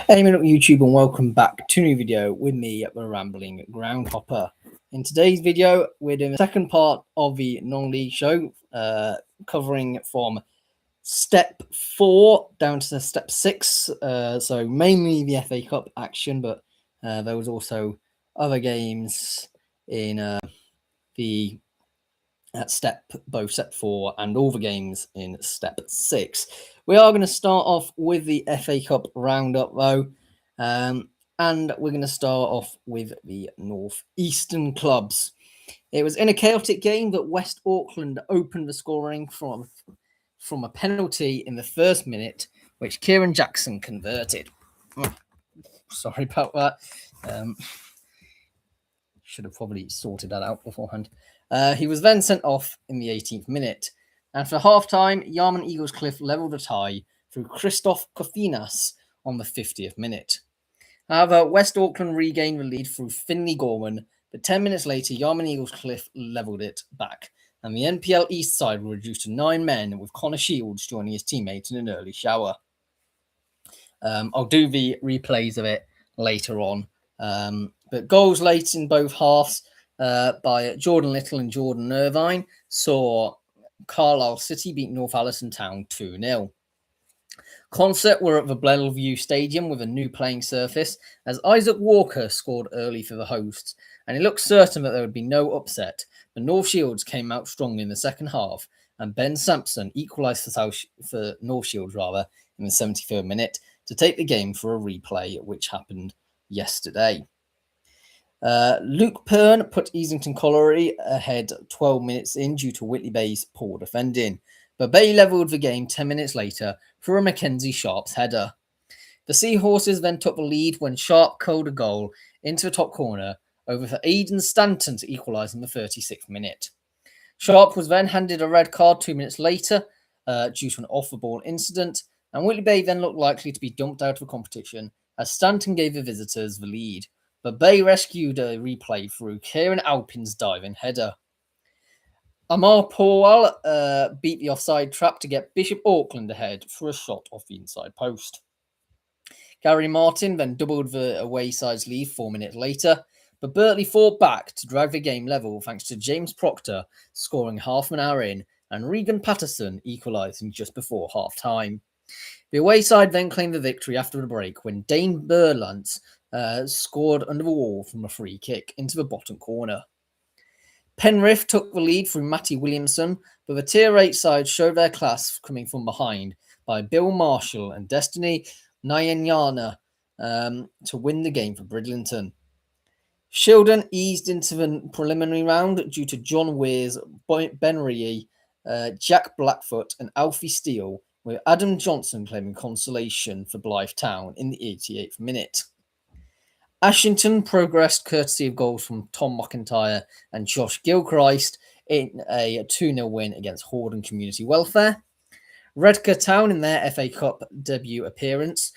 Hey, up YouTube, and welcome back to a new video with me, the Rambling Groundhopper. In today's video, we're doing the second part of the non-league show, covering from step 4 down to step 6. So mainly the FA Cup action, but there was also other games in the both step 4 and all the games in step 6. We are going to start off with the FA Cup roundup though, and we're going to start off with the Northeastern clubs. It was in a chaotic game that West Auckland opened the scoring from a penalty in the first minute, which Kieran Jackson converted. Sorry about that. Should have probably sorted that out beforehand. He was then sent off in the 18th minute. And for half-time, Yarman Eagles Cliff levelled a tie through Christoph Kofinas on the 50th minute. However, West Auckland regained the lead through Finley Gorman, but 10 minutes later, Yarman Eagles Cliff levelled it back, and the NPL East side were reduced to 9 men, with Connor Shields joining his teammates in an early shower. I'll do the replays of it later on. But goals late in both halves by Jordan Little and Jordan Irvine saw Carlisle City beat North Allison Town 2-0. Concert were at the Bellevue Stadium with a new playing surface as Isaac Walker scored early for the hosts, and it looked certain that there would be no upset. But North Shields came out strongly in the second half, and Ben Sampson equalised for North Shields in the 73rd minute to take the game for a replay, which happened yesterday. Luke Pern put Easington Colliery ahead 12 minutes in due to Whitley Bay's poor defending, but Bay levelled the game 10 minutes later for a Mackenzie Sharp's header. The Seahorses then took the lead when Sharp curled a goal into the top corner over for Aidan Stanton to equalise in the 36th minute. Sharp was then handed a red card 2 minutes later due to an off-the-ball incident, and Whitley Bay then looked likely to be dumped out of the competition as Stanton gave the visitors the lead. But Bay rescued a replay through Kieran Alpin's diving header. Amar Powell beat the offside trap to get Bishop Auckland ahead for a shot off the inside post. Gary Martin then doubled the away side's lead 4 minutes later, but Bertley fought back to drag the game level thanks to James Proctor scoring half an hour in and Regan Patterson equalising just before half-time. The away side then claimed the victory after the break when Dane Berlantz scored under the wall from a free kick into the bottom corner. Penrith took the lead through Matty Williamson, but the Tier 8 side showed their class coming from behind by Bill Marshall and Destiny Nyanyana to win the game for Bridlington. Shildon eased into the preliminary round due to John Weir's, Ben Ree, Jack Blackfoot and Alfie Steele, with Adam Johnson claiming consolation for Blythe Town in the 88th minute. Ashington progressed courtesy of goals from Tom McIntyre and Josh Gilchrist in a 2-0 win against Horden Community Welfare. Redcar Town, in their FA Cup debut appearance,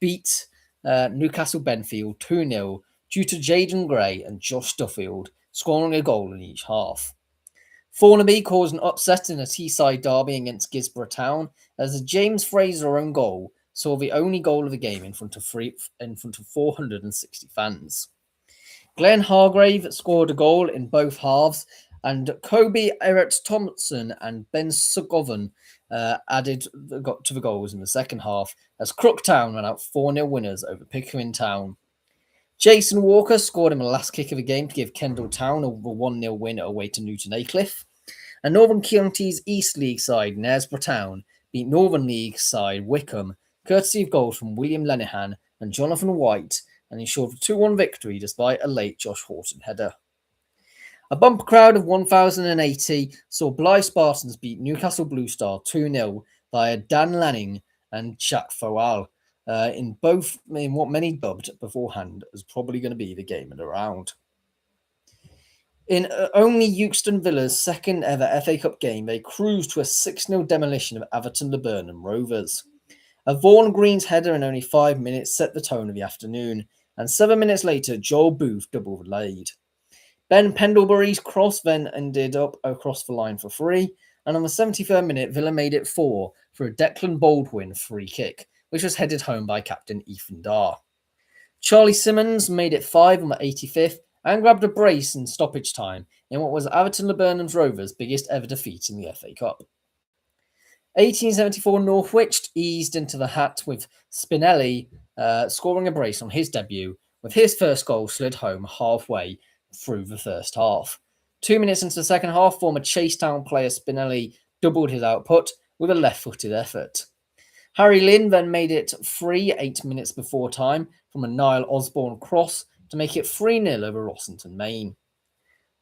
beat Newcastle Benfield 2-0 due to Jaden Gray and Josh Duffield scoring a goal in each half. Thornaby caused an upset in a Teesside derby against Gisborough Town as a James Fraser own goal saw the only goal of the game in front of 460 fans. Glenn Hargrave scored a goal in both halves, and Kobe Eret Thompson and Ben Sugovan added to the goals in the second half as Crooktown ran out 4-0 winners over Pickering Town. Jason Walker scored in the last kick of the game to give Kendall Town a 1-0 win away to Newton Aycliffe. And Northern Counties East League side Knaresborough Town beat Northern League side Wickham, courtesy of goals from William Lenihan and Jonathan White, and ensured a 2-1 victory despite a late Josh Horton header. A bumper crowd of 1,080 saw Blythe Spartans beat Newcastle Blue Star 2-0 via Dan Lanning and Jack Fowell in what many dubbed beforehand as probably going to be the game of the round. In only Euxton Villa's second ever FA Cup game, they cruised to a 6-0 demolition of Atherton Laburnum Rovers. A Vaughan Green's header in only 5 minutes set the tone of the afternoon, and 7 minutes later, Joel Booth doubled the lead. Ben Pendlebury's cross then ended up across the line for 3, and on the 73rd minute, Villa made it 4 for a Declan Baldwin free kick, which was headed home by captain Ethan Darr. Charlie Simmons made it 5 on the 85th and grabbed a brace in stoppage time in what was Atherton Laburnum's Rovers' biggest ever defeat in the FA Cup. 1874 Norwich eased into the hat with Spinelli scoring a brace on his debut, with his first goal slid home halfway through the first half. 2 minutes into the second half, former Chasetown player Spinelli doubled his output with a left-footed effort. Harry Lynn then made it 8 minutes before time from a Niall Osborne cross to make it 3-0 over Rossington Main.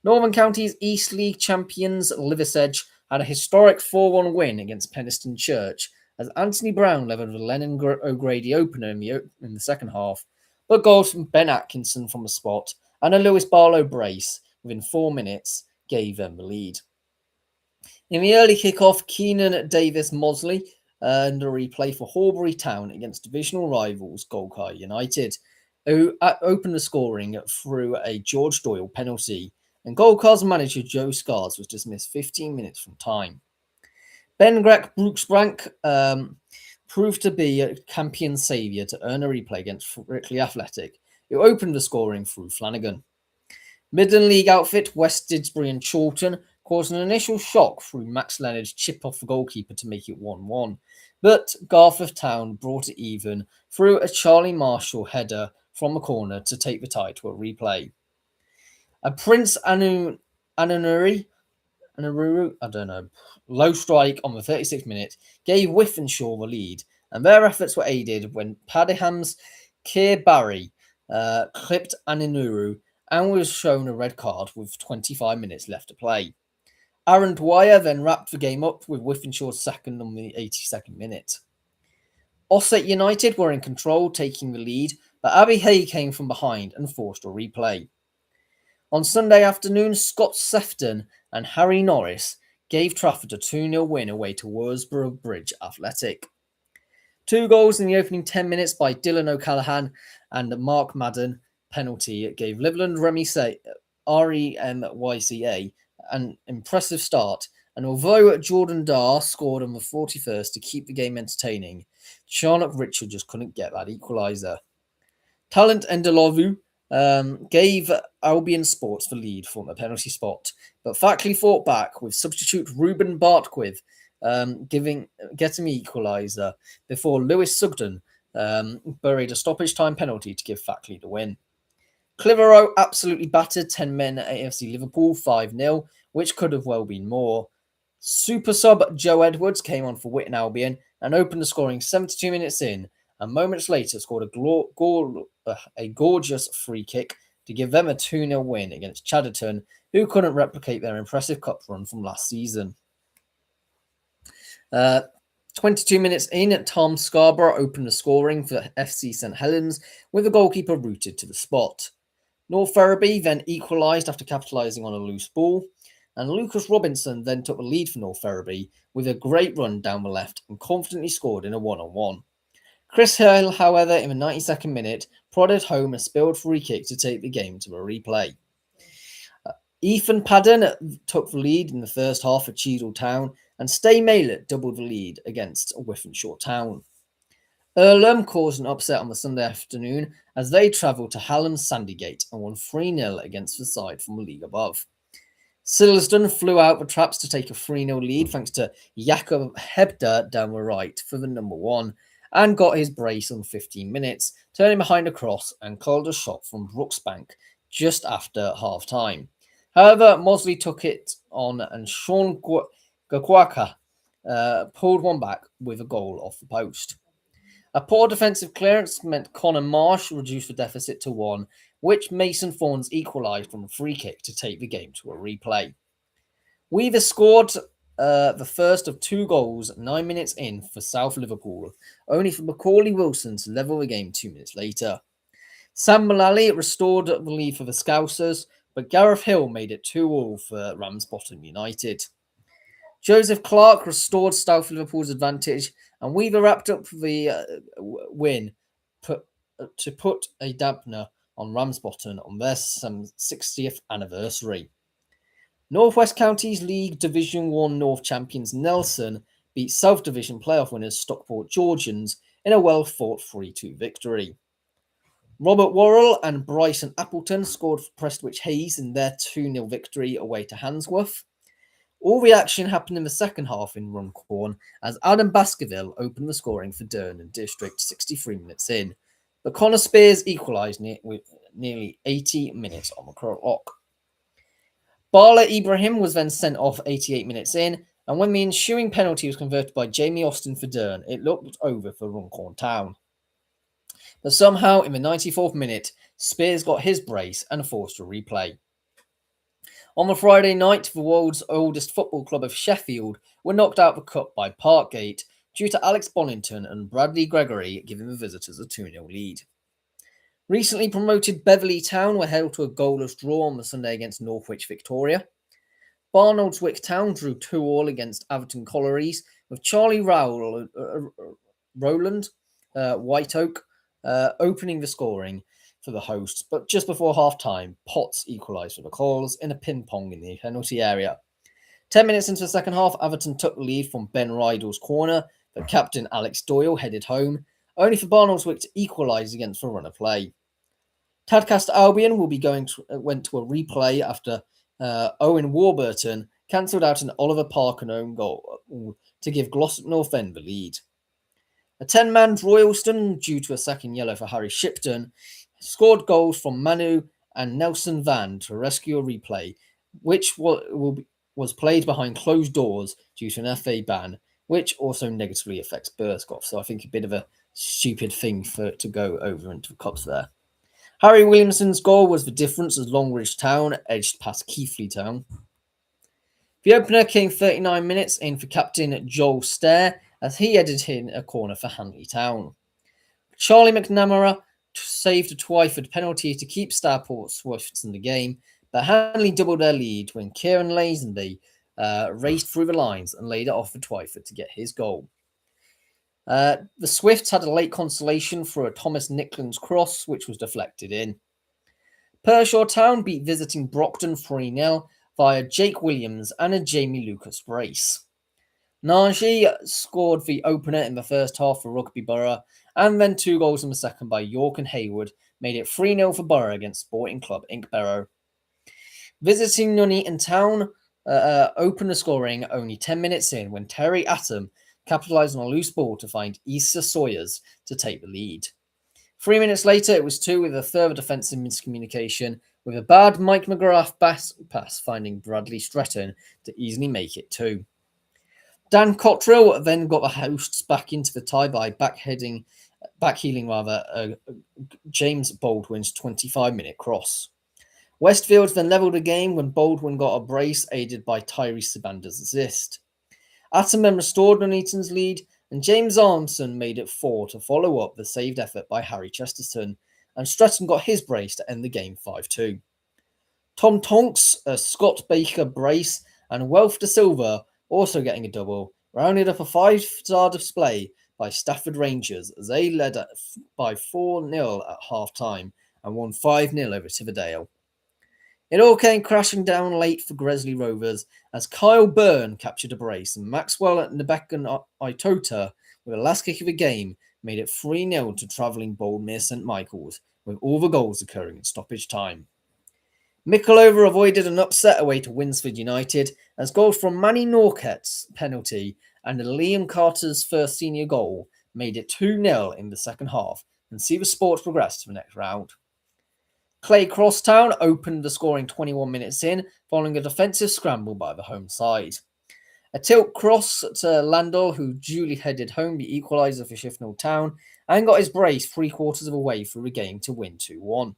Northern Counties East League champions Liversedge had a historic 4-1 win against Penistone Church as Anthony Brown levelled the Lennon O'Grady opener in the second half, but goals from Ben Atkinson from the spot and a Lewis Barlow brace within 4 minutes gave them the lead. In the early kick-off, Keenan Davis Mosley earned a replay for Horbury Town against divisional rivals Golcar United, who opened the scoring through a George Doyle penalty, and Golcar's manager Joe Scars was dismissed 15 minutes from time. Ben Grech Brooksbank proved to be a champion saviour to earn a replay against Rickley Athletic, who opened the scoring through Flanagan. Midland League outfit West Didsbury and Chorlton caused an initial shock through Max Leonard's chip off the goalkeeper to make it 1-1, but Garforth Town brought it even through a Charlie Marshall header from a corner to take the tie to a replay. A Prince Anunuru, low strike on the 36th minute gave Wythenshawe the lead, and their efforts were aided when Padihams Keir Barry clipped Anunuru and was shown a red card with 25 minutes left to play. Aaron Dwyer then wrapped the game up with Wythenshawe's second on the 82nd minute. Ossett United were in control, taking the lead, but Abbey Hay came from behind and forced a replay. On Sunday afternoon, Scott Sefton and Harry Norris gave Trafford a 2-0 win away to Worsborough Bridge Athletic. 2 goals in the opening 10 minutes by Dylan O'Callaghan and Mark Madden penalty gave Liverland REMYCA an impressive start, and although Jordan Darr scored on the 41st to keep the game entertaining, Charnock Richard just couldn't get that equaliser. Talent Endelovu gave Albion Sports the lead from a penalty spot, but Fackley fought back with substitute Ruben Bartquith getting the equaliser before Lewis Sugden buried a stoppage time penalty to give Fackley the win. Clitheroe absolutely battered 10 men at AFC Liverpool 5-0, which could have well been more. Super sub Joe Edwards came on for Witton Albion and opened the scoring 72 minutes in, and moments later scored a gorgeous free kick to give them a 2-0 win against Chadderton, who couldn't replicate their impressive cup run from last season. 22 minutes in, Tom Scarborough opened the scoring for FC St Helens with the goalkeeper rooted to the spot. North Ferriby then equalised after capitalising on a loose ball, and Lucas Robinson then took the lead for North Ferriby with a great run down the left and confidently scored in a 1-on-1. Chris Hill, however, in the 92nd minute, prodded home a spilled free kick to take the game to a replay. Ethan Padden took the lead in the first half for Cheadle Town, and Stay Maylett doubled the lead against Wythenshawe Town. Earlham caused an upset on the Sunday afternoon as they travelled to Hallam's Sandygate and won 3-0 against the side from the league above. Silsden flew out the traps to take a 3-0 lead thanks to Jakob Hebder down the right for the number 1 and got his brace on 15 minutes, turning behind a cross and called a shot from Brooksbank just after half-time. However, Mosley took it on and Sean Gakwaka pulled one back with a goal off the post. A poor defensive clearance meant Connor Marsh reduced the deficit to 1, which Mason Fawns equalised from a free kick to take the game to a replay. Weaver scored the first of 2 goals 9 minutes in for South Liverpool, only for Macaulay Wilson to level the game 2 minutes later. Sam Mullally restored the lead for the Scousers, but Gareth Hill made it 2-2 for Ramsbottom United. Joseph Clark restored South Liverpool's advantage, and Weaver wrapped up the win to put a dampener on Ramsbottom on their 60th anniversary. North West Counties League Division 1 North champions Nelson beat South Division playoff winners Stockport Georgians in a well-fought 3-2 victory. Robert Worrell and Bryson Appleton scored for Prestwich Hayes in their 2-0 victory away to Handsworth. All the action happened in the second half in Runcorn as Adam Baskerville opened the scoring for Durham District 63 minutes in, but Connor Spears equalised with nearly 80 minutes on the clock. Bala Ibrahim was then sent off 88 minutes in, and when the ensuing penalty was converted by Jamie Austin for Durham, it looked over for Runcorn Town. But somehow, in the 94th minute, Spears got his brace and forced a replay. On the Friday night, the world's oldest football club of Sheffield were knocked out of the cup by Parkgate due to Alex Bonington and Bradley Gregory giving the visitors a 2-0 lead. Recently promoted Beverley Town were held to a goalless draw on the Sunday against Northwich Victoria. Barnoldswick Town drew 2-2 against Atherton Collieries, with Charlie Rowland White Oak opening the scoring for the hosts, but just before half-time, Potts equalised for the Coils in a ping-pong in the penalty area. 10 minutes into the second half, Atherton took the lead from Ben Rydell's corner, but captain Alex Doyle headed home, only for Barnoldswick to equalise against the run of play. Tadcaster Albion went to a replay after Owen Warburton cancelled out an Oliver Parker own goal to give Glossop North End the lead. A 10-man Royalston, due to a second yellow for Harry Shipton, scored goals from Manu and Nelson Van to rescue a replay, which was played behind closed doors due to an FA ban, which also negatively affects Burscough. So I think a bit of a stupid thing to go over into the cups there. Harry Williamson's goal was the difference as Longridge Town edged past Keighley Town. The opener came 39 minutes in for captain Joel Stair as he headed in a corner for Hanley Town. Charlie McNamara saved a Twyford penalty to keep Starport Swifts in the game, but Hanley doubled their lead when Kieran Lazenby raced through the lines and laid it off for Twyford to get his goal. The Swifts had a late consolation for a Thomas Nickland's cross, which was deflected in. Pershore Town beat visiting Brockton 3-0 via Jake Williams and a Jamie Lucas brace. Nargi scored the opener in the first half for Rugby Borough, and then 2 goals in the second by York and Hayward made it 3-0 for Borough against Sporting Club Inkbarrow. Visiting Nuneaton Town opened the scoring only 10 minutes in when Terry Atom capitalised on a loose ball to find Issa Sawyers to take the lead. 3 minutes later, it was 2 with a further defensive miscommunication, with a bad Mike McGrath pass finding Bradley Stretton to easily make it 2. Dan Cottrell then got the hosts back into the tie by backheeling James Baldwin's 25-minute cross. Westfield then levelled the game when Baldwin got a brace aided by Tyrese Sabander's assist. Atom then restored Nuneaton's lead, and James Armson made it 4 to follow up the saved effort by Harry Chesterton, and Stretton got his brace to end the game 5-2. Tom Tonks, a Scott Baker brace, and Welf de Silva also getting a double, rounded up a 5-star display by Stafford Rangers as they led by 4-0 at half-time and won 5-0 over Tividale. It all came crashing down late for Gresley Rovers as Kyle Byrne captured a brace and Maxwell at Nebekan Itota, with the last kick of the game, made it 3-0 to travelling Boldmere St Michael's, with all the goals occurring in stoppage time. Micklover avoided an upset away to Winsford United as goals from Manny Norquette's penalty and Liam Carter's first senior goal made it 2-0 in the second half and see the Sports progress to the next round. Clay Cross Town opened the scoring 21 minutes in following a defensive scramble by the home side. A tilt cross to Landal, who duly headed home the equaliser for Shifnal Town and got his brace 3/4 of the way through the game to win 2-1.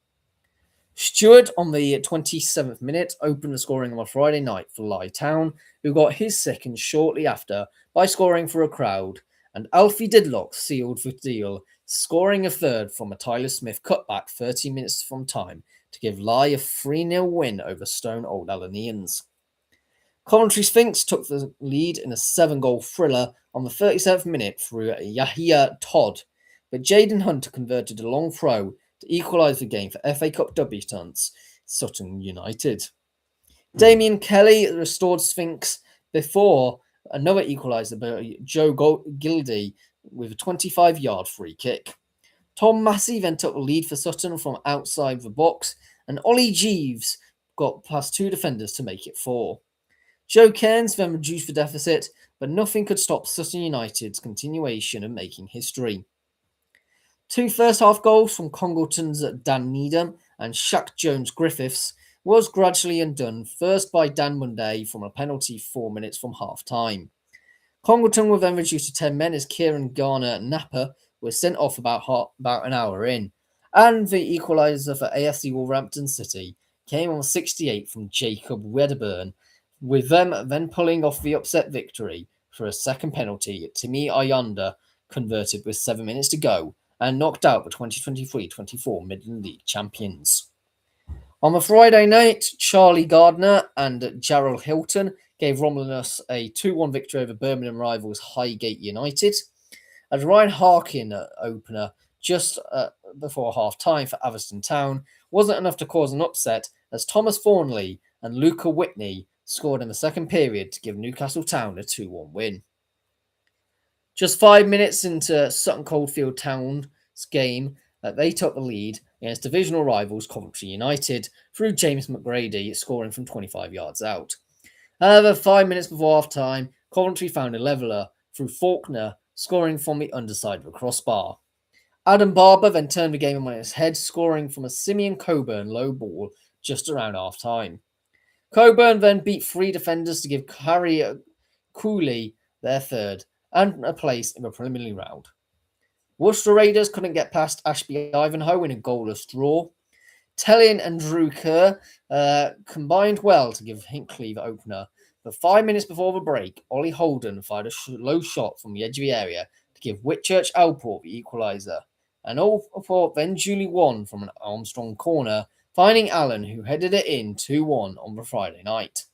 Stewart on the 27th minute opened the scoring on a Friday night for Lye Town, who got his second shortly after by scoring for a crowd, and Alfie Didlock sealed the deal, scoring a third from a Tyler Smith cutback 30 minutes from time to give Lye a 3-0 win over Stone Old Alleneans. Coventry Sphinx took the lead in a 7-goal thriller on the 37th minute through Yahia Todd, but Jaden Hunter converted a long throw to equalise the game for FA Cup debutants Sutton United. Damien Kelly restored Sphinx before another equaliser by Joe Gildy with a 25-yard free kick. Tom Massey then took the lead for Sutton from outside the box, and Ollie Jeeves got past two defenders to make it 4. Joe Cairns then reduced the deficit, but nothing could stop Sutton United's continuation of making history. 2 first-half goals from Congleton's Dan Needham and Shaq Jones-Griffiths was gradually undone, first by Dan Munday from a penalty 4 minutes from half-time. Congleton were then reduced to 10 men as Kieran Garner-Napper was sent off about an hour in, and the equaliser for AFC Wolverhampton City came on 68 from Jacob Wedderburn, with them then pulling off the upset victory for a second penalty. Timi Ayanda converted with 7 minutes to go and knocked out the 2023-24 Midland League champions. On the Friday night, Charlie Gardner and Gerald Hilton gave Romulus a 2-1 victory over Birmingham rivals Highgate United. As Ryan Harkin opener just before half-time for Atherstone Town wasn't enough to cause an upset, as Thomas Thornley and Luca Whitney scored in the second period to give Newcastle Town a 2-1 win. Just 5 minutes into Sutton Coldfield Town's game, they took the lead against divisional rivals Coventry United through James McGrady scoring from 25 yards out. However, 5 minutes before half-time, Coventry found a leveller through Faulkner scoring from the underside of a crossbar. Adam Barber then turned the game on its head, scoring from a Simeon Coburn low ball just around half-time. Coburn then beat 3 defenders to give Harry Cooley their third and a place in the preliminary round. Worcester Raiders couldn't get past Ashby Ivanhoe in a goalless draw. Tellin and Drew Kerr combined well to give Hinckley the opener, but 5 minutes before the break, Ollie Holden fired a low shot from the edge of the area to give Whitchurch Alport the equaliser, and Alport then duly won from an Armstrong corner, finding Allen, who headed it in 2-1 on the Friday night.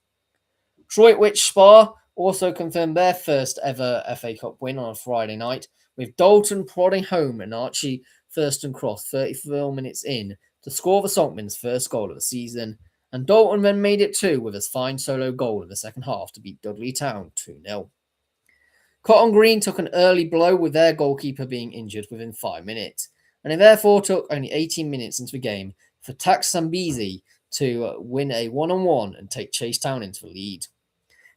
Droitwich Spa also confirmed their first ever FA Cup win on a Friday night, with Dalton prodding home an Archie Thurston cross 34 minutes in to score the Saltmen's first goal of the season, and Dalton then made it 2 with his fine solo goal in the second half to beat Dudley Town 2-0. Cotton Green took an early blow with their goalkeeper being injured within 5 minutes, and it therefore took only 18 minutes into the game for Tax Sambizi to win a 1-on-1 and take Chase Town into the lead.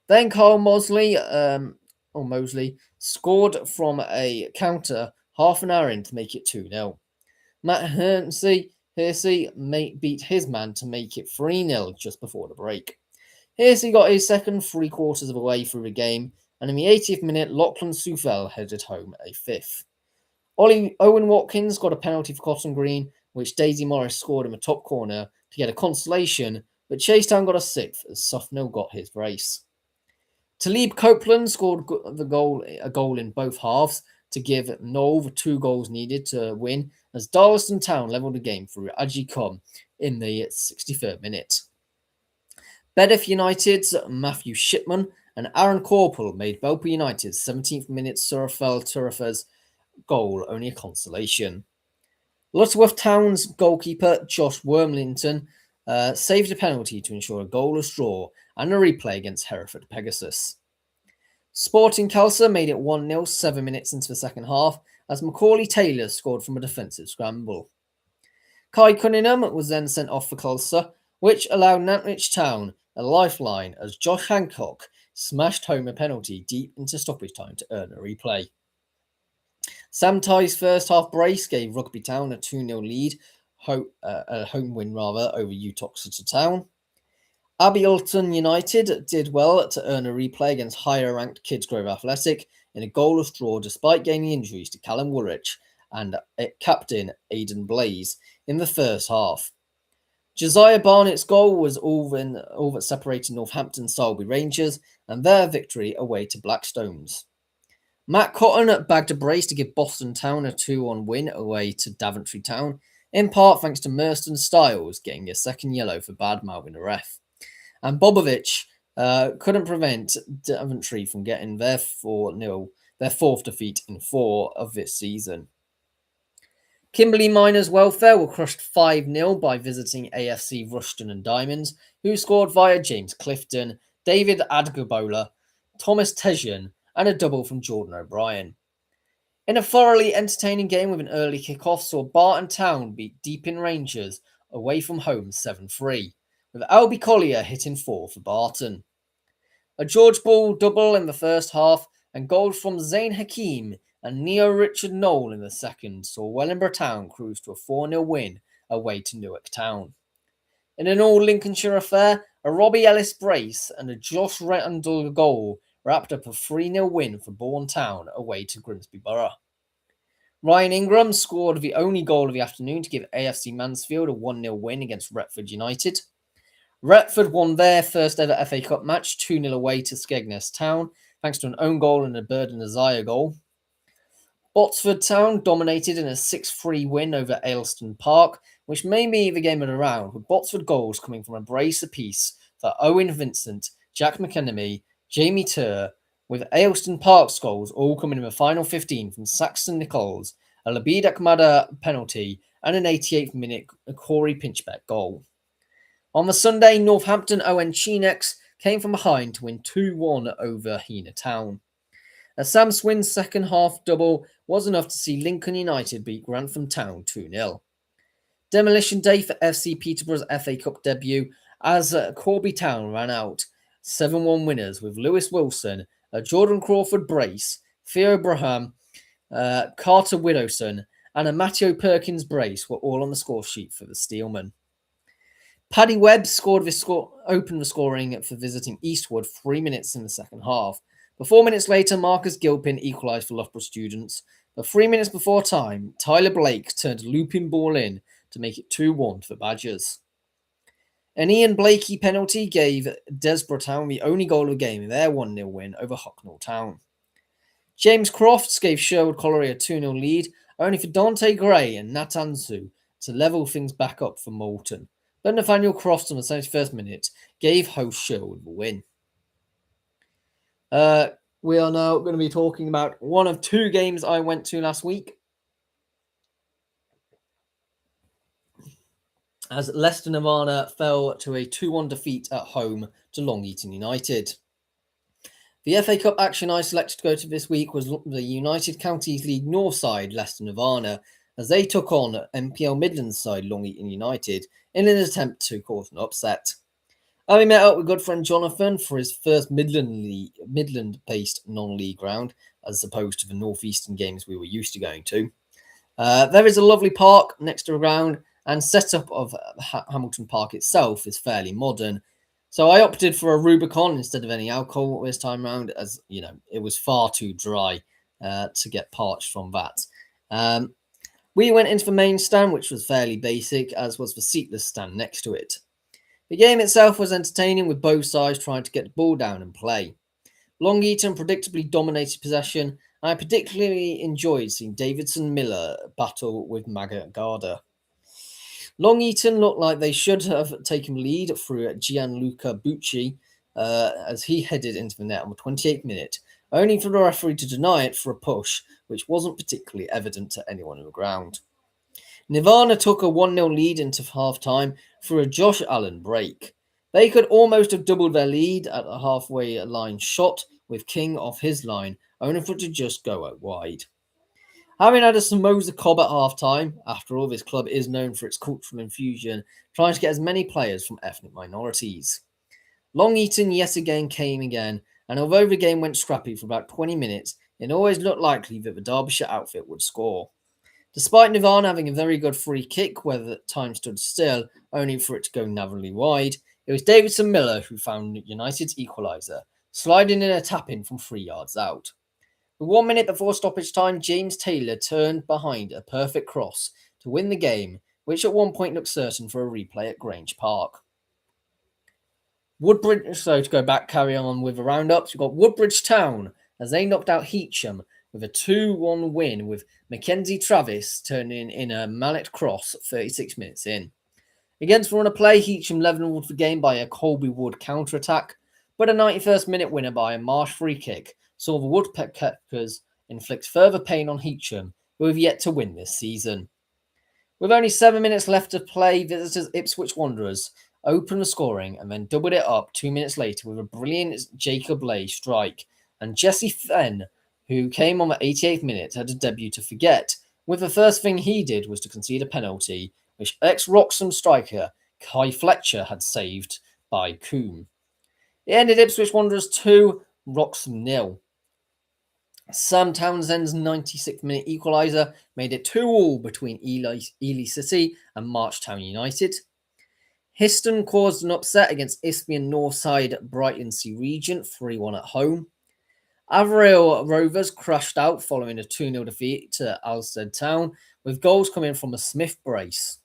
Then Kyle Mosley scored from a counter half an hour in to make it 2-0. Matt Hersey beat his man to make it 3-0 just before the break. Hersey got his second 3/4 of the way through the game, and in the 80th minute, Lachlan Soufel headed home a 5th. Owen Watkins got a penalty for Cotton Green, which Daisy Morris scored in the top corner to get a consolation, but Chase Town got a 6th as Sufnell got his brace. Talib Copeland scored a goal in both halves to give Knoll the 2 goals needed to win, as Darlaston Town levelled the game through Aji Kom in the 63rd minute. Bedford United's Matthew Shipman and Aaron Corporal made Belper United's 17th minute Surafel Turifers goal only a consolation. Lutterworth Town's goalkeeper Josh Wormlington saved a penalty to ensure a goalless draw and a replay against Hereford Pegasus. Sporting Kelso made it 1-0 7 minutes into the second half as Macaulay Taylor scored from a defensive scramble. Kai Cunningham was then sent off for Kelso, which allowed Nantwich Town a lifeline as Josh Hancock smashed home a penalty deep into stoppage time to earn a replay. Sam Tighe's first half brace gave Rugby Town a 2-0 lead, a home win over Uttoxeter Town. Abbeyalton United did well to earn a replay against higher-ranked Kidsgrove Athletic in a goalless draw despite gaining injuries to Callum Woolwich and captain Aidan Blaze in the first half. Josiah Barnett's goal was all that separated Northampton Selby Rangers and their victory away to Blackstones. Matt Cotton bagged a brace to give Boston Town a 2-1 win away to Daventry Town, in part thanks to Merston Styles getting a second yellow for bad-mouthing the ref. And Bobovich couldn't prevent Daventry from getting their 4th defeat in 4 of this season. Kimberley Miners Welfare were crushed 5-0 by visiting AFC Rushton and Diamonds, who scored via James Clifton, David Adgabola, Thomas Tejian, and a double from Jordan O'Brien. In a thoroughly entertaining game with an early kick-off, saw Barton Town beat Deepin Rangers away from home 7-3, with Albie Collier hitting 4 for Barton. A George Ball double in the first half and goals from Zayn Hakim and Neo Richard Knoll in the second saw Wellingborough Town cruise to a 4-0 win away to Newark Town. In an all-Lincolnshire affair, a Robbie Ellis brace and a Josh Randall goal wrapped up a 3-0 win for Bourne Town away to Grimsby Borough. Ryan Ingram scored the only goal of the afternoon to give AFC Mansfield a 1-0 win against Retford United. Retford won their first ever FA Cup match 2-0 away to Skegness Town, thanks to an own goal and a Burden Isaiah goal. Botsford Town dominated in a 6-3 win over Ayleston Park, which made me the game of the round, with Botsford goals coming from a brace apiece for Owen Vincent, Jack McEnemy, Jamie Turr, with Ayleston Park's goals all coming in the final 15 from Saxon Nichols, a Labid Akmada penalty, and an 88th minute Corey Pinchbeck goal. On the Sunday, Northampton Owen Chinex came from behind to win 2-1 over Heanor Town. A Sam Swin's second half double was enough to see Lincoln United beat Grantham Town 2-0. Demolition day for FC Peterborough's FA Cup debut as Corby Town ran out 7-1 winners with Lewis Wilson, a Jordan Crawford brace, Theo Braham, Carter Widowson, and a Matteo Perkins brace were all on the score sheet for the Steelmen. Paddy Webb opened the scoring for visiting Eastwood 3 minutes in the second half. But 4 minutes later, Marcus Gilpin equalised for Loughborough students. But 3 minutes before time, Tyler Blake turned a looping ball in to make it 2-1 for Badgers. An Ian Blakey penalty gave Desborough Town the only goal of the game in their 1-0 win over Hucknall Town. James Crofts gave Sherwood Colliery a 2-0 lead, only for Dante Gray and Nat Ansu to level things back up for Moulton. But Nathaniel Crofts on the 71st minute gave host Sherwood the win. We are now going to be talking about one of two games I went to last week, as Leicester Nirvana fell to a 2-1 defeat at home to Long Eaton United. The FA Cup action I selected to go to this week was the United Counties League North side, Leicester Nirvana, as they took on MPL Midlands side Long Eaton United in an attempt to cause an upset. I met up with good friend Jonathan for his first Midland-based non-league round, as opposed to the northeastern games we were used to going to. There is a lovely park next to the ground, and setup of Hamilton Park itself is fairly modern. So I opted for a Rubicon instead of any alcohol this time round, as you know it was far too dry to get parched from that. We went into the main stand, which was fairly basic, as was the seatless stand next to it. The game itself was entertaining, with both sides trying to get the ball down and play. Long Eaton predictably dominated possession, and I particularly enjoyed seeing Davidson Miller battle with Maga Garda. Long Eaton looked like they should have taken the lead through Gianluca Bucci as he headed into the net on the 28th minute, only for the referee to deny it for a push, which wasn't particularly evident to anyone on the ground. Nirvana took a 1-0 lead into half-time through a Josh Allen break. They could almost have doubled their lead at the halfway line shot with King off his line, only for it to just go out wide. Having had a Samoza Cobb at half-time, after all, this club is known for its cultural infusion, trying to get as many players from ethnic minorities. Long Eaton yet again came again, and although the game went scrappy for about 20 minutes, it always looked likely that the Derbyshire outfit would score. Despite Nirvana having a very good free kick where the time stood still, only for it to go narrowly wide, it was Davidson Miller who found United's equaliser, sliding in a tap-in from 3 yards out. With 1 minute before stoppage time, James Taylor turned behind a perfect cross to win the game, which at one point looked certain for a replay at Grange Park. Woodbridge, so to go back, carry on with the roundups, we've got Woodbridge Town as they knocked out Heacham with a 2-1 win, with Mackenzie Travis turning in a mallet cross 36 minutes in. Against run of play, Heacham leveled the game by a Colby Wood counter-attack, but a 91st minute winner by a Marsh free kick saw the Woodpeckers inflict further pain on Heacham, who have yet to win this season. With only 7 minutes left to play, visitors Ipswich Wanderers opened the scoring and then doubled it up 2 minutes later with a brilliant Jacob Lay strike, and Jesse Fenn, who came on the 88th minute, had a debut to forget, with the first thing he did was to concede a penalty, which ex-Wroxham striker Kai Fletcher had saved by Coombe. It ended Ipswich Wanderers 2, Wroxham 0. Sam Townsend's 96th minute equaliser made it 2-2 between Ely City and Marchtown United. Histon caused an upset against Isthmian Northside Brighton Sea Regent 3-1 at home. Averill Rovers crashed out following a 2-0 defeat to Alstead Town, with goals coming from a Smith brace.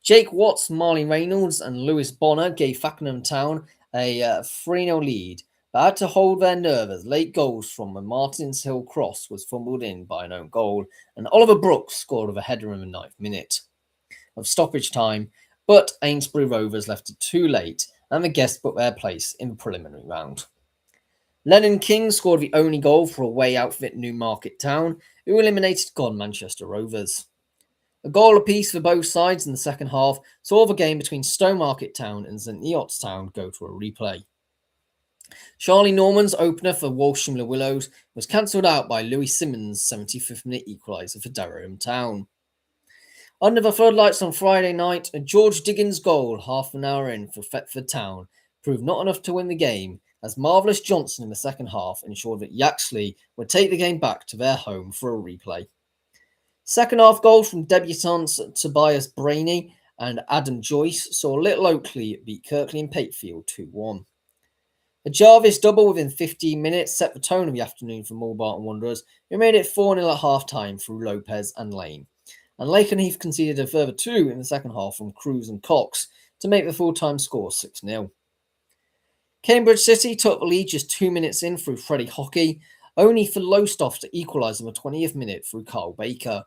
Jake Watts, Marley Reynolds and Lewis Bonner gave Fakenham Town a 3-0 lead, but had to hold their nerve as late goals from a Martins Hill cross was fumbled in by an own goal, and Oliver Brooks scored with a header in the 9th minute of stoppage time, but Amesbury Rovers left it too late, and the guests put their place in the preliminary round. Lennon King scored the only goal for away outfit Newmarket Town, who eliminated gone Manchester Rovers. A goal apiece for both sides in the second half saw the game between Stowmarket Town and St Neots Town go to a replay. Charlie Norman's opener for Walsham Willows was cancelled out by Louis Simmons' 75th minute equaliser for Durham Town. Under the floodlights on Friday night, a George Diggins goal half an hour in for Thetford Town proved not enough to win the game, as Marvellous Johnson in the second half ensured that Yaxley would take the game back to their home for a replay. Second half goals from debutants Tobias Brainey and Adam Joyce saw Little Oakley beat Kirkley and Patefield 2-1. A Jarvis double within 15 minutes set the tone of the afternoon for Mulbarton Wanderers, who made it 4-0 at half-time through Lopez and Lane. And Lakenheath conceded a further 2 in the second half from Cruz and Cox to make the full-time score 6-0. Cambridge City took the lead just 2 minutes in through Freddie Hockey, only for Lowestoft to equalise in the 20th minute through Carl Baker.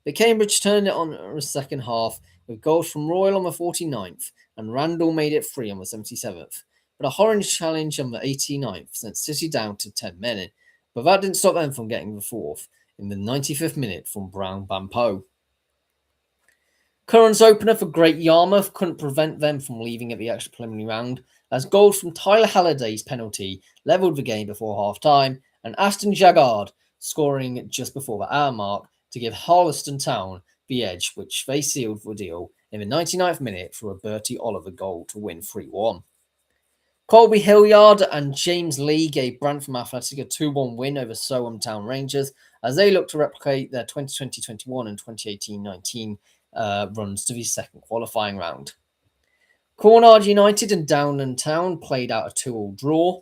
But Cambridge turned it on in the second half with goals from Royal on the 49th and Randall made it 3 on the 77th. But a Orange challenge on the 89th sent City down to 10 men, but that didn't stop them from getting the fourth in the 95th minute from Brown Bampo. Curran's opener for Great Yarmouth couldn't prevent them from leaving at the extra preliminary round, as goals from Tyler Halliday's penalty levelled the game before half-time, and Aston Jaggard scoring just before the hour mark to give Harleston Town the edge, which they sealed the deal in the 99th minute for a Bertie Oliver goal to win 3-1. Colby Hilliard and James Lee gave Brantham Athletic a 2-1 win over Soham Town Rangers as they look to replicate their 2020-21 and 2018-19 runs to the second qualifying round. Cornard United and Downland Town played out a 2-2 draw.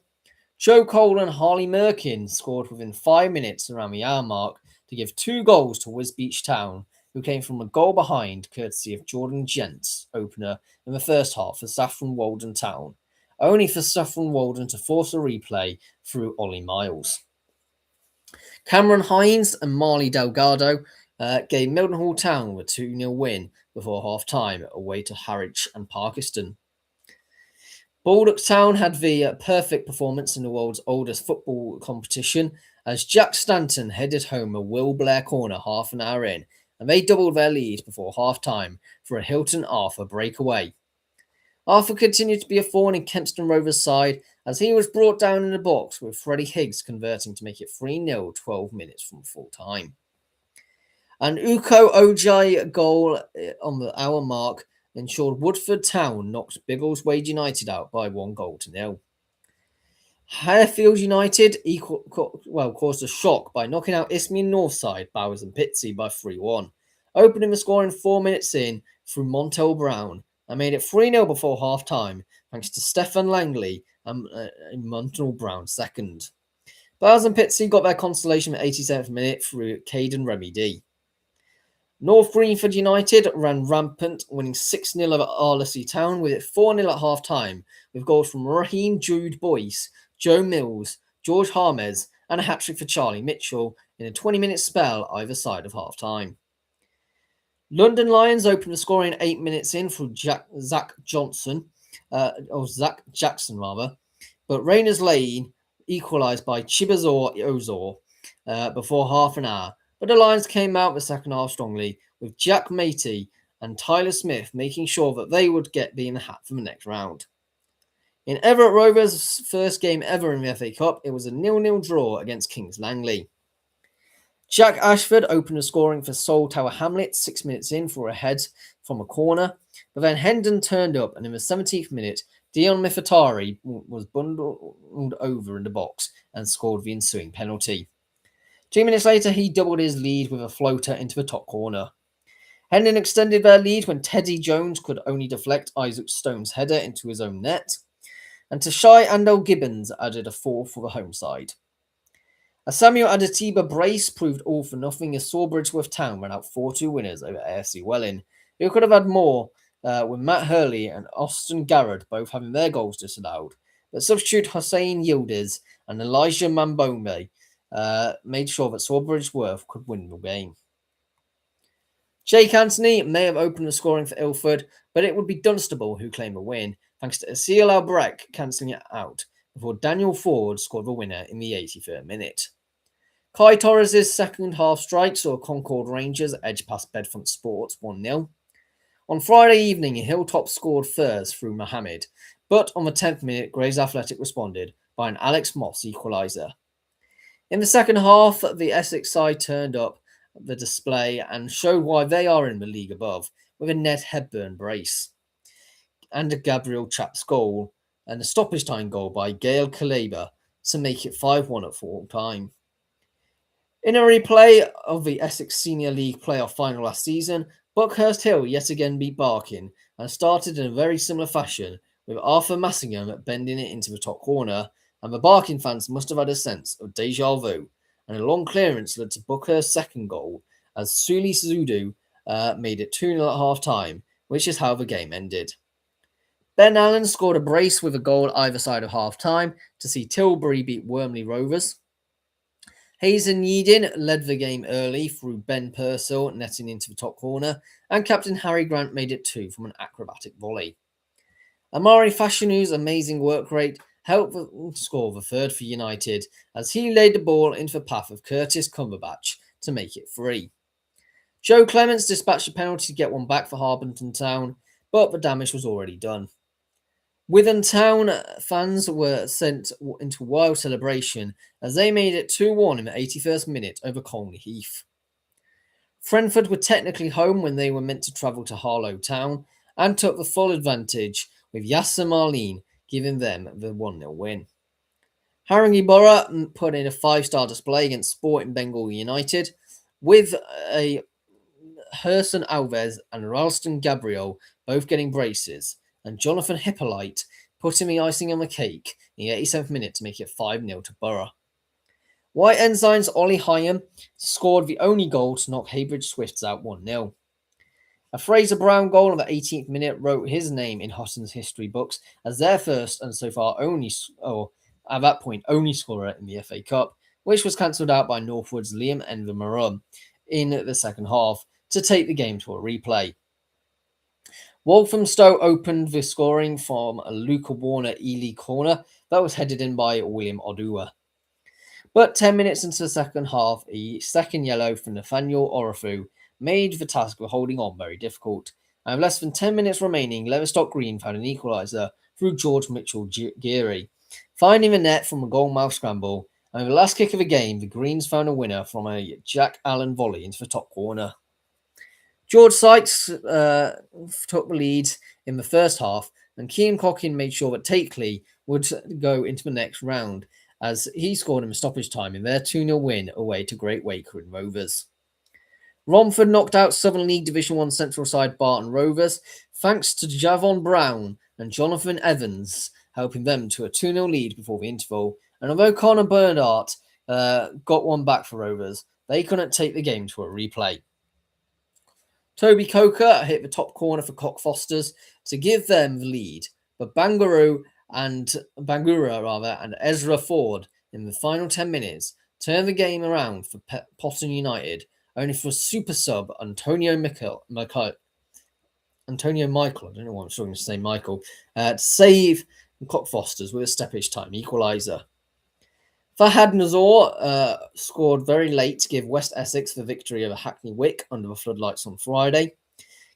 Joe Cole and Harley Merkin scored within 5 minutes around the hour mark to give 2 goals to Wisbeach Town, who came from a goal behind courtesy of Jordan Gent's opener in the first half for Saffron Walden Town, only for Saffron Walden to force a replay through Ollie Miles. Cameron Hines and Marley Delgado gave Mildenhall Town a 2-0 win before half-time away to Harwich and Parkeston. Baldock Town had the perfect performance in the world's oldest football competition as Jack Stanton headed home a Will Blair corner half an hour in, and they doubled their lead before half-time for a Hilton Arthur breakaway. Arthur continued to be a thorn in Kempston Rovers' side as he was brought down in the box, with Freddie Higgs converting to make it 3-0 12 minutes from full time. An Uko Ojai goal on the hour mark ensured Woodford Town knocked Biggles Wade United out by 1-0. Harefield United caused a shock by knocking out Isthmian Northside, Bowers and Pitsea by 3-1, opening the score in 4 minutes in through Montel Brown, and made it 3-0 before half-time, thanks to Stefan Langley and Montel Brown second. Bowers and Pitsea got their consolation at 87th minute through Caden Remy D. North Greenford United ran rampant, winning 6-0 over Arlesey Town, with it 4-0 at half-time, with goals from Raheem Jude Boyce, Joe Mills, George Harmes, and a hat-trick for Charlie Mitchell in a 20-minute spell either side of half-time. London Lions opened the scoring 8 minutes in through Zach Jackson, but Rayners Lane equalised by Chibazor Ozor before half an hour, but the Lions came out the second half strongly, with Jack Matey and Tyler Smith making sure that they would be in the hat for the next round. In Everett Rovers' first game ever in the FA Cup, it was a 0-0 draw against Kings Langley. Jack Ashford opened the scoring for Seoul Tower Hamlets 6 minutes in for a head from a corner, but then Hendon turned up, and in the 17th minute, Dion Mifitari was bundled over in the box and scored the ensuing penalty. 2 minutes later, he doubled his lead with a floater into the top corner. Hendon extended their lead when Teddy Jones could only deflect Isaac Stone's header into his own net, and Tashai Andel Gibbons added a fourth for the home side. A Samuel Adetiba brace proved all for nothing as Sawbridgeworth Town ran out 4-2 winners over AFC Welling, who could have had more, with Matt Hurley and Austin Garrett both having their goals disallowed. But substitute Hussein Yildiz and Elijah Mambombe made sure that Sawbridgeworth could win the game. Jake Anthony may have opened the scoring for Ilford, but it would be Dunstable who claimed the win, thanks to Asil Albrek cancelling it out, before Daniel Ford scored the winner in the 83rd minute. Kai Torres' second half strike saw Concord Rangers edge past Bedfont Sports 1-0. On Friday evening, Hilltop scored first through Mohammed, but on the 10th minute, Grays Athletic responded by an Alex Moss equaliser. In the second half, the Essex side turned up the display and showed why they are in the league above, with a Ned Hepburn brace and a Gabriel Chaps goal, and a stoppage time goal by Gail Kaleba to make it 5-1 at full time. In a replay of the Essex Senior League playoff final last season, Buckhurst Hill yet again beat Barking and started in a very similar fashion, with Arthur Massingham bending it into the top corner, and the Barking fans must have had a sense of deja vu, and a long clearance led to Buckhurst's second goal as Suli Zudu made it 2-0 at half-time, which is how the game ended. Ben Allen scored a brace with a goal either side of half-time to see Tilbury beat Wormley Rovers. Hazen Yeadin led the game early through Ben Purcell netting into the top corner, and Captain Harry Grant made it 2 from an acrobatic volley. Amari Fashanu's amazing work rate helped score the third for United as he laid the ball into the path of Curtis Cumberbatch to make it 3. Joe Clements dispatched a penalty to get one back for Harpenden Town, but the damage was already done. Witham Town fans were sent into wild celebration as they made it 2-1 in the 81st minute over Colney Heath. Frenford were technically home when they were meant to travel to Harlow Town and took the full advantage, with Yasser Marlene giving them the 1-0 win. Haringey Borough put in a 5-star display against Sporting Bengal United, with a Herson Alves and Ralston Gabriel both getting braces, and Jonathan Hippolyte putting the icing on the cake in the 87th minute to make it 5-0 to Borough. White Ensign's Ollie Hyam scored the only goal to knock Heybridge Swifts out 1-0. A Fraser Brown goal in the 18th minute wrote his name in Hotton's history books as their first and so far only scorer in the FA Cup, which was cancelled out by Northwood's Liam Enver-Marum in the second half to take the game to a replay. Walthamstow opened the scoring from a Luca Warner Ely corner that was headed in by William Odua. But 10 minutes into the second half, a second yellow from Nathaniel Orofu made the task of holding on very difficult. And with less than 10 minutes remaining, Leverstock Green found an equaliser through George Mitchell-Geary, finding the net from a goal-mouth scramble. And with the last kick of the game, the Greens found a winner from a Jack Allen volley into the top corner. George Sykes took the lead in the first half, and Keane Cockin made sure that Takeley would go into the next round, as he scored in the stoppage time in their 2-0 win away to Great Wakering Rovers. Romford knocked out Southern League Division 1 Central side Barton Rovers, thanks to Javon Brown and Jonathan Evans, helping them to a 2-0 lead before the interval. And although Connor Bernhardt got one back for Rovers, they couldn't take the game to a replay. Toby Coker hit the top corner for Cockfosters to give them the lead, but Bangura and Ezra Ford in the final 10 minutes turned the game around for Potton United, only for super sub Antonio Michael, I don't know why I'm struggling to say Michael, to save Cockfosters with a stoppage time equaliser. Fahad Nazor scored very late to give West Essex the victory over Hackney Wick under the floodlights on Friday.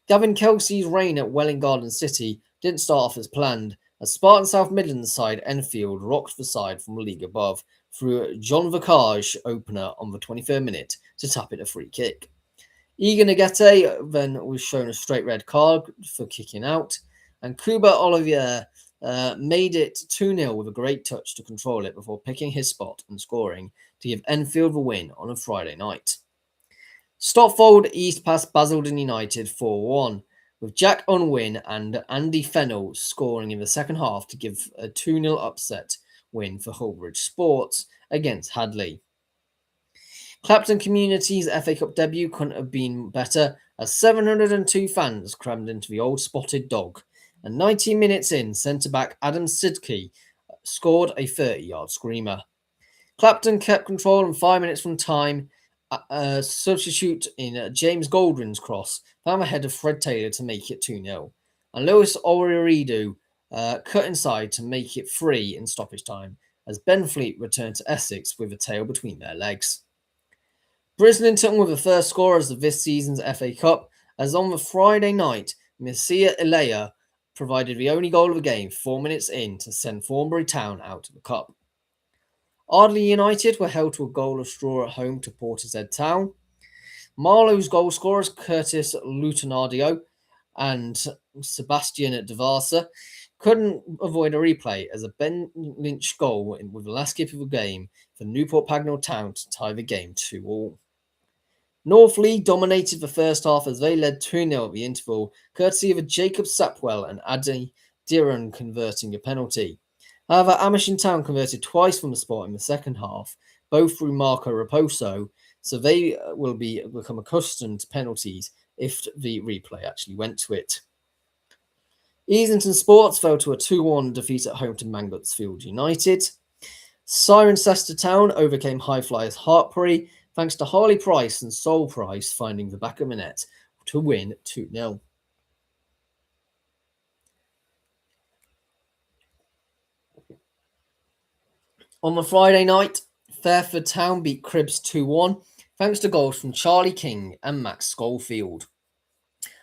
Gavin Kelsey's reign at Welling Garden City didn't start off as planned, as Spartan South Midlands side Enfield rocked the side from the league above through John Vicage opener on the 23rd minute to tap it a free kick. Egan Agete then was shown a straight red card for kicking out, and Cuba Olivier made it 2-0 with a great touch to control it before picking his spot and scoring to give Enfield the win on a Friday night. Stotfold eased past Basildon United 4-1, with Jack Unwin and Andy Fennell scoring in the second half to give a 2-0 upset win for Hullbridge Sports against Hadley. Clapton Community's FA Cup debut couldn't have been better, as 702 fans crammed into the Old Spotted Dog, and 19 minutes in, centre-back Adam Sidke scored a 30-yard screamer. Clapton kept control, and 5 minutes from time, a substitute in James Goldrin's cross found the head of Fred Taylor to make it 2-0, and Lewis Orioridu cut inside to make it 3 in stoppage time, as Ben Fleet returned to Essex with a tail between their legs. Brislington were the first scorers of this season's FA Cup, as on the Friday night, Messiah Ilea provided the only goal of the game 4 minutes in to send Thornbury Town out of the cup. Ardley United were held to a goalless draw at home to Portishead Town. Marlowe's goal scorers Curtis Lutonardio and Sebastian Devasa couldn't avoid a replay as a Ben Lynch goal with the last skip of the game for Newport Pagnell Town to tie the game 2-2. Northley dominated the first half as they led 2-0 at the interval, courtesy of a Jacob Sapwell and Addy Diran converting a penalty. However, Amersham Town converted twice from the spot in the second half, both through Marco Raposo, so they will become accustomed to penalties if the replay actually went to it. Easington Sports fell to a 2-1 defeat at home to Mangotsfield United. Cirencester Town overcame High Flyers Hartpury, thanks to Harley Price and Sol Price finding the back of the net to win 2-0. On the Friday night, Fairford Town beat Cribbs 2-1, thanks to goals from Charlie King and Max Schofield.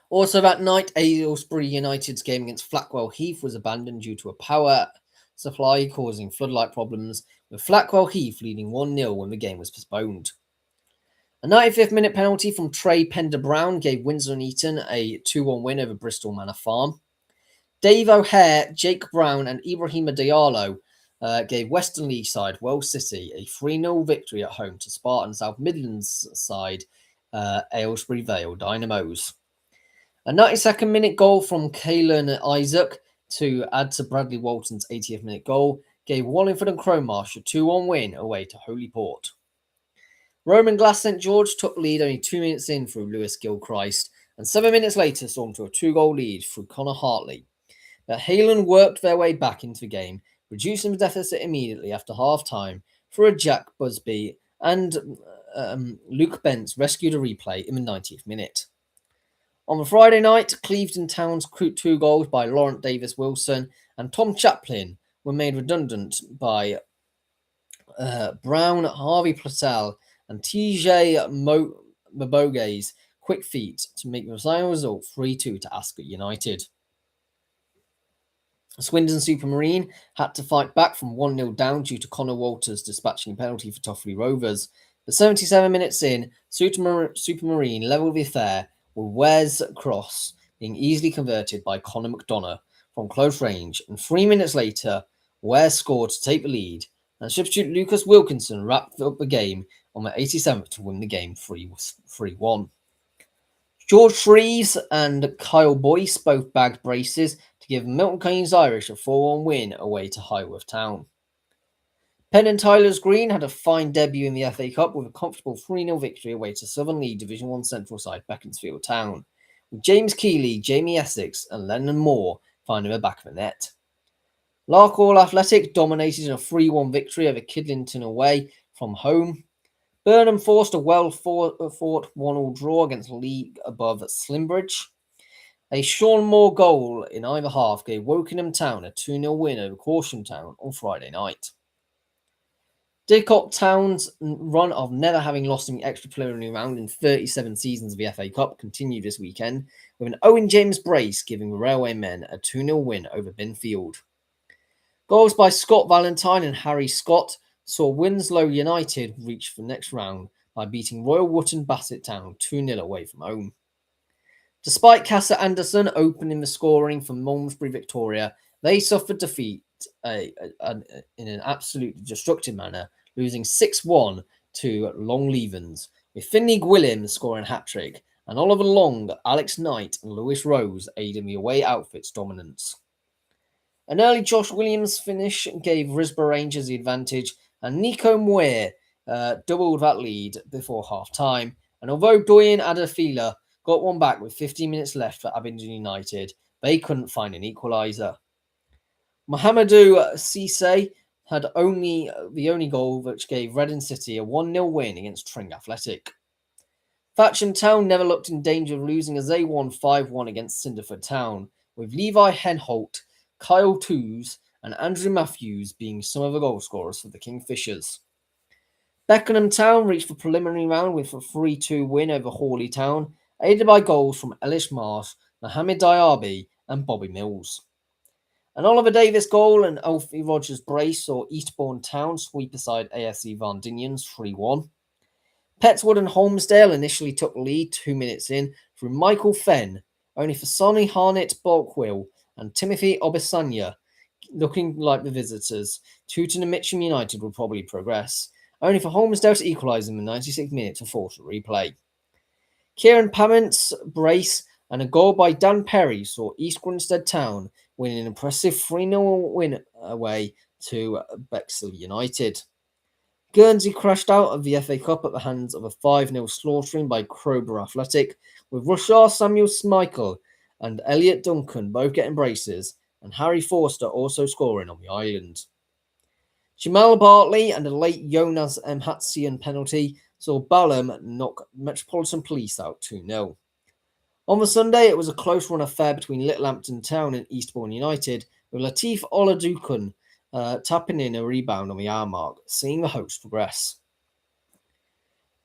Also that night, Aylesbury United's game against Flackwell Heath was abandoned due to a power supply causing floodlight problems, with Flackwell Heath leading 1-0 when the game was postponed. A 95th minute penalty from Trey Pender-Brown gave Windsor and Eton a 2-1 win over Bristol Manor Farm. Dave O'Hare, Jake Brown and Ibrahima Diallo gave Western League side Wells City a 3-0 victory at home to Spartan South Midlands side Aylesbury Vale Dynamos. A 92nd minute goal from Caelan Isaac to add to Bradley Walton's 80th minute goal gave Wallingford and Cromarsh a 2-1 win away to Holyport. Roman Glass St George took the lead only 2 minutes in through Lewis Gilchrist, and 7 minutes later stormed to a 2-goal lead through Connor Hartley. But Haylen worked their way back into the game, reducing the deficit immediately after half-time through a Jack Busby, and Luke Bentz rescued a replay in the 90th minute. On the Friday night, Clevedon Town's 2 goals by Laurent Davis-Wilson and Tom Chaplin were made redundant by Brown, Harvey Platel, and TJ Maboge's quick feet to make the final result 3-2 to Ascot United. Swindon Supermarine had to fight back from 1-0 down due to Connor Walters dispatching a penalty for Toffley Rovers. But 77 minutes in, Supermarine levelled the affair with Wes Cross being easily converted by Connor McDonough from close range, and 3 minutes later, Wes scored to take the lead, and substitute Lucas Wilkinson wrapped up the game on the 87th to win the game 3-1. George Shreves and Kyle Boyce both bagged braces to give Milton Keynes Irish a 4-1 win away to Highworth Town. Penn and Tyler's Green had a fine debut in the FA Cup with a comfortable 3-0 victory away to Southern League Division 1 Central side Beaconsfield Town, with James Keeley, Jamie Essex and Lennon Moore finding the back of the net. Larkhall Athletic dominated in a 3-1 victory over Kidlington away from home. Burnham forced a well-fought 1-1 draw against league above Slimbridge. A Sean Moore goal in either half gave Wokingham Town a 2-0 win over Corsham Town on Friday night. Didcot Town's run of never having lost in the extra preliminary round in 37 seasons of the FA Cup continued this weekend, with an Owen James brace giving the Railway Men a 2-0 win over Binfield. Goals by Scott Valentine and Harry Scott saw Winslow United reach the next round by beating Royal Wootton Bassett Town 2-0 away from home. Despite Casa Anderson opening the scoring for Malmesbury Victoria, they suffered defeat in an absolutely destructive manner, losing 6-1 to Longlevens, with Finley Gwilym scoring a hat-trick, and Oliver Long, Alex Knight and Lewis Rose aiding the away outfit's dominance. An early Josh Williams finish gave Risborough Rangers the advantage, and Nico Muir doubled that lead before half-time, and although Doyen Adafila got one back with 15 minutes left for Abingdon United, they couldn't find an equaliser. Mohamedou Cisse had the only goal which gave Reading City a 1-0 win against Tring Athletic. Thatcham Town never looked in danger of losing as they won 5-1 against Cinderford Town, with Levi Henholt, Kyle Toos and Andrew Matthews being some of the goal scorers for the Kingfishers. Beckenham Town reached the preliminary round with a 3-2 win over Hawley Town, aided by goals from Ellis Marsh, Mohamed Diaby and Bobby Mills. An Oliver Davis goal and Alfie Rogers brace saw Eastbourne Town sweep aside AFC Vandinians 3-1. Pettswood and Holmesdale initially took the lead 2 minutes in through Michael Fenn, only for Sonny Harnett Bulkwill and Timothy Obisanya looking like the visitors. Tooting and Mitcham United would probably progress, only for Holmesdale to equalise in the 96th minute to force a replay. Kieran Pament's brace and a goal by Dan Perry saw East Grinstead Town win an impressive 3-0 win away to Bexley United. Guernsey crashed out of the FA Cup at the hands of a 5-0 slaughtering by Crowborough Athletic, with Rushar Samuel Smichael and Elliot Duncan both getting braces, and Harry Forster also scoring on the island. Jamal Bartley and a late Jonas Mhatsian penalty saw Balham knock Metropolitan Police out 2-0. On the Sunday, it was a close run affair between Littlehampton Town and Eastbourne United, with Latif Oladukan tapping in a rebound on the hour mark, seeing the hosts progress.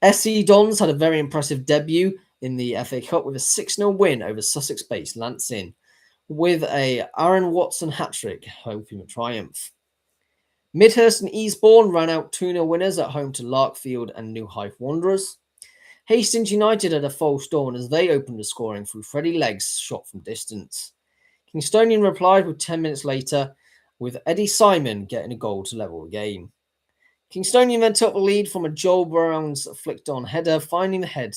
SC Dons had a very impressive debut in the FA Cup with a 6-0 win over Sussex-based Lancing, with a Aaron Watson hat-trick hoping a triumph. Midhurst and Eastbourne ran out 2-0 winners at home to Larkfield and New Hythe Wanderers. Hastings United had a false dawn as they opened the scoring through Freddie Legg's shot from distance. Kingstonian replied with 10 minutes later, with Eddie Simon getting a goal to level the game. Kingstonian then took the lead from a Joel Brown's flicked-on header, finding the head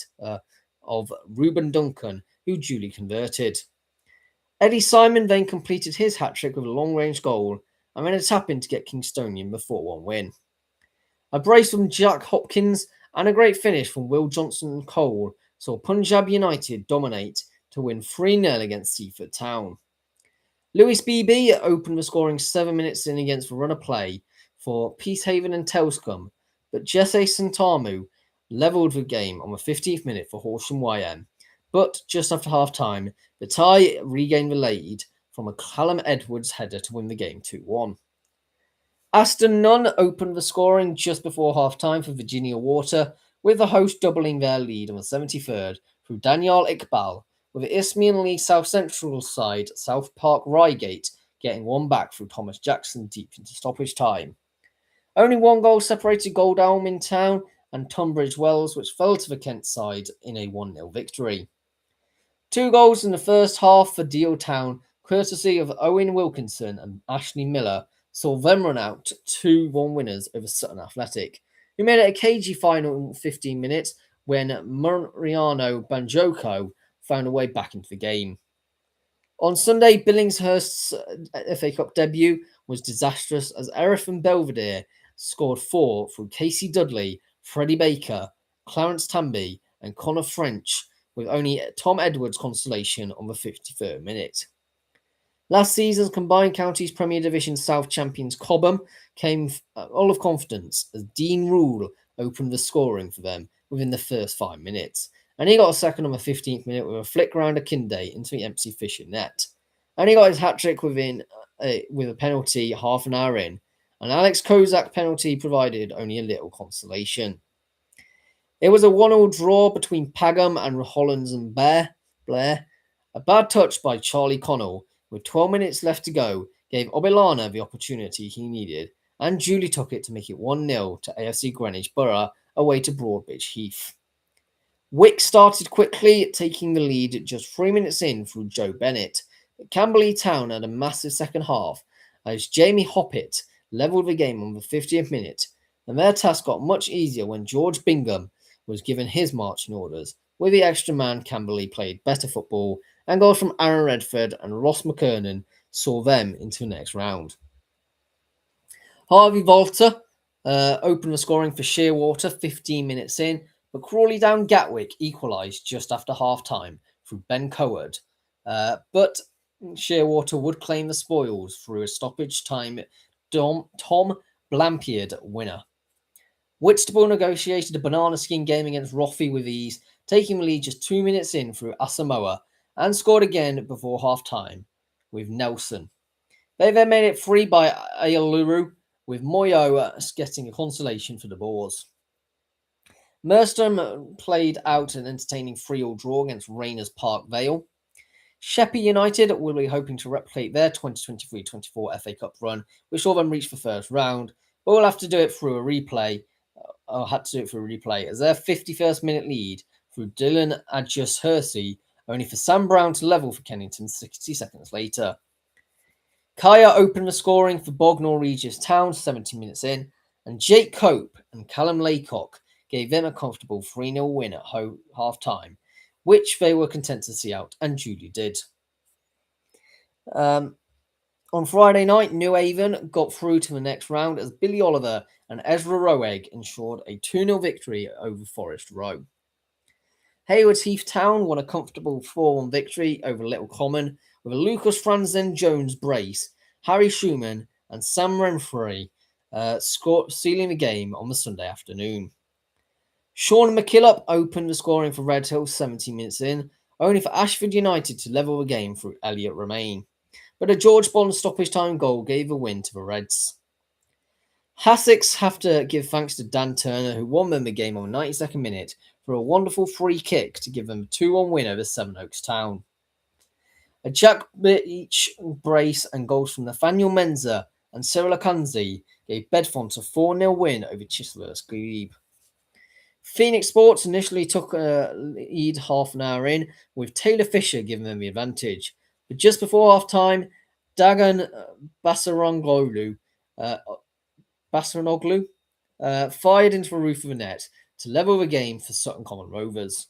of Reuben Duncan, who duly converted. Eddie Simon then completed his hat-trick with a long-range goal, and then a tap-in to get Kingstonian the 4-1 win. A brace from Jack Hopkins and a great finish from Will Johnson Cole saw Punjab United dominate to win 3-0 against Seaford Town. Lewis BB opened the scoring 7 minutes in against the run of play for Peacehaven and Telscombe, but Jesse Santamu levelled the game on the 15th minute for Horsham YM. But just after half-time, the tie regained the lead from a Callum Edwards header to win the game 2-1. Aston Nunn opened the scoring just before half-time for Virginia Water, with the host doubling their lead on the 73rd through Daniel Iqbal, with the Isthmian League South Central side South Park Reigate getting one back through Thomas Jackson deep into stoppage time. Only one goal separated Godalming Town and Tunbridge Wells, which fell to the Kent side in a 1-0 victory. 2 goals in the first half for Deal Town, courtesy of Owen Wilkinson and Ashley Miller, saw them run out 2-1 winners over Sutton Athletic, who made it a cagey final in 15 minutes when Mariano Banjoko found a way back into the game. On Sunday, Billingshurst's FA Cup debut was disastrous as Erith and Belvedere scored 4 through Casey Dudley, Freddie Baker, Clarence Tamby and Connor French, with only Tom Edwards' consolation on the 53rd minute. Last season's Combined Counties Premier Division South champions Cobham came full of confidence as Dean Rule opened the scoring for them within the first 5 minutes, and he got a second on the 15th minute with a flick round a Kinde into the empty Fisher net. And he got his hat-trick with a penalty half an hour in, and Alex Kozak penalty provided only a little consolation. It was a 1-1 draw between Pagham and Hollands and Blair. A bad touch by Charlie Connell, with 12 minutes left to go, gave Obilana the opportunity he needed, and duly took it to make it 1-0 to AFC Greenwich Borough away to Broadbridge Heath. Wick started quickly, taking the lead just 3 minutes in through Joe Bennett. Camberley Town had a massive second half as Jamie Hoppett levelled the game on the 50th minute, and their task got much easier when George Bingham was given his marching orders. With the extra man, Camberley played better football, and goals from Aaron Redford and Ross McKernan saw them into the next round. Harvey Volter opened the scoring for Shearwater 15 minutes in, but Crawley Down Gatwick equalised just after half-time through Ben Coward. But Shearwater would claim the spoils through a stoppage time Tom Blampied winner. Whitstable negotiated a banana skin game against Roffey with ease, taking the lead just 2 minutes in through Asamoah, and scored again before half-time with Nelson. They then made it free by Ayaluru, with Moyo getting a consolation for the Boars. Merstham played out an entertaining 3-3 draw against Rayners Park Vale. Sheppey United will be hoping to replicate their 2023-24 FA Cup run, which saw them reach the first round, but will have to do it through a replay. As their 51st minute lead through Dylan Adjus Hersey, only for Sam Brown to level for Kennington 60 seconds later. Kaya opened the scoring for Bognor Regis Town 70 minutes in, and Jake Cope and Callum Laycock gave them a comfortable 3-0 win at half-time, which they were content to see out, and duly did. On Friday night, New Haven got through to the next round as Billy Oliver and Ezra Roeg ensured a 2-0 victory over Forest Row. Haywards Heath Town won a comfortable 4-1 victory over Little Common with a Lucas Franzen Jones brace, Harry Schumann and Sam Renfrey sealing the game on the Sunday afternoon. Sean McKillop opened the scoring for Redhill 70 minutes in, only for Ashford United to level the game through Elliot Romain. But a George Bond stoppage time goal gave a win to the Reds. Hassocks have to give thanks to Dan Turner, who won them the game on the 92nd minute for a wonderful free kick to give them a 2-1 win over Sevenoaks Town. A Jack Beach brace and goals from Nathaniel Menza and Cyril Akanzi gave Bedfont a 4-0 win over Chislehurst Glebe. Phoenix Sports initially took a lead half an hour in, with Taylor Fisher giving them the advantage. But just before half-time, Dagan Basaranoglu fired into the roof of the net to level the game for Sutton Common Rovers.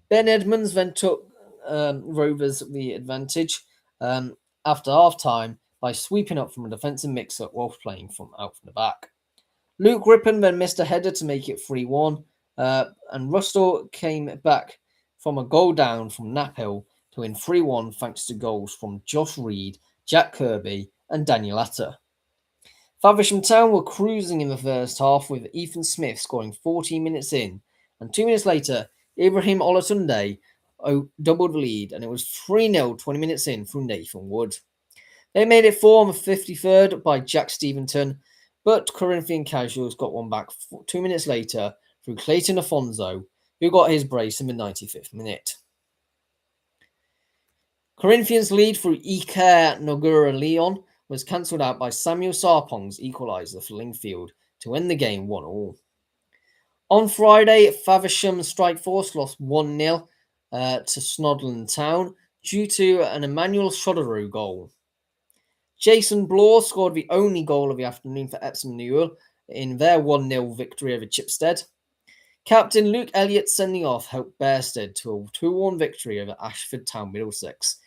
Ben Edmonds then took Rovers the advantage after half-time by sweeping up from a defensive mix-up whilst playing from out from the back. Luke Rippon then missed a header to make it 3-1, and Russell came back from a goal down from Naphill to win 3-1 thanks to goals from Josh Reed, Jack Kirby and Daniel Atter. Faversham Town were cruising in the first half with Ethan Smith scoring 14 minutes in, and 2 minutes later, Ibrahim Olatunde doubled the lead, and it was 3-0 20 minutes in from Nathan Wood. They made it 4 on the 53rd by Jack Steventon, but Corinthian Casuals got one back 2 minutes later through Clayton Afonso, who got his brace in the 95th minute. Corinthians' lead through Iker Nogura Leon was cancelled out by Samuel Sarpong's equaliser for Lingfield to end the game 1-1. On Friday, Faversham Strike Force lost 1-0 to Snodland Town due to an Emmanuel Shodaru goal. Jason Blore scored the only goal of the afternoon for Epsom Newell in their 1-0 victory over Chipstead. Captain Luke Elliott sending off helped Bearsted to a 2-1 victory over Ashford Town Middlesex,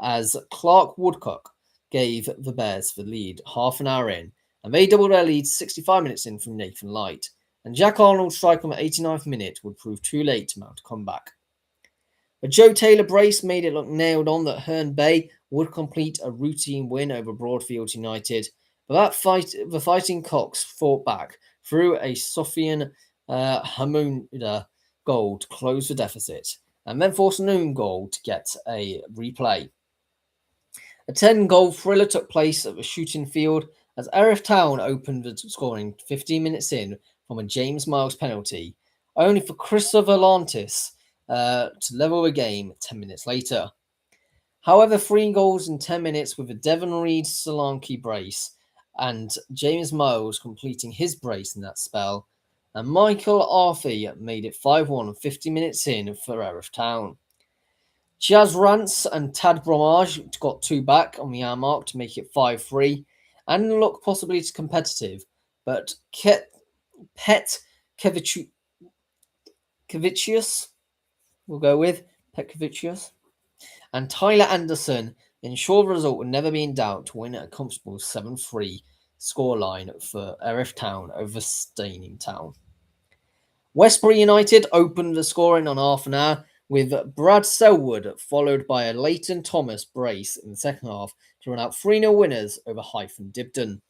as Clark Woodcock gave the Bears the lead half an hour in, and they doubled their lead 65 minutes in from Nathan Light, and Jack Arnold's strike on the 89th minute would prove too late to mount a comeback. A Joe Taylor brace made it look nailed on that Herne Bay would complete a routine win over Broadfield United, but the Fighting Cocks fought back through a Sofian Hamuda goal to close the deficit, and then forced an own goal to get a replay. A 10-goal thriller took place at the shooting field as Erith Town opened the scoring 15 minutes in from a James Miles penalty, only for Christopher Lantis to level the game 10 minutes later. However, 3 goals in 10 minutes with a Devon Reed Solanke brace and James Miles completing his brace in that spell and Michael Arthey made it 5-1 50 minutes in for Erith Town. Jazz Rance and Tad Bromage got 2 back on the hour mark to make it 5-3 and look possibly competitive, but Pet Kevicius, we'll go with Petkevicius, and Tyler Anderson ensure the result would never be in doubt to win a comfortable 7-3 scoreline for Erith Town over Staining Town. Westbury United opened the scoring on half an hour with Brad Selwood, followed by a Leighton Thomas brace in the second half to run out 3-0 winners over Hythe Dibden.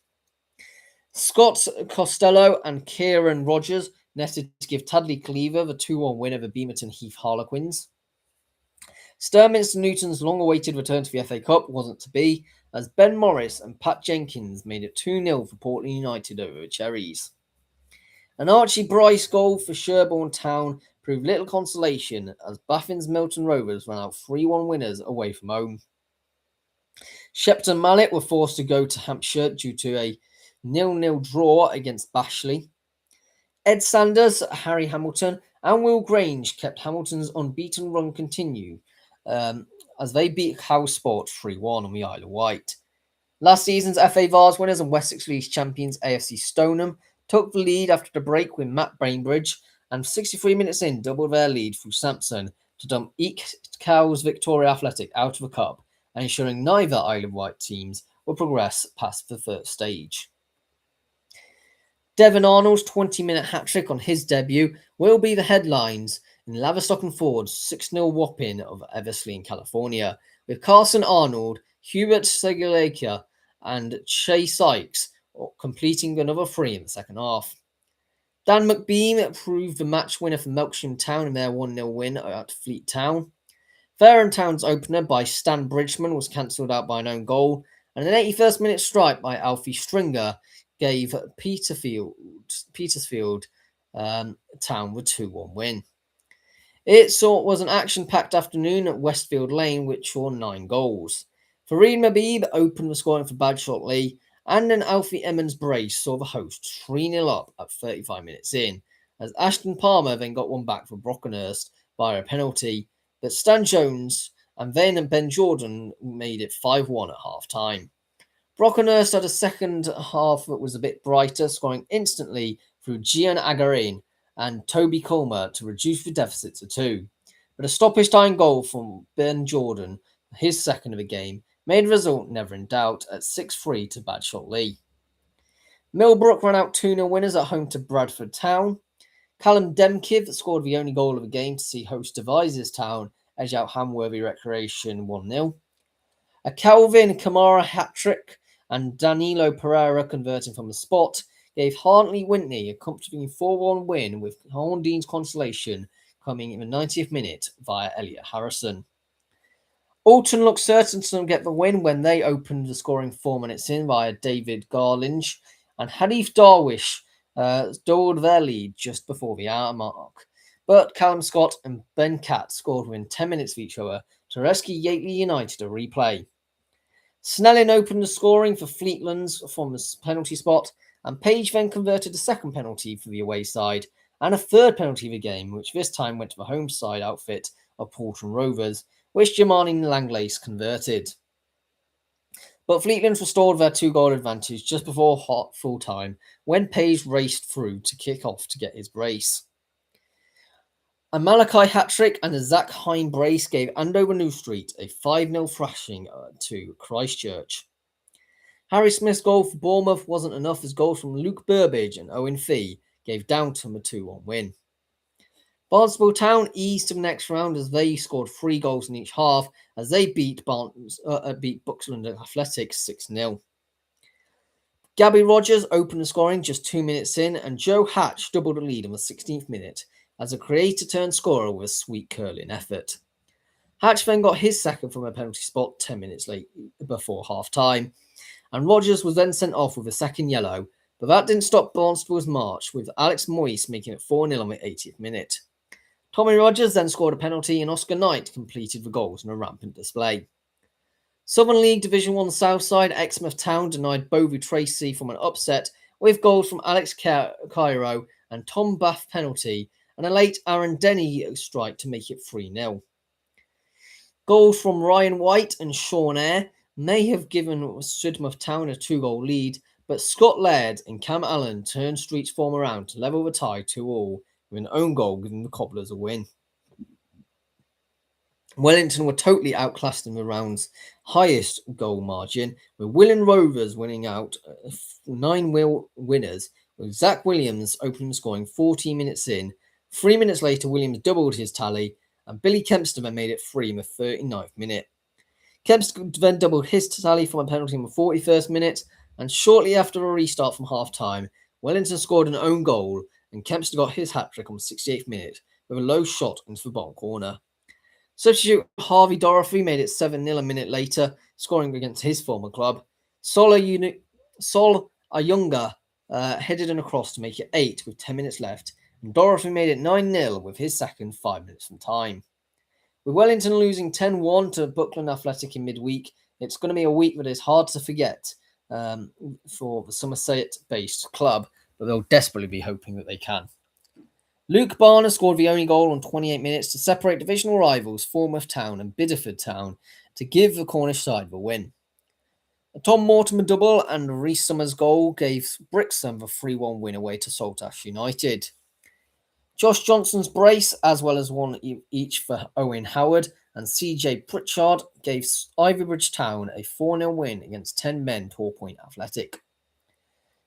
Scott Costello and Kieran Rogers netted to give Tadley Cleaver the 2-1 win over Beamerton Heath Harlequins. Sturminster Newton's long-awaited return to the FA Cup wasn't to be, as Ben Morris and Pat Jenkins made it 2-0 for Portland United over the Cherries. An Archie Bryce goal for Sherborne Town proved little consolation as Baffin's Milton Rovers ran out 3-1 winners away from home. Shepton Mallet were forced to go to Hampshire due to a 0-0 draw against Bashley. Ed Sanders, Harry Hamilton and Will Grange kept Hamilton's unbeaten run continue as they beat Howe Sport 3-1 on the Isle of Wight. Last season's FA Vars winners and Wessex League champions AFC Stoneham took the lead after the break with Matt Bainbridge, and 63 minutes in doubled their lead through Sampson to dump Eek Cowes Victoria Athletic out of the cup, and ensuring neither Isle of Wight teams will progress past the first stage. Devon Arnold's 20-minute hat-trick on his debut will be the headlines in Laverstock and Ford's 6-0 whopping of Eversley in California, with Carson Arnold, Hubert Seguleka and Shay Sykes completing another 3 in the second half. Dan McBeam proved the match winner for Melksham Town in their 1-0 win at Fleet Town. Fareham Town's opener by Stan Bridgman was cancelled out by an own goal, and an 81st minute strike by Alfie Stringer gave Petersfield Town the 2-1 win. It was an action-packed afternoon at Westfield Lane, which saw 9 goals. Fareed Mabib opened the scoring for Badshot Lee, and an Alfie Emmons brace saw the hosts 3-0 up at 35 minutes in, as Ashton Palmer then got one back for Brockenhurst via a penalty, but Stan Jones and then Ben Jordan made it 5-1 at half-time. Brockenhurst had a second half that was a bit brighter, scoring instantly through Gian Agarin and Toby Colmer to reduce the deficit to 2. But a stoppage-time goal from Ben Jordan, his second of the game, made the result never in doubt at 6-3 to Badshot Lee. Millbrook ran out 2-0 winners at home to Bradford Town. Callum Demkiv scored the only goal of the game to see host Devizes Town edge out Hamworthy Recreation 1-0. A Calvin Kamara hat-trick and Danilo Pereira converting from the spot gave Hartley Whitney a comfortable 4-1 win, with Horndean's consolation coming in the 90th minute via Elliot Harrison. Alton looked certain to get the win when they opened the scoring 4 minutes in via David Garlinge, and Hadif Darwish doubled their lead just before the hour mark. But Callum Scott and Ben Catt scored within 10 minutes of each other to rescue Yateley United a replay. Snelling opened the scoring for Fleetlands from the penalty spot, and Page then converted a second penalty for the away side and a third penalty of the game, which this time went to the home side outfit of Portland Rovers, which Jamani Langlace converted. But Fleetlands restored their 2-goal advantage just before full time when Page raced through to kick off to get his brace. A Malachi hat-trick and a Zach Hine brace gave Andover New Street a 5-0 thrashing to Christchurch. Harry Smith's goal for Bournemouth wasn't enough, as goals from Luke Burbage and Owen Fee gave Downton a 2-1 win. Barnstable Town eased to the next round as they scored 3 goals in each half as they beat Buxland Athletics 6-0. Gabby Rogers opened the scoring just 2 minutes in, and Joe Hatch doubled the lead in the 16th minute as a creator turned scorer with a sweet curling effort. Hatch then got his second from a penalty spot 10 minutes late before half-time, and Rogers was then sent off with a second yellow, but that didn't stop Barnstable's march, with Alex Moyes making it 4-0 on the 80th minute. Tommy Rogers then scored a penalty, and Oscar Knight completed the goals in a rampant display. Southern League Division 1 Southside Exmouth Town denied Bovey Tracy from an upset, with goals from Alex Cairo and Tom Bath penalty, and a late Aaron Denny strike to make it 3-0. Goals from Ryan White and Sean Eyre may have given Sidmouth Town a 2-goal lead, but Scott Laird and Cam Allen turned Street's form around to level the tie 2-2, with an own goal giving the Cobblers a win. Wellington were totally outclassed in the round's highest goal margin, with Willen Rovers winning out 9-0 winners, with Zach Williams opening the scoring 14 minutes in. 3 minutes later, Williams doubled his tally, and Billy Kempster made it 3 in the 39th minute. Kempster then doubled his tally from a penalty in the 41st minute, and shortly after a restart from half-time, Wellington scored an own goal, and Kempster got his hat-trick on the 68th minute with a low shot into the bottom corner. Substitute Harvey Dorothy made it 7-0 a minute later, scoring against his former club. Sol Ayunga headed an across to make it 8 with 10 minutes left, and Dorothy made it 9-0 with his second 5 minutes from time. With Wellington losing 10-1 to Buckland Athletic in midweek, it's going to be a week that is hard to forget for the Somerset-based club, but they'll desperately be hoping that they can. Luke Barner scored the only goal on 28 minutes to separate divisional rivals Falmouth Town and Bideford Town to give the Cornish side the win. A Tom Mortimer double and Rhys Summers' goal gave Brixham the 3-1 win away to Saltash United. Josh Johnson's brace, as well as one each for Owen Howard and CJ Pritchard, gave Ivybridge Town a 4-0 win against 10 men Torpoint Athletic.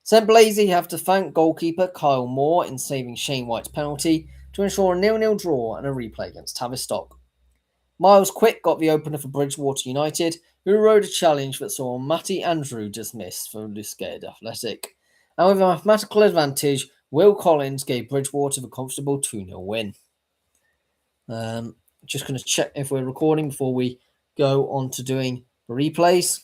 St Blasey have to thank goalkeeper Kyle Moore in saving Shane White's penalty to ensure a 0-0 draw and a replay against Tavistock. Miles Quick got the opener for Bridgewater United, who rode a challenge that saw Matty Andrew dismissed for Liskeard Athletic. And with a mathematical advantage, Will Collins gave Bridgewater the comfortable 2-0 win. Just going to check if we're recording before we go on to doing the replays.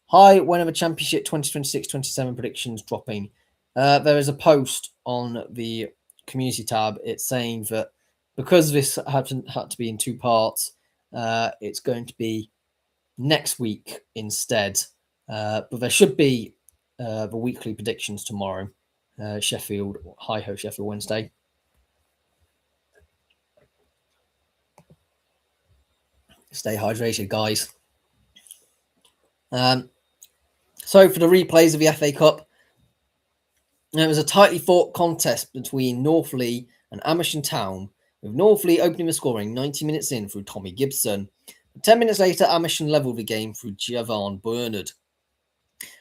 Hi, whenever Championship 2026-27 predictions dropping. There is a post on the community tab. It's saying that because this had to be in 2 parts, it's going to be next week instead. But there should be the weekly predictions tomorrow. Sheffield, hi-ho Sheffield Wednesday. Stay hydrated, guys. So for the replays of the FA Cup, it was a tightly fought contest between Northley and Amersham Town, with Northley opening the scoring 90 minutes in through Tommy Gibson. 10 minutes later, Amersham levelled the game through Javon Bernard.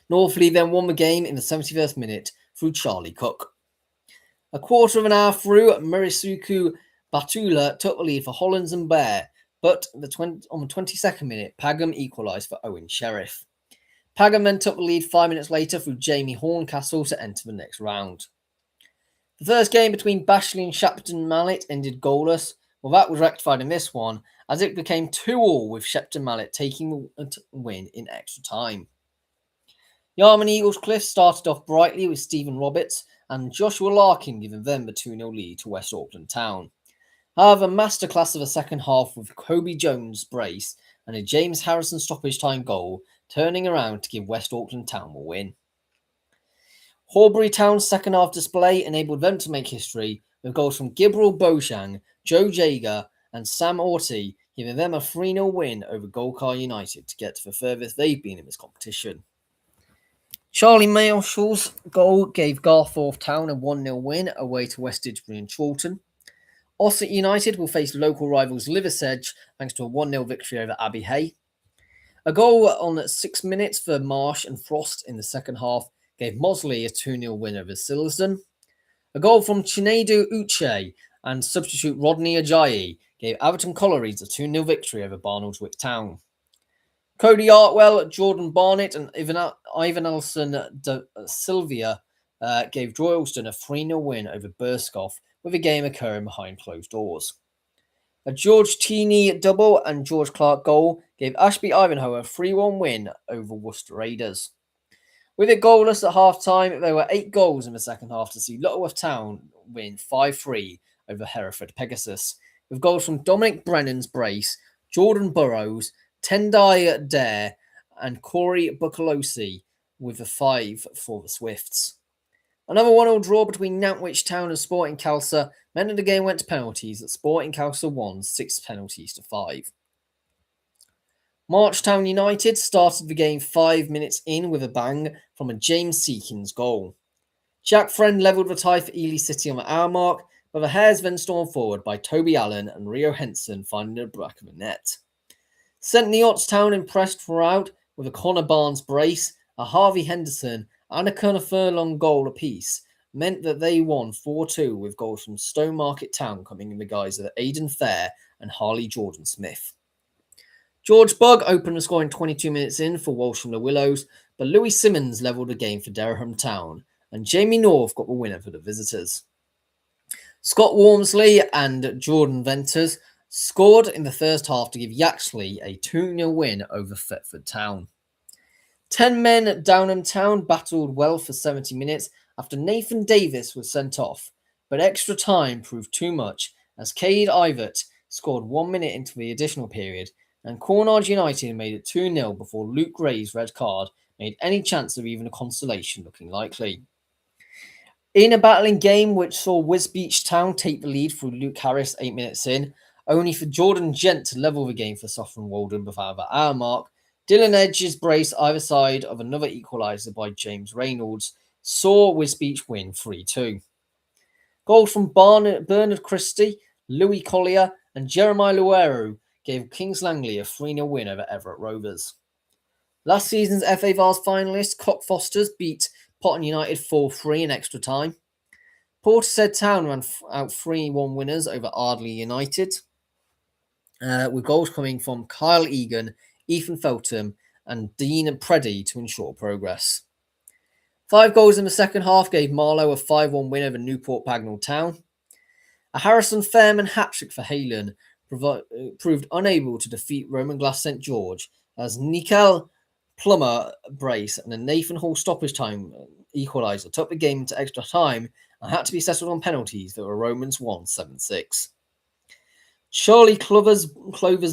Northley then won the game in the 71st minute through Charlie Cook. A quarter of an hour through, Murisuku Batula took the lead for Hollands and Bear, but on the 22nd minute, Pagham equalised for Owen Sheriff. Pagham then took the lead 5 minutes later through Jamie Horncastle to enter the next round. The first game between Bashley and Shepton Mallet ended goalless. Well, that was rectified in this one, as it became 2-2 with Shepton Mallet taking the win in extra time. Yarman Eagles Cliff started off brightly with Stephen Roberts and Joshua Larkin giving them the 2-0 lead to West Auckland Town. However, masterclass of the second half with Kobe Jones' brace and a James Harrison stoppage time goal turning around to give West Auckland Town the win. Horbury Town's second half display enabled them to make history with goals from Gibril Bojang, Joe Jager and Sam Orty, giving them a 3-0 win over Golkar United to get to the furthest they've been in this competition. Charlie Marshall's goal gave Garforth Town a 1-0 win away to West Didsbury and Chorlton. Ossett United will face local rivals Liversedge thanks to a 1-0 victory over Abbey Hay. A goal on 6 minutes for Marsh and Frost in the second half gave Mosley a 2-0 win over Silverstone. A goal from Chinedu Uche and substitute Rodney Ajayi gave Everton Collieries a 2-0 victory over Barnoldswick Town. Cody Artwell, Jordan Barnett and Ivan Elson de Sylvia gave Droylston a 3-0 win over Burskoff, with a game occurring behind closed doors. A George Tini double and George Clark goal gave Ashby Ivanhoe a 3-1 win over Worcester Raiders. With it goalless at half-time, there were 8 goals in the second half to see Lutterworth Town win 5-3 over Hereford Pegasus, with goals from Dominic Brennan's brace, Jordan Burrows, Tendai Dare and Corey Bucalosi with a 5 for the Swifts. Another 1-1 draw between Nantwich Town and Sporting Calcer meant that the game went to penalties that Sporting Calcer won 6 penalties to 5. Marchtown United started the game 5 minutes in with a bang from a James Seekins goal. Jack Friend levelled the tie for Ely City on the hour mark, but the Hares then stormed forward by Toby Allen and Rio Henson finding the back of the net. St Neots Town impressed throughout with a Connor Barnes brace, a Harvey Henderson and a Connor Furlong goal apiece, meant that they won 4-2 with goals from Stowmarket Town coming in the guise of Aidan Fair and Harley Jordan Smith. George Bugg opened the scoring 22 minutes in for Walsh from the Willows, but Louis Simmons levelled the game for Dereham Town, and Jamie North got the winner for the visitors. Scott Walmsley and Jordan Venters scored in the first half to give Yaxley a 2-0 win over Thetford Town. 10 men at Downham Town battled well for 70 minutes after Nathan Davis was sent off, but extra time proved too much as Cade Ivett scored 1 minute into the additional period, and Cornard United made it 2-0 before Luke Gray's red card made any chance of even a consolation looking likely. In a battling game which saw Wisbech Town take the lead through Luke Harris 8 minutes in, only for Jordan Gent to level the game for Softron Walden before the hour mark, Dylan Edge's brace either side of another equaliser by James Reynolds saw Wisbech win 3-2. Goals from Bernard Christie, Louis Collier and Jeremiah Luero gave Kings Langley a 3-0 win over Everett Rovers. Last season's FA Vars finalists Cockfosters beat Potton United 4-3 in extra time. Portishead Town ran out 3-1 winners over Ardley United, with goals coming from Kyle Egan, Ethan Feltham and Dean Preddy to ensure progress. 5 goals in the second half gave Marlow a 5-1 win over Newport Pagnell Town. A Harrison Fairman hat-trick for Halen proved unable to defeat Roman Glass St George as Nikel Plummer brace and a Nathan Hall stoppage time equaliser took the game to extra time and had to be settled on penalties that the Romans won 7-6. Charlie Clover's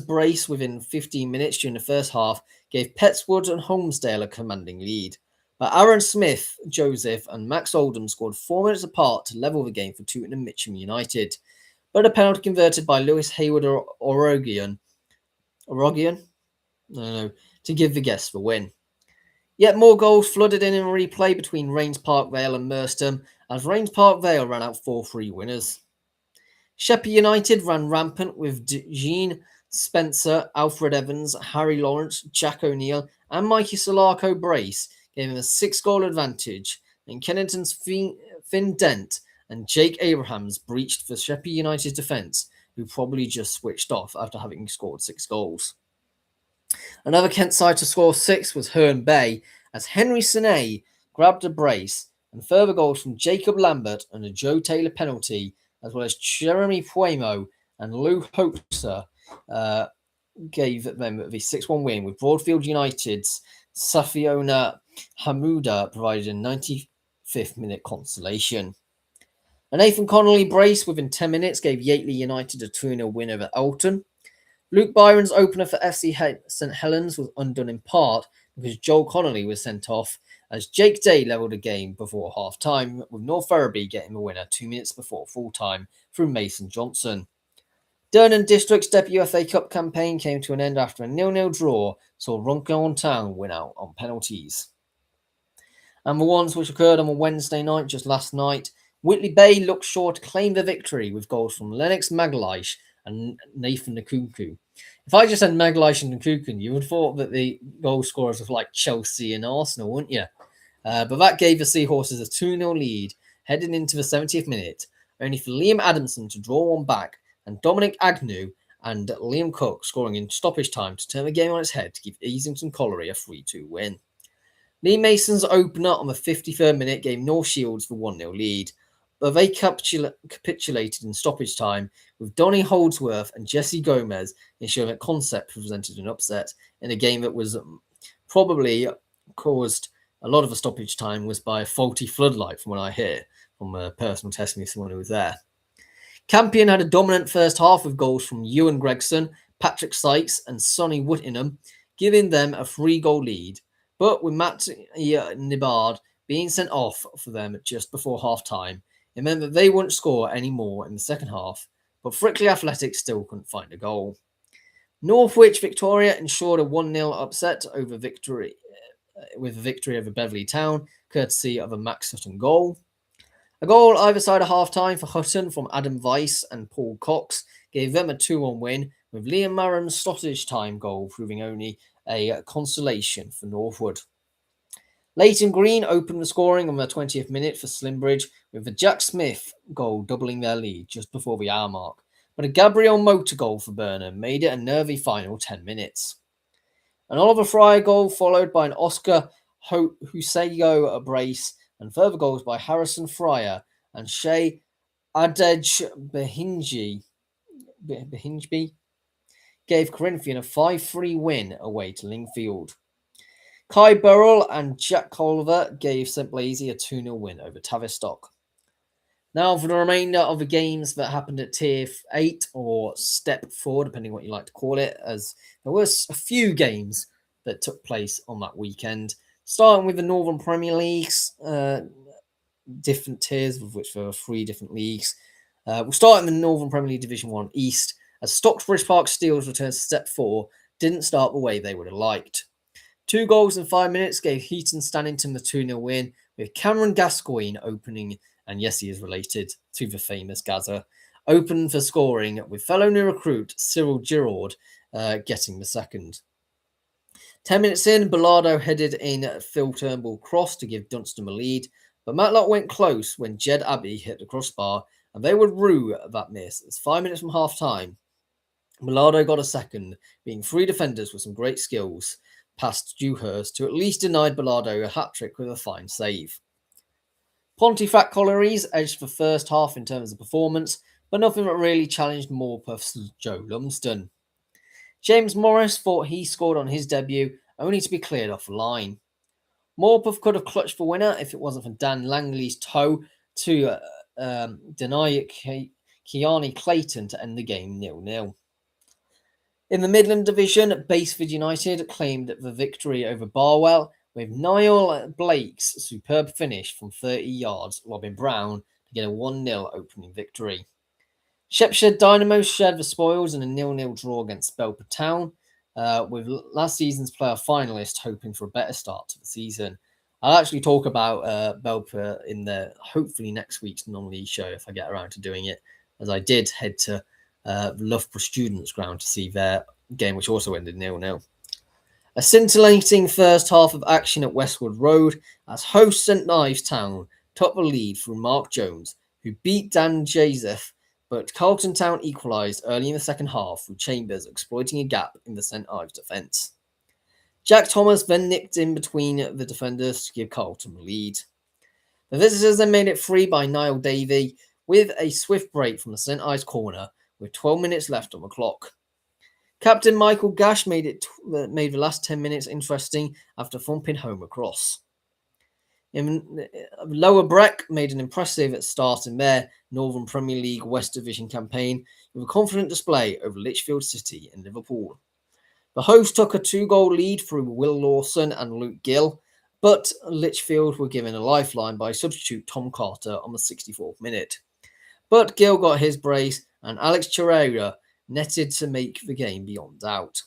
brace within 15 minutes during the first half gave Petswood and Holmesdale a commanding lead, but Aaron Smith, Joseph and Max Oldham scored 4 minutes apart to level the game for Tooting and Mitcham United, but a penalty converted by Lewis Hayward or Orogian to give the guests the win. Yet more goals flooded in replay between Rains Park Vale and Merstham as Rains Park Vale ran out 4-3 winners. Sheppey United ran rampant with Jean Spencer, Alfred Evans, Harry Lawrence, Jack O'Neill and Mikey Solarco brace gave him a 6-goal advantage, and Kennington's Finn Dent and Jake Abrahams breached for Sheppey United's defence, who probably just switched off after having scored 6 goals. Another Kent side to score 6 was Herne Bay, as Henry Sine grabbed a brace, and further goals from Jacob Lambert and a Joe Taylor penalty, as well as Jeremy Puemo and Lou Hoxer, gave them the 6-1 win, with Broadfield United's Safiona Hamuda provided a 95th minute consolation. A Nathan Connolly brace within 10 minutes gave Yateley United a 2-0 win over Elton. Luke Byron's opener for FC St Helens was undone in part because Joel Connolly was sent off, as Jake Day levelled a game before half-time, with North Ferriby getting the winner 2 minutes before full-time through Mason Johnson. Durnan District's debut FA Cup campaign came to an end after a 0-0 draw saw Runcorn Town win out on penalties. And the ones which occurred on a Wednesday night just last night, Whitley Bay looked sure to claim the victory with goals from Lennox Magalhaes and Nathan Nkunku. If I just said Magalhaes and Nkunku, you would have thought that the goal scorers were like Chelsea and Arsenal, wouldn't you? But that gave the Seahorses a 2-0 lead heading into the 70th minute, only for Liam Adamson to draw one back and Dominic Agnew and Liam Cook scoring in stoppage time to turn the game on its head to give Easington Colliery a 3-2 win. Lee Mason's opener on the 53rd minute gave North Shields the 1-0 lead, but they capitulated in stoppage time, with Donny Holdsworth and Jesse Gomez ensuring that Concept presented an upset in a game that was probably caused a lot of the stoppage time was by a faulty floodlight, from what I hear from a personal testimony of someone who was there. Campion had a dominant first half with goals from Ewan Gregson, Patrick Sykes and Sonny Whittingham, giving them a 3-goal lead. But with Matt Nibbard being sent off for them just before half-time. It meant that they wouldn't score any more in the second half, but Frickley Athletic still couldn't find a goal. Northwich Victoria ensured a 1-0 upset over victory with a victory over Beverley Town, courtesy of a Max Sutton goal. A goal either side of half-time for Hutton from Adam Weiss and Paul Cox gave them a 2-1 win, with Liam Marron's stoppage time goal proving only a consolation for Northwood. Leighton Green opened the scoring on the 20th minute for Slimbridge, with the Jack Smith goal doubling their lead just before the hour mark. But a Gabriel Motor goal for Burnham made it a nervy final 10 minutes. An Oliver Fryer goal followed by an Oscar Husego brace and further goals by Harrison Fryer and Shea Adej Behinjby gave Corinthian a 5-3 win away to Lingfield. Kai Burrell and Jack Culver gave St. Blasey a 2-0 win over Tavistock. Now for the remainder of the games that happened at Tier 8 or Step 4, depending what you like to call it, as there was a few games that took place on that weekend. Starting with the Northern Premier League's different tiers, of which there are 3 different leagues. We'll start in the Northern Premier League Division 1 East, as Stockbridge Park Steel's return to Step 4 didn't start the way they would have liked. 2 goals in 5 minutes gave Heaton Stannington the 2-0 win, with Cameron Gascoigne opening, and yes, he is related to the famous Gaza, open for scoring, with fellow new recruit Cyril Giroud getting the second. 10 minutes in, Bilardo headed in Phil Turnbull cross to give Dunstan a lead, but Matlock went close when Jed Abbey hit the crossbar, and they would rue that miss as 5 minutes from half-time. Bilardo got a second, being 3 defenders with some great skills, past Dewhurst, who at least denied Bilardo a hat-trick with a fine save. Pontefract Collieries edged the first half in terms of performance, but nothing that really challenged Morpeth's Joe Lumsden. James Morris thought he scored on his debut, only to be cleared off the line. Morpeth could have clutched the winner if it wasn't for Dan Langley's toe to deny Kearney Clayton to end the game 0-0. In the Midland Division, Baseford United claimed the victory over Barwell, with Niall Blake's superb finish from 30 yards lobbing Brown to get a 1-0 opening victory. Shepshed Dynamo shared the spoils in a 0-0 draw against Belper Town, with last season's playoff finalist hoping for a better start to the season. I'll actually talk about Belper in the hopefully next week's non-league show if I get around to doing it, as I did head to Loughborough Students' Ground to see their game, which also ended 0-0. A scintillating first half of action at Westwood Road as host St Ives Town took the lead through Mark Jones, who beat Dan Joseph, but Carlton Town equalised early in the second half through Chambers exploiting a gap in the St Ives defence. Jack Thomas then nicked in between the defenders to give Carlton the lead. The visitors then made it free by Niall Davey with a swift break from the St Ives corner with 12 minutes left on the clock. Captain Michael Gash made the last 10 minutes interesting after thumping home across. In Lower Breck made an impressive start in their Northern Premier League West Division campaign with a confident display over Lichfield City and Liverpool. The hosts took a 2-goal lead through Will Lawson and Luke Gill, but Lichfield were given a lifeline by substitute Tom Carter on the 64th minute. But Gill got his brace and Alex Chirera netted to make the game beyond doubt.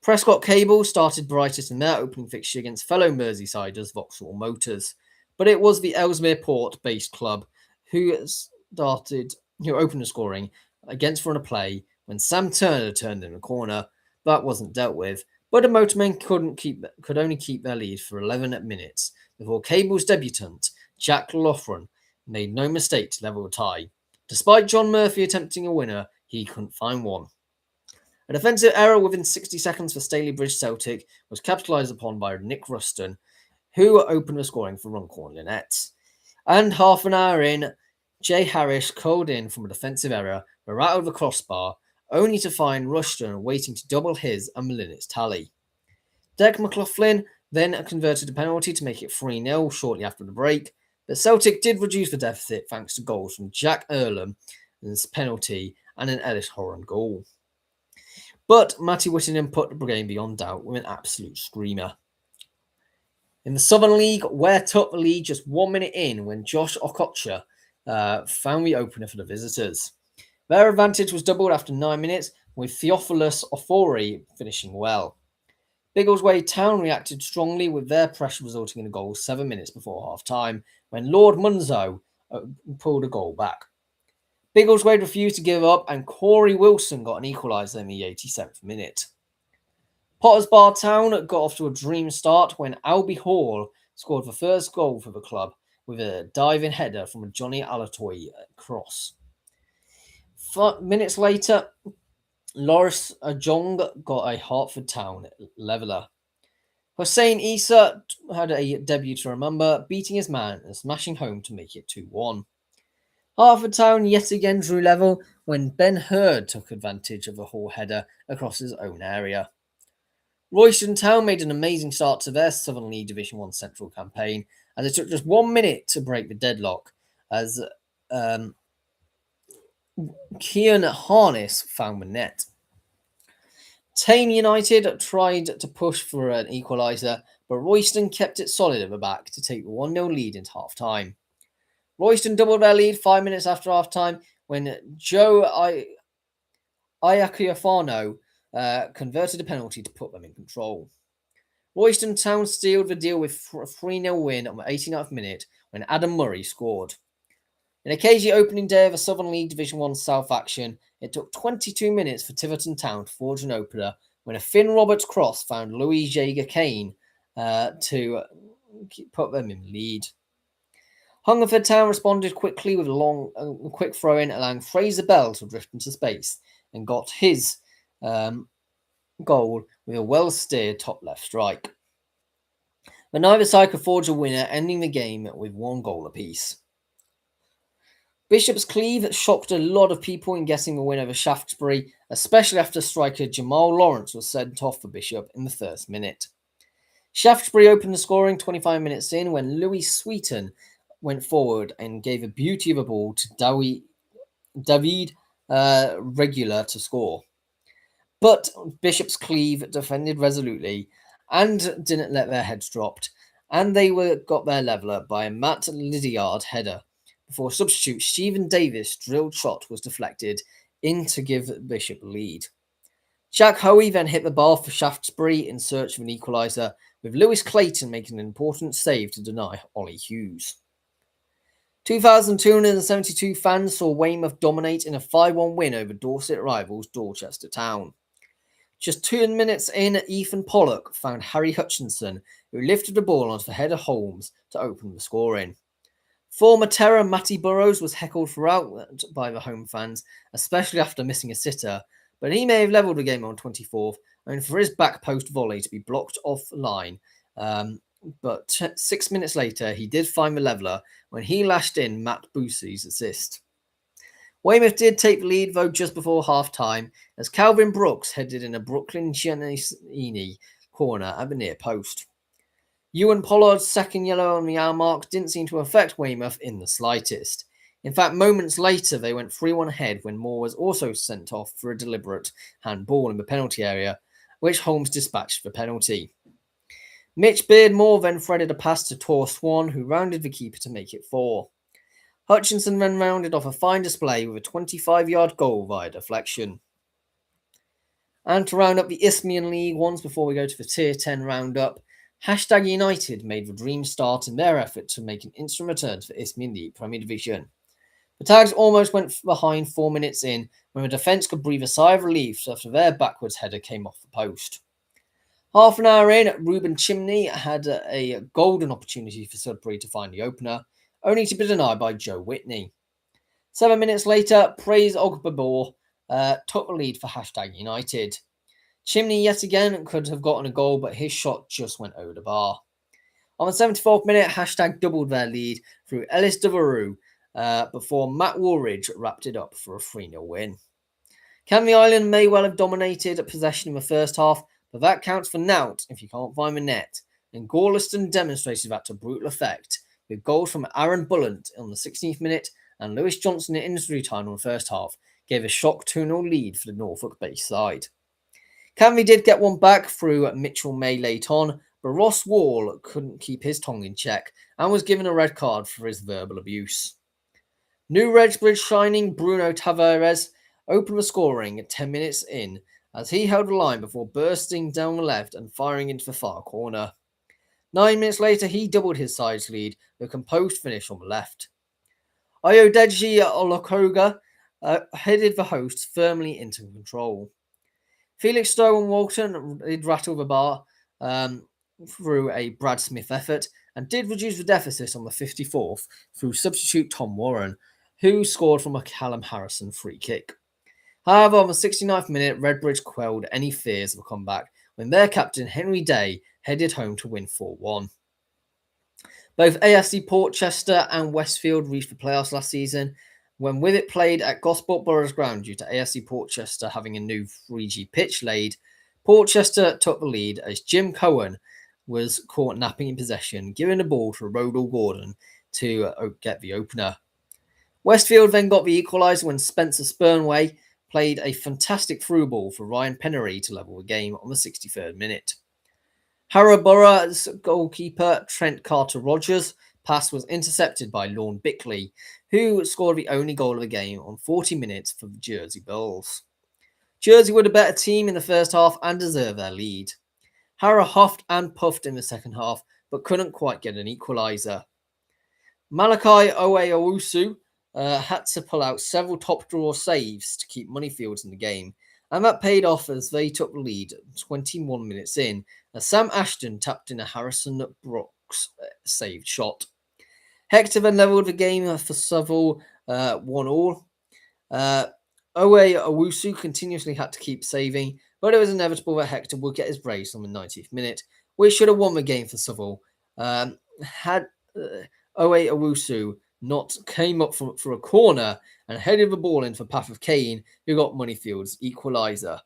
Prescott Cable started brightest in their opening fixture against fellow Merseysiders Vauxhall Motors, but it was the Ellesmere Port-based club who opened the scoring against run of play when Sam Turner turned in a corner. That wasn't dealt with, but the Motormen could only keep their lead for 11 minutes before Cable's debutant, Jack Loughran, made no mistake to level the tie. Despite John Murphy attempting a winner, he couldn't find one. A defensive error within 60 seconds for Stalybridge Celtic was capitalised upon by Nick Ruston, who opened the scoring for Runcorn Linnets. And half an hour in, Jay Harris curled in from a defensive error, but rattled the crossbar, only to find Ruston waiting to double his and Linnets' tally. Derek McLaughlin then converted a penalty to make it 3-0 shortly after the break, but Celtic did reduce the deficit thanks to goals from Jack Earlam's penalty and an Ellis Horan goal. But Matty Whittingham put the game beyond doubt with an absolute screamer. In the Southern League, Ware took the lead just 1 minute in when Josh Okocha found the opener for the visitors. Their advantage was doubled after 9 minutes, with Theophilus Ofori finishing well. Biggleswade Town reacted strongly, with their pressure resulting in a goal 7 minutes before half-time, when Lord Munzo pulled a goal back. Biggleswade refused to give up, and Corey Wilson got an equaliser in the 87th minute. Potters Bar Town got off to a dream start when Albie Hall scored the first goal for the club with a diving header from a Johnny Alatoy cross. 5 minutes later, Loris Ajong got a Hertford Town leveller. Hussein Issa had a debut to remember, beating his man and smashing home to make it 2-1. Hertford Town yet again drew level when Ben Hurd took advantage of a Hall header across his own area. Royston Town made an amazing start to their Southern League Division 1 Central campaign, as it took just 1 minute to break the deadlock, as Kian Harness found the net. Tame United tried to push for an equaliser, but Royston kept it solid at the back to take the 1-0 lead into half-time. Royston doubled their lead 5 minutes after half-time when Joe Iakiafano converted a penalty to put them in control. Royston Town sealed the deal with a 3-0 win on the 89th minute when Adam Murray scored. In a cagey opening day of a Southern League Division 1 South action, it took 22 minutes for Tiverton Town to forge an opener when a Finn Roberts cross found Louis Jaeger Kane to put them in the lead. Hungerford Town responded quickly with a quick throw-in, allowing Fraser Bell to drift into space and got his goal with a well-steered top-left strike. But neither side could forge a winner, ending the game with 1 goal apiece. Bishop's Cleeve shocked a lot of people in getting the win over Shaftesbury, especially after striker Jamal Lawrence was sent off for Bishop in the first minute. Shaftesbury opened the scoring 25 minutes in when Louis Sweeton went forward and gave a beauty of a ball to David Regular to score. But Bishop's Cleeve defended resolutely and didn't let their heads drop, and they got their leveller by a Matt Lydiard header before substitute Stephen Davis' drilled shot was deflected in to give Bishop a lead. Jack Hoey then hit the bar for Shaftesbury in search of an equaliser, with Lewis Clayton making an important save to deny Ollie Hughes. 2,272 fans saw Weymouth dominate in a 5-1 win over Dorset rivals Dorchester Town. Just 2 minutes in, Ethan Pollock found Harry Hutchinson, who lifted the ball onto the head of Holmes to open the scoring. Former terror Matty Burrows was heckled throughout by the home fans, especially after missing a sitter, but he may have levelled the game on 24th, only for his back post volley to be blocked off the line. But 6 minutes later, he did find the leveller when he lashed in Matt Boosey's assist. Weymouth did take the lead, though, just before half-time, as Calvin Brooks headed in a Brooklyn Giannini corner at the near post. Ewan Pollard's second yellow on the hour mark didn't seem to affect Weymouth in the slightest. In fact, moments later, they went 3-1 ahead when Moore was also sent off for a deliberate handball in the penalty area, which Holmes dispatched for penalty. Mitch Beardmore then threaded a pass to Tor Swan, who rounded the keeper to make it 4. Hutchinson then rounded off a fine display with a 25-yard goal via deflection. And to round up the Isthmian League once before we go to the Tier 10 roundup, Hashtag United made the dream start in their effort to make an instant return to the Isthmian League Premier Division. The Tags almost went behind 4 minutes in when the defence could breathe a sigh of relief after their backwards header came off the post. Half an hour in, Reuben Chimney had a golden opportunity for Sudbury to find the opener, only to be denied by Joe Whitney. 7 minutes later, Praise Ogbabor took the lead for Hashtag United. Chimney yet again could have gotten a goal, but his shot just went over the bar. On the 74th minute, Hashtag doubled their lead through Ellis Devereux before Matt Woolridge wrapped it up for a 3-0 win. Canvey Island may well have dominated possession in the first half, but that counts for naught if you can't find the net, and Gorleston demonstrated that to brutal effect, with goals from Aaron Bullant on the 16th minute and Lewis Johnson in injury time on the first half gave a shock 2-0 lead for the Norfolk-based side. Canvey did get one back through Mitchell May late on, but Ross Wall couldn't keep his tongue in check and was given a red card for his verbal abuse. New Redbridge signing Bruno Tavares opened the scoring 10 minutes in as he held the line before bursting down the left and firing into the far corner. 9 minutes later, he doubled his side's lead with a composed finish on the left. Ayodeji Olokoga headed the hosts firmly into control. Felix Stowe and Walton did rattle the bar through a Brad Smith effort and did reduce the deficit on the 54th through substitute Tom Warren, who scored from a Callum Harrison free kick. However, on the 69th minute, Redbridge quelled any fears of a comeback when their captain Henry Day headed home to win 4-1. Both AFC Portchester and Westfield reached the playoffs last season, when with it played at Gosport Borough's ground due to AFC Portchester having a new 3G pitch laid. Portchester took the lead as Jim Cohen was caught napping in possession, giving the ball to Rodal Gordon to get the opener. Westfield then got the equaliser when Spencer Spurnway played a fantastic through ball for Ryan Pennery to level the game on the 63rd minute. Harrow-Borough's goalkeeper Trent Carter-Rogers' pass was intercepted by Lorne Bickley, who scored the only goal of the game on 40 minutes for the Jersey Bulls. Jersey were the better team in the first half and deserved their lead. Harrow huffed and puffed in the second half, but couldn't quite get an equaliser. Malachi Owe-Owusu had to pull out several top-draw saves to keep Moneyfields in the game, and that paid off as they took the lead 21 minutes in, as Sam Ashton tapped in a Harrison Brooks saved shot. Hector then levelled the game for Southall 1-1. Owe-Owusu continuously had to keep saving, but it was inevitable that Hector would get his brace on the 90th minute, which should have won the game for Southall. Had Owe-Owusu not came up for a corner and headed the ball in for Path of Kane, who got Moneyfield's equaliser.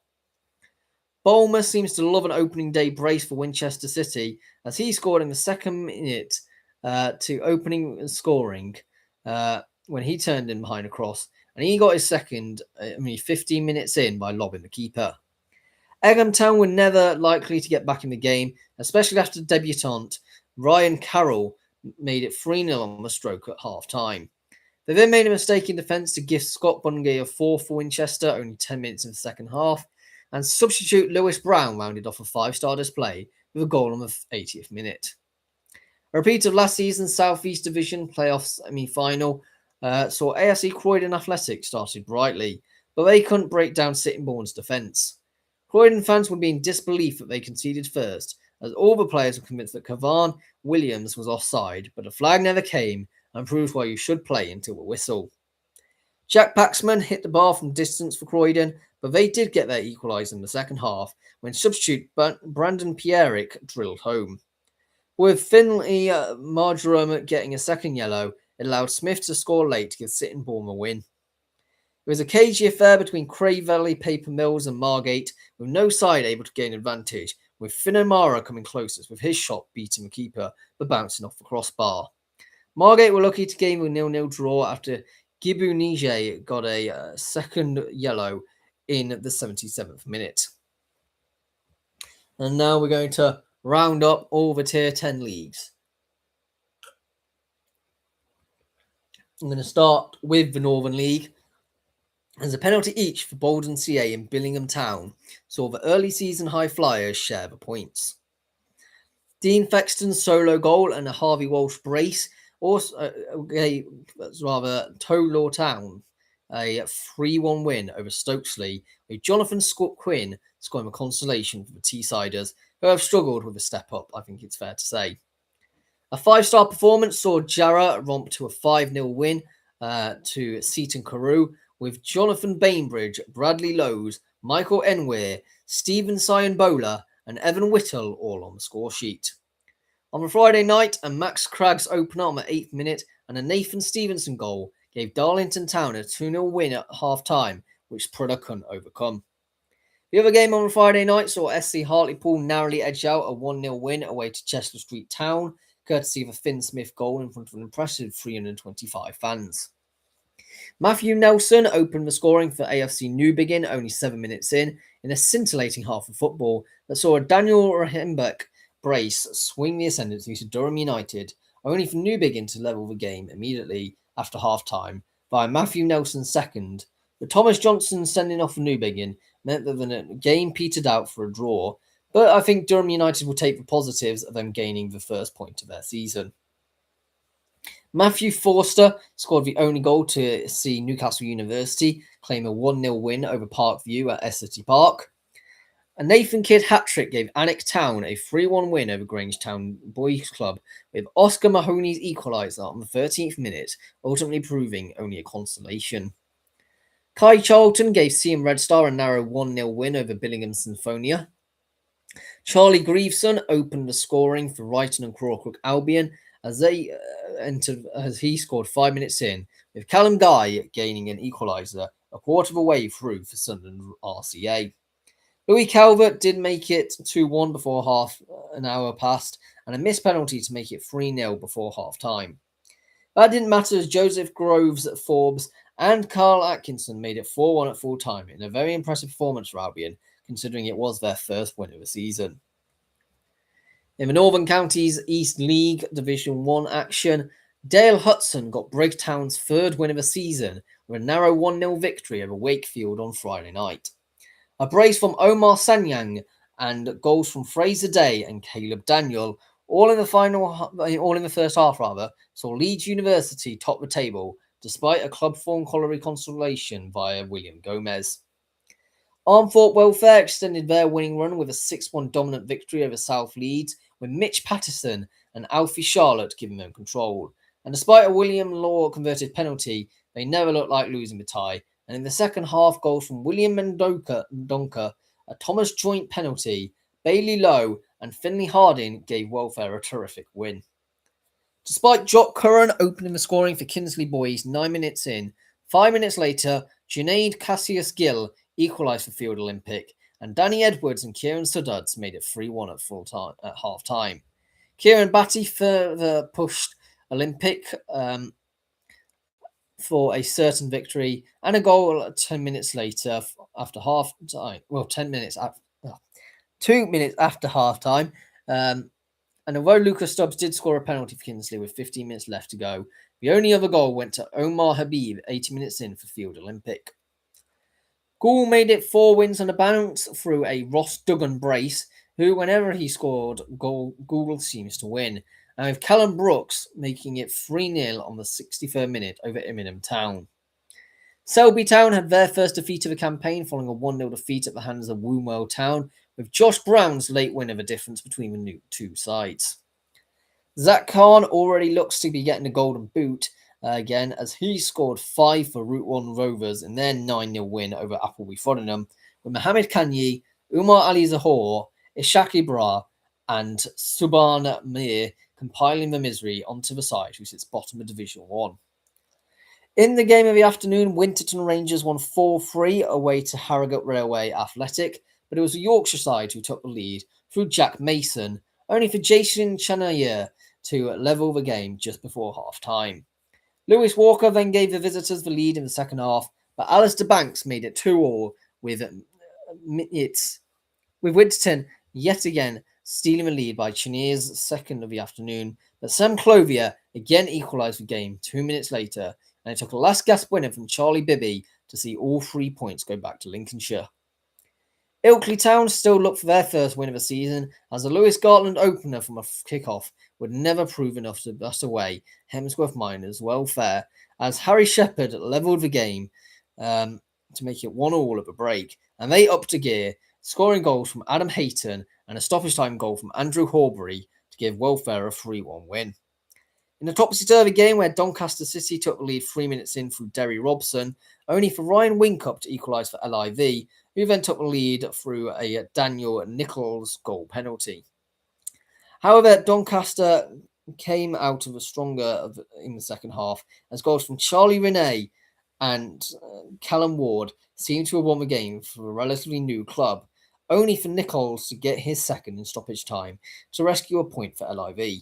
Bulmer seems to love an opening day brace for Winchester City, as he scored in the second minute to opening scoring when he turned in behind a cross, and he got his second 15 minutes in by lobbing the keeper. Egham Town were never likely to get back in the game, especially after debutant Ryan Carroll made it 3-0 on the stroke at half-time. They then made a mistake in defence to gift Scott Bungay a 4 for Winchester only 10 minutes in the second half, and substitute Lewis Brown rounded off a 5-star display with a goal on the 80th minute. A repeat of last season's South East Division playoffs final saw AFC Croydon Athletic started brightly, but they couldn't break down Sittingbourne's defence. Croydon fans would be in disbelief that they conceded first, as all the players were convinced that Cavan Williams was offside, but the flag never came and proves why you should play until the whistle. Jack Paxman hit the bar from distance for Croydon, but they did get their equaliser in the second half when substitute Brandon Pierrick drilled home. With Finley Marjoram getting a second yellow, it allowed Smith to score late to give Sittingbourne a win. It was a cagey affair between Cray Valley Paper Mills and Margate, with no side able to gain advantage, with Finn O'Mara coming closest with his shot beating the keeper but bouncing off the crossbar. Margate were lucky to gain a 0-0 draw after Gibu Nije got a second yellow in the 77th minute. And now we're going to round up all the Tier 10 leagues. I'm going to start with the Northern League. There's a penalty each for Bolden CA and Billingham Town, so the early season high flyers share the points. Dean Fexton's solo goal and a Harvey Walsh brace also Tolaw Town a 3-1 win over Stokesley, with Jonathan Quinn scoring a consolation for the Teessiders, who have struggled with a step up, I think it's fair to say. A 5-star performance saw Jarrah romp to a 5-0 win to Seaton Carew, with Jonathan Bainbridge, Bradley Lowes, Michael Enweir, Stephen Sionbola and Evan Whittle all on the score sheet. On the Friday night, a Max Craggs opener on the 8th minute and a Nathan Stevenson goal gave Darlington Town a 2-0 win at half-time, which Prudhoe couldn't overcome. The other game on the Friday night saw SC Hartlepool narrowly edge out a 1-0 win away to Chester Street Town, courtesy of a Finn Smith goal in front of an impressive 325 fans. Matthew Nelson opened the scoring for AFC Newbigin only 7 minutes in a scintillating half of football that saw Daniel Rahimbeck brace swing the ascendancy to Durham United, only for Newbiggin to level the game immediately after half-time by Matthew Nelson's second. But Thomas Johnson sending off for Newbiggin meant that the game petered out for a draw, but I think Durham United will take the positives of them gaining the first point of their season. Matthew Forster scored the only goal to see Newcastle University claim a 1-0 win over Parkview at Essity Park. A Nathan Kidd hat-trick gave Alnwick Town a 3-1 win over Grangetown Boys Club, with Oscar Mahoney's equaliser on the 13th minute, ultimately proving only a consolation. Kai Charlton gave CM Red Star a narrow 1-0 win over Billingham Symphonia. Charlie Grieveson opened the scoring for Brighton and Crawcrook Albion as he scored 5 minutes in, with Callum Guy gaining an equaliser a quarter of the way through for Sunderland RCA. Louis Calvert did make it 2-1 before half an hour passed, and a missed penalty to make it 3-0 before half-time. That didn't matter as Joseph Groves, Forbes, and Carl Atkinson made it 4-1 at full-time in a very impressive performance for Albion, considering it was their first win of the season. In the Northern Counties East League Division 1 action, Dale Hudson got Brigtown's third win of the season with a narrow 1-0 victory over Wakefield on Friday night. A brace from Omar Sanyang and goals from Fraser Day and Caleb Daniel, all in the first half, saw Leeds University top the table despite a club form colliery consolation via William Gomez. Armthorpe Welfare extended their winning run with a 6-1 dominant victory over South Leeds, with Mitch Patterson and Alfie Charlotte giving them control. And despite a William Law converted penalty, they never looked like losing the tie. And in the second half, goals from William Mendonca, a Thomas Joint penalty, Bailey Lowe, and Finley Harding gave Welfare a terrific win. Despite Jock Curran opening the scoring for Kinsley Boys 9 minutes in, 5 minutes later, Junaid Cassius Gill equalised for Field Olympic, and Danny Edwards and Kieran Sudduds made it 3-1 at half-time. Kieran Batty further pushed Olympic for a certain victory and a goal 10 minutes later after half-time. Well, 2 minutes after half-time. And although Lucas Stubbs did score a penalty for Kinsley with 15 minutes left to go, the only other goal went to Omar Habib 80 minutes in for Field Olympic. Gould made it 4 wins on a bounce through a Ross Duggan brace, who, whenever he scored, Gould seems to win, and with Callum Brooks making it 3-0 on the 63rd minute over Immingham Town. Selby Town had their first defeat of the campaign following a 1-0 defeat at the hands of Wombwell Town, with Josh Brown's late win of a difference between the two sides. Zach Khan already looks to be getting a golden boot again, as he scored 5 for Route 1 Rovers in their 9-0 win over Appleby Foddenham, with Mohamed Kanyi, Umar Ali Zahor, Ishaq Ibra, and Subhan Mir compiling the misery onto the side who sits bottom of Division 1. In the game of the afternoon, Winterton Rangers won 4-3 away to Harrogate Railway Athletic, but it was the Yorkshire side who took the lead through Jack Mason, only for Jason Chanayer to level the game just before half-time. Lewis Walker then gave the visitors the lead in the second half, but Alistair Banks made it 2-2 with Winterton yet again stealing the lead by Chanier's second of the afternoon, but Sam Clovier again equalised the game 2 minutes later, and it took a last-gasp winner from Charlie Bibby to see all 3 points go back to Lincolnshire. Ilkley Town still looked for their first win of the season, as the Lewis Gartland opener from a kick-off would never prove enough to bust away Hemsworth Miners' welfare, as Harry Shepherd levelled the game to make it 1-1 at the break, and they upped a gear, scoring goals from Adam Hayton and a stoppage-time goal from Andrew Horbury to give welfare a 3-1 win. In a topsy-turvy game where Doncaster City took the lead 3 minutes in through Derry Robson, only for Ryan Winkup to equalise for LIV, who then took the lead through a Daniel Nichols goal penalty. However, Doncaster came out of a stronger in the second half, as goals from Charlie Renee and Callum Ward seemed to have won the game for a relatively new club, only for Nichols to get his second in stoppage time to rescue a point for LIV.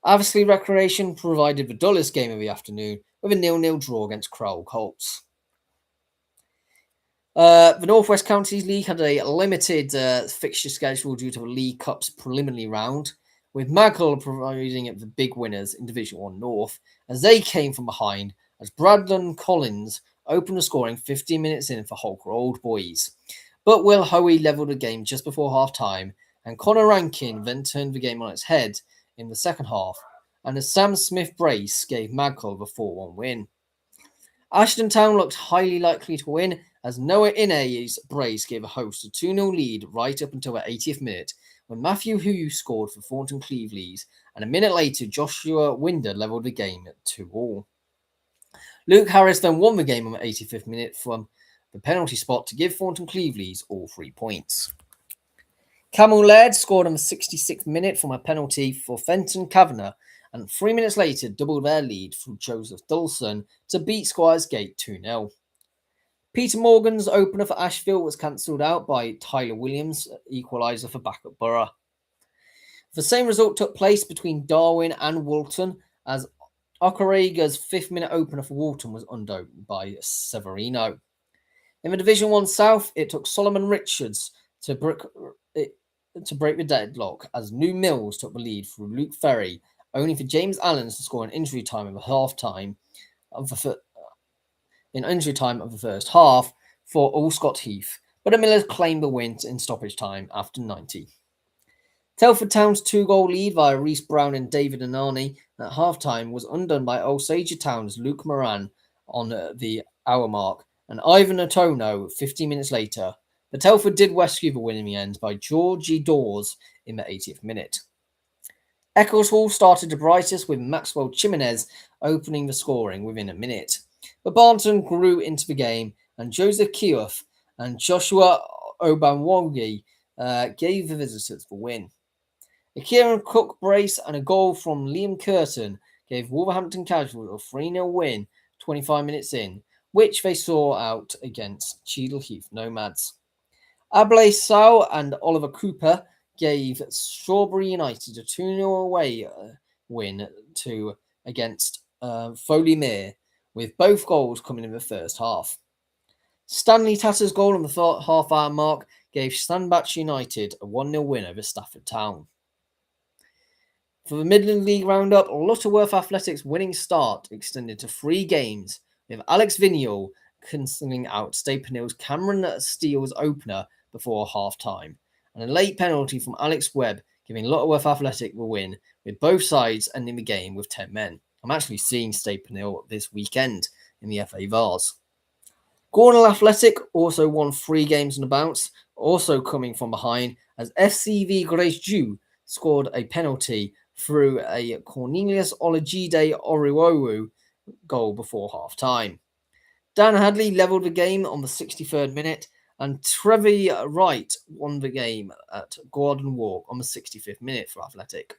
Aversley Recreation provided the dullest game of the afternoon with a 0-0 draw against Crowell Colts. The North West Counties League had a limited fixture schedule due to the League Cup's preliminary round, with Maghull providing the big winners in Division 1 North, as they came from behind as Bradley Collins opened the scoring 15 minutes in for Holker Old Boys. But Will Hoey levelled the game just before half-time, and Connor Rankin then turned the game on its head in the second half, and a Sam Smith brace gave Maghull the 4-1 win. Ashton Town looked highly likely to win, as Noah Ine's brace gave a host a 2-0 lead right up until the 80th minute, when Matthew Hu scored for Thornton Cleveleys, and a minute later Joshua Winder levelled the game at 2-2. Luke Harris then won the game on the 85th minute from the penalty spot to give Thornton Cleveleys all 3 points. Camel Laird scored on the 66th minute from a penalty for Fenton Kavanagh, and 3 minutes later doubled their lead through Joseph Dulson to beat Squires Gate 2-0. Peter Morgan's opener for Asheville was cancelled out by Tyler Williams, equaliser for Backup Borough. The same result took place between Darwin and Walton, as Ocarega's 5th minute opener for Walton was undone by Severino. In the Division 1 South, it took Solomon Richards to break the deadlock, as New Mills took the lead through Luke Ferry, only for James Allen to score in injury time of the first half for Allscott Heath, but the Millers claimed the win in stoppage time after 90. Telford Town's 2-goal lead via Reese Brown and David Anani at half-time was undone by Osage Town's Luke Moran on the hour mark, and Ivan Otono 15 minutes later. But Telford did rescue the win in the end by Georgie Dawes in the 80th minute. Eccles Hall started the brightest, with Maxwell Chimenez opening the scoring within a minute. But Barnton grew into the game, and Joseph Keough and Joshua Obanwogi gave the visitors the win. A Kieran Cook brace and a goal from Liam Curtin gave Wolverhampton Casuals a 3-0 win 25 minutes in, which they saw out against Cheadle Heath Nomads. Ablay Sow and Oliver Cooper gave Strawberry United a 2-0 away win against Foley Mere, with both goals coming in the first half. Stanley Tatter's goal on the half-hour mark gave Sandbach United a 1-0 win over Stafford Town. For the Midland League roundup, Lutterworth Athletics' winning start extended to 3 games, with Alex Vignal cancelling out Stade Pennill's Cameron Steele's opener before half-time, and a late penalty from Alex Webb giving Lutterworth Athletic the win, with both sides ending the game with 10 men. I'm actually seeing Stade Pennill this weekend in the FA Vars. Gornal Athletic also won 3 games on the bounce, also coming from behind, as FCV Grace Jew scored a penalty through a Cornelius Olajide Oriwowu goal before half-time. Dan Hadley levelled the game on the 63rd minute, and Trevi Wright won the game at Gordon Walk on the 65th minute for Athletic.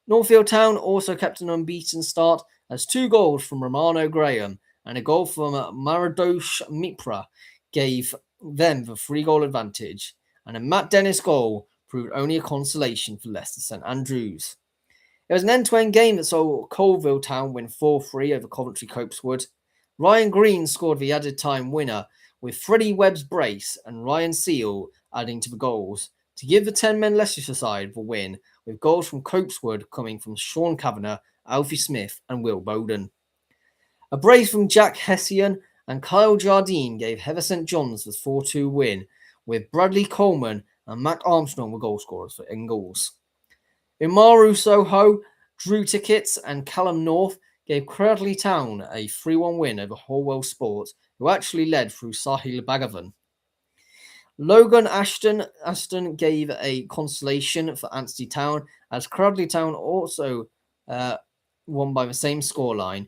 Northfield Town also kept an unbeaten start, as 2 goals from Romano Graham and a goal from Maradosh Mipra gave them the 3-goal advantage, and a Matt Dennis goal proved only a consolation for Leicester St Andrews. It was an end-to-end game that saw Colville Town win 4-3 over Coventry Copsewood. Ryan Green scored the added time winner, with Freddie Webb's brace and Ryan Seal adding to the goals to give the 10-men Leicestershire side the win, with goals from Copsewood coming from Sean Kavanagh, Alfie Smith and Will Bowden. A brace from Jack Hessian and Kyle Jardine gave Heather St John's the 4-2 win, with Bradley Coleman and Mac Armstrong the goal scorers for Ingalls. Imaru Soho, Drew Tickets and Callum North gave Cradley Town a 3-1 win over Holwell Sports, who actually led through Sahil Bhagavan. Logan Ashton gave a consolation for Anstey Town, as Cradley Town also won by the same scoreline.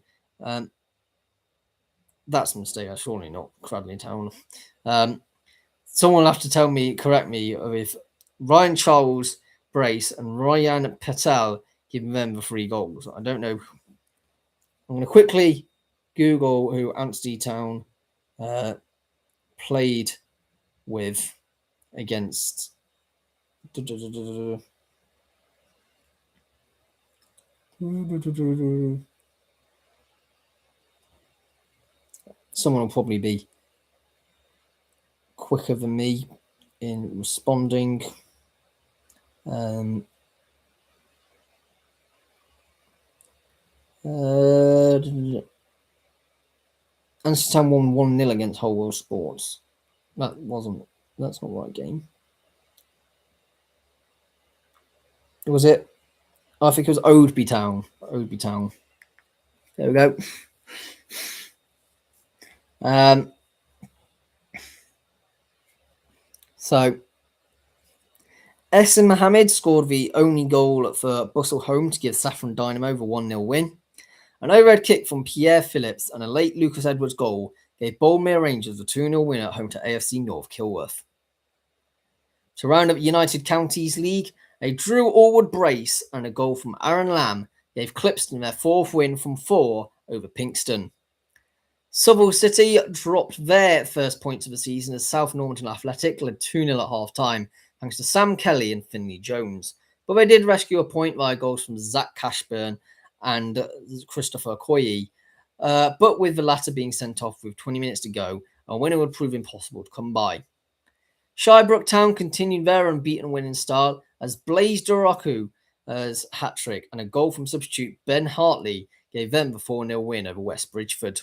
That's a mistake, surely not Cradley Town. Someone will have to correct me with Ryan Charles brace and Ryan Patel giving them the 3 goals. I don't know. I'm going to quickly Google who Anstey Town played with against. Someone will probably be quicker than me in responding. Ansteytown won 1-0 against Whole World Sports. That's not the right game. Was it? I think it was Oadby Town. There we go. So, Essen Mohammed scored the only goal for Bustle Home to give Saffron Dynamo the 1-0 win. An overhead kick from Pierre Phillips and a late Lucas Edwards goal gave Boldmere Rangers the 2-0 win at home to AFC North Kilworth. To round up United Counties League, a Drew Allwood brace and a goal from Aaron Lamb gave Clipston their 4th win from 4 over Pinkston. Southall City dropped their first points of the season as South Normanton Athletic led 2-0 at half-time, thanks to Sam Kelly and Finley Jones. But they did rescue a point via goals from Zach Cashburn and Christopher Okoye. But with the latter being sent off with 20 minutes to go, a winner would prove impossible to come by. Shirebrook Town continued their unbeaten winning start as Blaise Duraku's hat-trick and a goal from substitute Ben Hartley gave them the 4-0 win over West Bridgeford.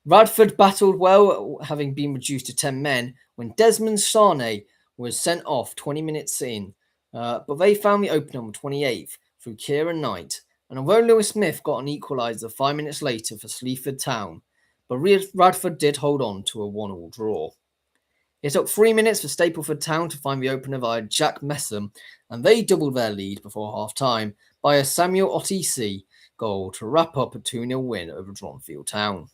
Radford battled well, having been reduced to 10 men, when Desmond Sarney was sent off 20 minutes in. But they found the opener on the 28th through Kieran Knight. And although Lewis Smith got an equaliser 5 minutes later for Sleaford Town, but Radford did hold on to a 1-1 draw. It took 3 minutes for Stapleford Town to find the opener via Jack Messam, and they doubled their lead before half-time by a Samuel Ottisi goal to wrap up a 2-0 win over Dronfield Town.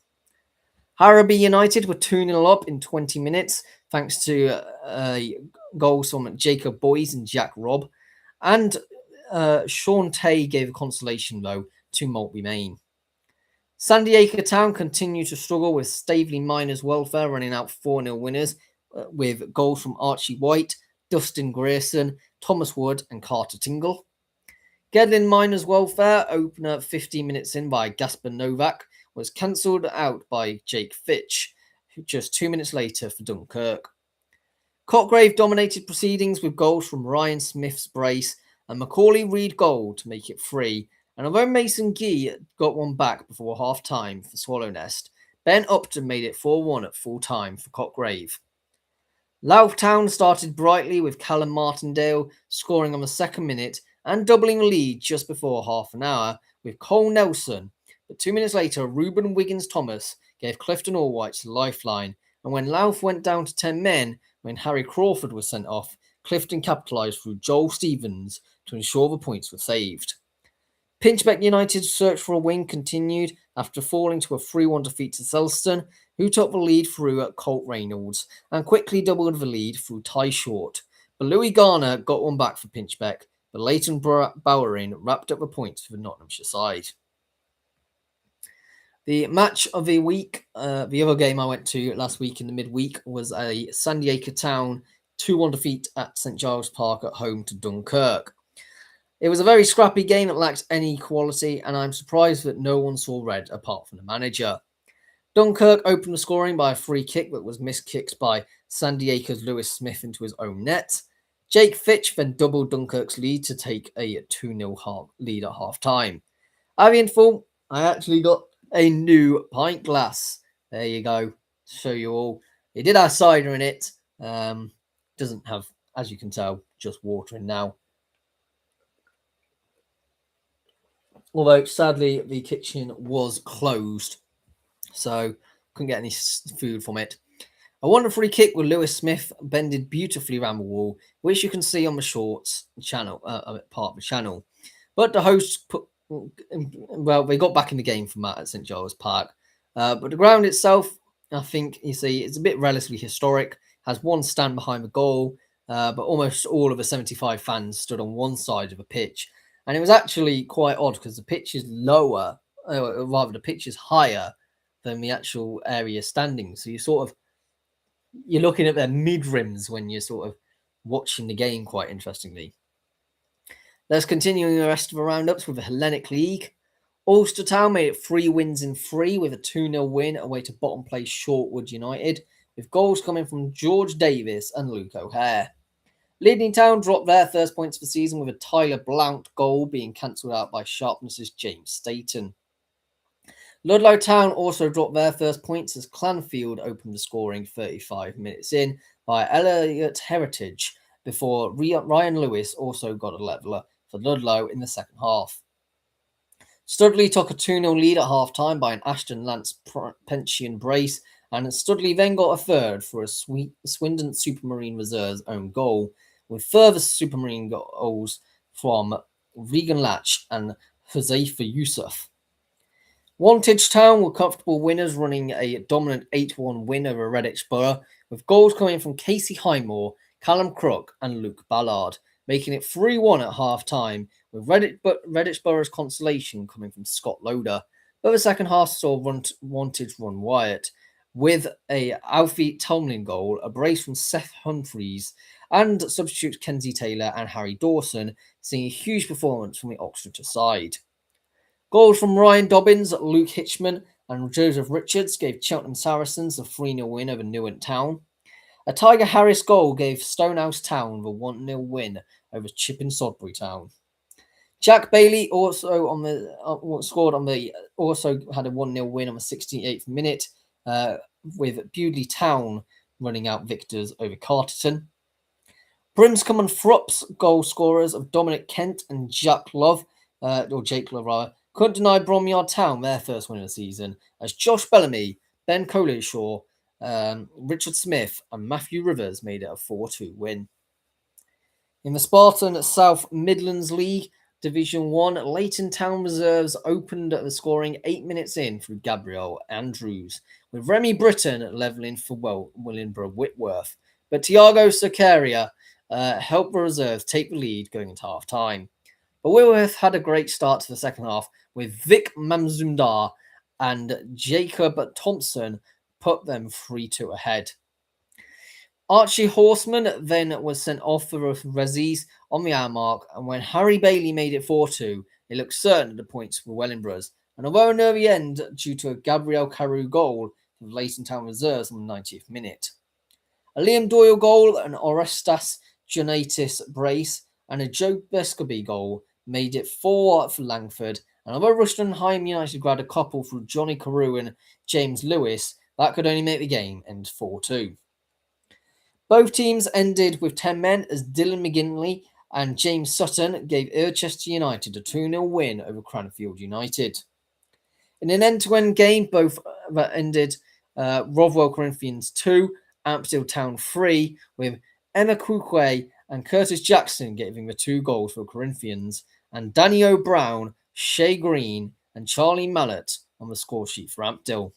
Harrowby United were 2-0 up in 20 minutes, thanks to goals from Jacob Boys and Jack Robb, and Sean Tay gave a consolation, though, to Maltby Main. Sandy Acre Town continued to struggle with Staveley Miners Welfare running out 4-0 winners with goals from Archie White, Dustin Grayson, Thomas Wood and Carter Tingle. Gedlin Miners Welfare, opener 15 minutes in by Gaspar Novak, was cancelled out by Jake Fitch, just 2 minutes later for Dunkirk. Cotgrave dominated proceedings with goals from Ryan Smith's brace and Macaulay Reid goal to make it 3. And although Mason Gee got one back before half-time for Swallow Nest, Ben Upton made it 4-1 at full-time for Cotgrave. Louth Town started brightly with Callum Martindale scoring on the 2nd minute and doubling the lead just before half an hour with Cole Nelson. But 2 minutes later, Reuben Wiggins-Thomas gave Clifton Allwhite's lifeline. And when Louth went down to 10 men, when Harry Crawford was sent off, Clifton capitalised through Joel Stevens to ensure the points were saved. Pinchbeck United's search for a win continued after falling to a 3-1 defeat to Selston, who took the lead through Colt Reynolds and quickly doubled the lead through Ty Short. But Louis Garner got one back for Pinchbeck, but Leighton Bowering wrapped up the points for the Nottinghamshire side. The match of the week, the other game I went to last week in the midweek, was a Sandy Acre Town 2-1 defeat at St Giles Park at home to Dunkirk. It was a very scrappy game that lacked any quality, and I'm surprised that no one saw red apart from the manager. Dunkirk opened the scoring by a free kick that was miskicked by Sandy Acre's Lewis Smith into his own net. Jake Fitch then doubled Dunkirk's lead to take a 2-0 lead at half-time. Avianful, I actually got a new pint glass. There you go. Show you all. It did have cider in it. Doesn't have, as you can tell, just water in now. Although, sadly, the kitchen was closed, so couldn't get any food from it. A wonderful kick with Lewis Smith bended beautifully around the wall, which you can see on the shorts channel, part of the channel. But the hosts they got back in the game from that at St Giles Park. But the ground itself, I think you see, it's a bit relatively historic. Has one stand behind the goal, but almost all of the 75 fans stood on one side of the pitch. And it was actually quite odd because the pitch is lower, rather the pitch is higher than the actual area standing. So you're looking at their mid-rims when you're sort of watching the game quite interestingly. Let's continue the rest of the roundups with the Hellenic League. Ulster Town made it 3 wins in 3 with a 2-0 win away to bottom place Shortwood United, with goals coming from George Davis and Luke O'Hare. Leading Town dropped their first points of the season with a Tyler Blount goal being cancelled out by Sharpness's James Staten. Ludlow Town also dropped their first points as Clanfield opened the scoring 35 minutes in by Elliot Heritage before Ryan Lewis also got a leveller for Ludlow in the second half. Studley took a 2-0 lead at half-time by an Ashton Lance pension brace, and Studley then got a third for a Swindon Supermarine Reserve's own goal, with further Supermarine goals from Regan Latch and Huzaifa Yusuf. Wantage Town were comfortable winners, running a dominant 8-1 win over Redditch Borough, with goals coming from Casey Highmore, Callum Crook and Luke Ballard, making it 3-1 at half-time, with Redditch Borough's consolation coming from Scott Loader. But the second half saw Wantage run Wyatt, with a Alfie Tomlin goal, a brace from Seth Humphreys, and substitutes Kenzie Taylor and Harry Dawson, seeing a huge performance from the Oxfordshire side. Goals from Ryan Dobbins, Luke Hitchman, and Joseph Richards gave Cheltenham Saracens a 3-0 win over Newent Town. A Tiger Harris goal gave Stonehouse Town the 1-0 win over Chipping Sodbury Town. Jack Bailey also also had a 1-0 win on the 68th minute, with Bewdley Town running out victors over Carterton. Brimscombe and Thrupp's goal scorers of Dominic Kent and Jake Love, couldn't deny Bromyard Town their first win of the season, as Josh Bellamy, Ben Collishaw, Richard Smith and Matthew Rivers made it a 4-2 win. In the Spartan South Midlands League, Division 1, Leighton Town Reserves opened the scoring 8 minutes in through Gabriel Andrews, with Remy Britton levelling for Willingborough Whitworth. But Tiago Secaria helped the reserves take the lead going into half-time. But Whitworth had a great start to the second half, with Vic Mamzundar and Jacob Thompson put them 3-2 ahead. Archie Horseman then was sent off for Rezzies on the hour mark, and when Harry Bailey made it 4-2, it looked certain at the points for Wellingborough. And although near the end, due to a Gabriel Carew goal for the Leighton Town Reserves on the 90th minute. A Liam Doyle goal, an Orestas Jonatis brace, and a Joe Bescoby goal made it 4 for Langford. And although Rushden Heim United grabbed a couple through Johnny Carew and James Lewis, that could only make the game end 4-2. Both teams ended with 10 men as Dylan McGinley and James Sutton gave Irchester United a 2-0 win over Cranfield United. In an end-to-end game, both ended Rovwell Corinthians 2, Ampshill Town 3, with Emma Kukwe and Curtis Jackson giving the 2 goals for Corinthians, and Danny O'Brown, Shay Green and Charlie Mallet on the score sheet for Ampdill.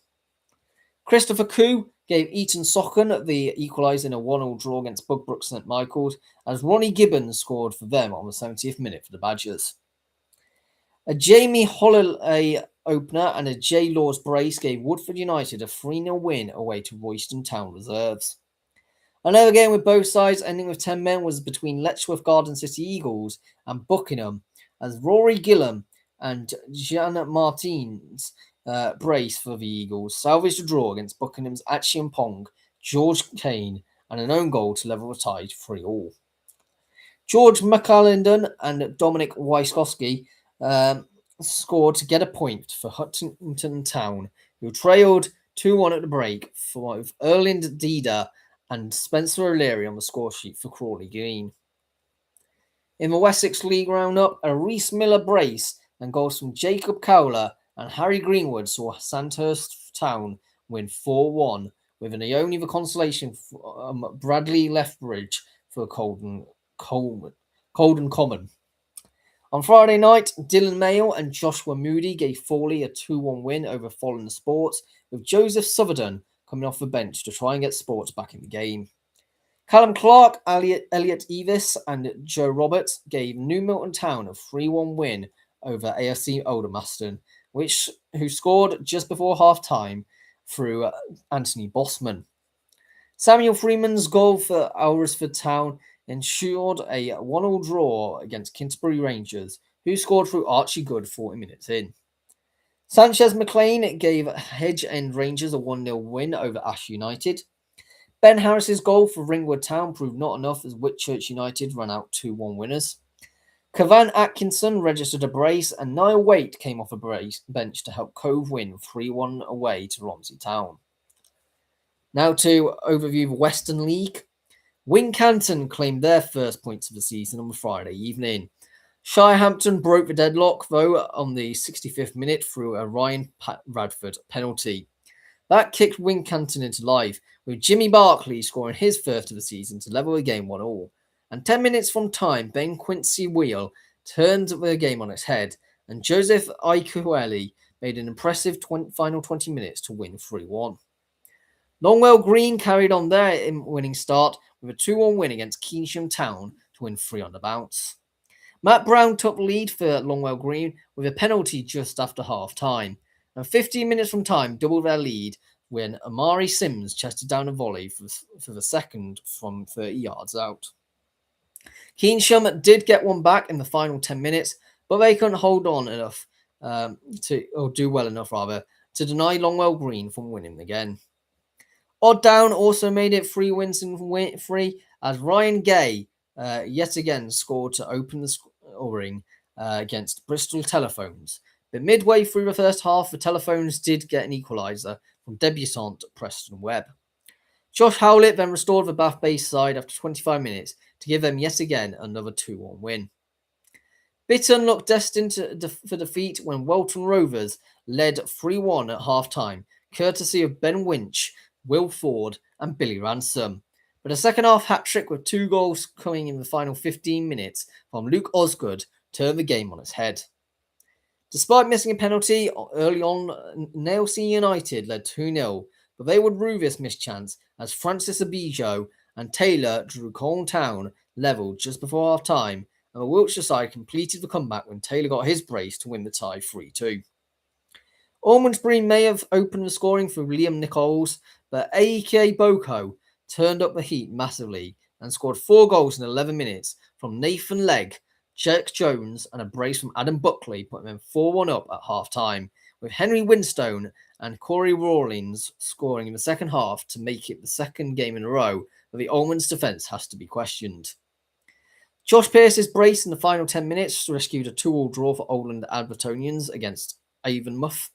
Christopher Koo gave Eton Socken the equaliser in a 1-1 draw against Bugbrook St Michael's, as Ronnie Gibbons scored for them on the 70th minute for the Badgers. A Jamie Holloway opener and a J Laws brace gave Woodford United a 3-0 win away to Royston Town Reserves. Another game with both sides ending with 10 men was between Letchworth Garden City Eagles and Buckingham, as Rory Gillam and Janet Martins brace for the Eagles salvaged a draw against Buckingham's Achian Pong, George Kane, and an own goal to level the tie 3-3. George McAllendon and Dominic Wyskowski scored to get a point for Huntington Town, who trailed 2-1 at the break for both Erland Dida and Spencer O'Leary on the score sheet for Crawley Green. In the Wessex League roundup, a Reese Miller brace and goals from Jacob Cowler and Harry Greenwood saw Sandhurst Town win 4-1, with only the consolation from Bradley Lethbridge for Colden Common. On Friday night, Dylan Mayle and Joshua Moody gave Fawley a 2-1 win over Follen Sports, with Joseph Southerden coming off the bench to try and get Sports back in the game. Callum Clark, Elliot Evis and Joe Roberts gave New Milton Town a 3-1 win over AFC Aldermaston, who scored just before half-time through Anthony Bossman. Samuel Freeman's goal for Alresford Town ensured a 1-1 draw against Canterbury Rangers, who scored through Archie Good 40 minutes in. Sanchez McLean gave Hedge End Rangers a 1-0 win over Ash United. Ben Harris's goal for Ringwood Town proved not enough as Whitchurch United ran out 2-1 winners. Cavan Atkinson registered a brace and Niall Waite came off a bench to help Cove win 3-1 away to Romsey Town. Now to overview of Western League. Wincanton claimed their first points of the season on the Friday evening. Shirehampton broke the deadlock, though, on the 65th minute through a Ryan Radford penalty. That kicked Wincanton into life, with Jimmy Barclay scoring his first of the season to level the game 1-1. And 10 minutes from time, Ben Quincy Wheel turned the game on its head, and Joseph Ikueli made an impressive final 20 minutes to win 3-1. Longwell Green carried on their winning start with a 2-1 win against Keynsham Town to win 3 on the bounce. Matt Brown took the lead for Longwell Green with a penalty just after half-time. And 15 minutes from time doubled their lead when Amari Sims chested down a volley for the second from 30 yards out. Keynsham did get one back in the final 10 minutes, but they couldn't hold on enough do well enough to deny Longwell Green from winning again. Odd Down also made it 3 wins in 3 as Ryan Gay yet again scored to open the scoring against Bristol Telephones. But midway through the first half, the Telephones did get an equaliser from debutant Preston Webb. Josh Howlett then restored the Bath Base side after 25 minutes to give them yet again another 2-1 win. Bitton looked destined for defeat when Welton Rovers led 3-1 at half-time, courtesy of Ben Winch, Will Ford and Billy Ransom. But a second-half hat-trick with 2 goals coming in the final 15 minutes from Luke Osgood turned the game on its head. Despite missing a penalty early on, Nailsea United led 2-0, but they would rue this missed chance as Francis Abijo and Taylor drew Colne Town level just before half-time, and the Wiltshire side completed the comeback when Taylor got his brace to win the tie 3-2. Ormondsbury may have opened the scoring through Liam Nichols, but A.K. Boko turned up the heat massively and scored 4 goals in 11 minutes from Nathan Legg, Jack Jones and a brace from Adam Buckley putting them 4-1 up at half-time, with Henry Winstone and Corey Rawlins scoring in the second half to make it the second game in a row that the Almonds defence has to be questioned. Josh Pearce's brace in the final 10 minutes rescued a 2-2 draw for Oldland Advertonians against Avonmouth.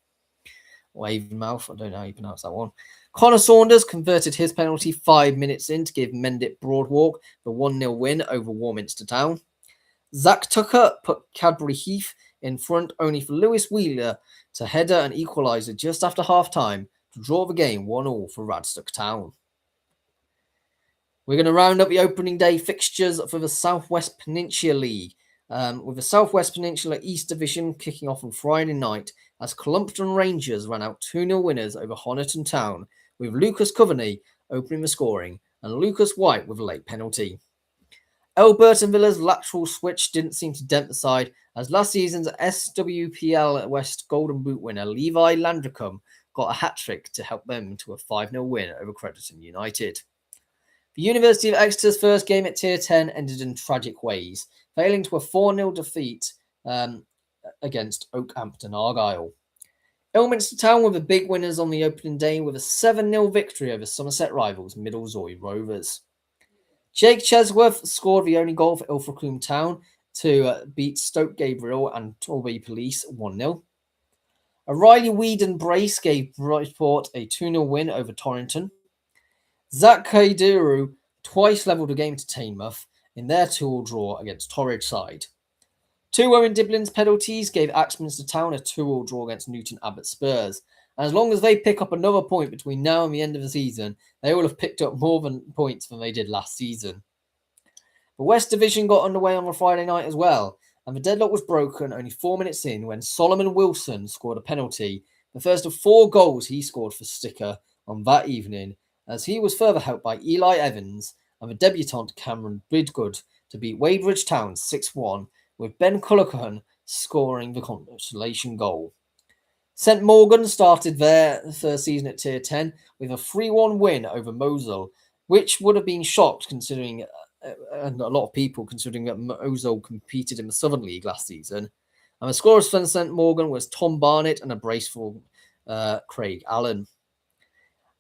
Or Avonmouth, I don't know how you pronounce that one. Connor Saunders converted his penalty 5 minutes in to give Mendip Broadwalk the 1-0 win over Warminster Town. Zach Tucker put Cadbury Heath in front only for Lewis Wheeler to header an equaliser just after half-time to draw the game 1-1 for Radstock Town. We're going to round up the opening day fixtures for the South West Peninsula League, with the South West Peninsula East Division kicking off on Friday night as Clumpton Rangers ran out 2-0 winners over Honiton Town, with Lucas Coveney opening the scoring and Lucas White with a late penalty. Elburton Villa's lateral switch didn't seem to dent the side as last season's SWPL West Golden Boot winner Levi Landricum got a hat-trick to help them to a 5-0 win over Crediton United. The University of Exeter's first game at Tier 10 ended in tragic ways, failing to a 4-0 defeat against Oakhampton Argyle. Ilminster Town were the big winners on the opening day with a 7-0 victory over Somerset rivals Middlezoy Rovers. Jake Chesworth scored the only goal for Ilfracombe Town to beat Stoke Gabriel and Torbay Police 1-0. A Riley Weedon brace gave Bridgeport a 2-0 win over Torrington. Zach Kaidiru twice levelled a game to Teignmouth in their 2-2 draw against Torridge side. 2 Owen Diblin's penalties gave Axminster Town a 2-2 draw against Newton Abbot Spurs. And as long as they pick up another point between now and the end of the season, they will have picked up more points than they did last season. The West Division got underway on a Friday night as well, and the deadlock was broken only 4 minutes in when Solomon Wilson scored a penalty, the first of 4 goals he scored for Sticker on that evening, as he was further helped by Eli Evans and the debutant Cameron Bidgood to beat Wadebridge Town 6-1, with Ben Cullican scoring the consolation goal. St Morgan started their first season at Tier 10 with a 3-1 win over Mosul, which would have been shocked considering, and a lot of people considering that Mosul competed in the Southern League last season. And the scorers for St Morgan was Tom Barnett and a brace for Craig Allen.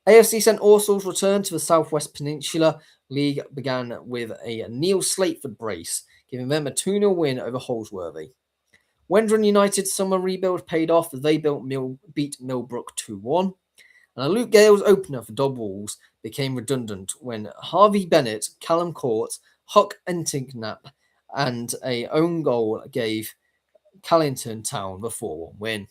AFC St Austell's return to the South West Peninsula League began with a Neil Slateford brace, giving them a 2-0 win over Holsworthy. Wendron United's summer rebuild paid off as they beat Millbrook 2-1. And a Luke Gale's opener for Dobwalls became redundant when Harvey Bennett, Callum Court, Huck Entignap, and a own goal gave Callington Town the 4-1 win.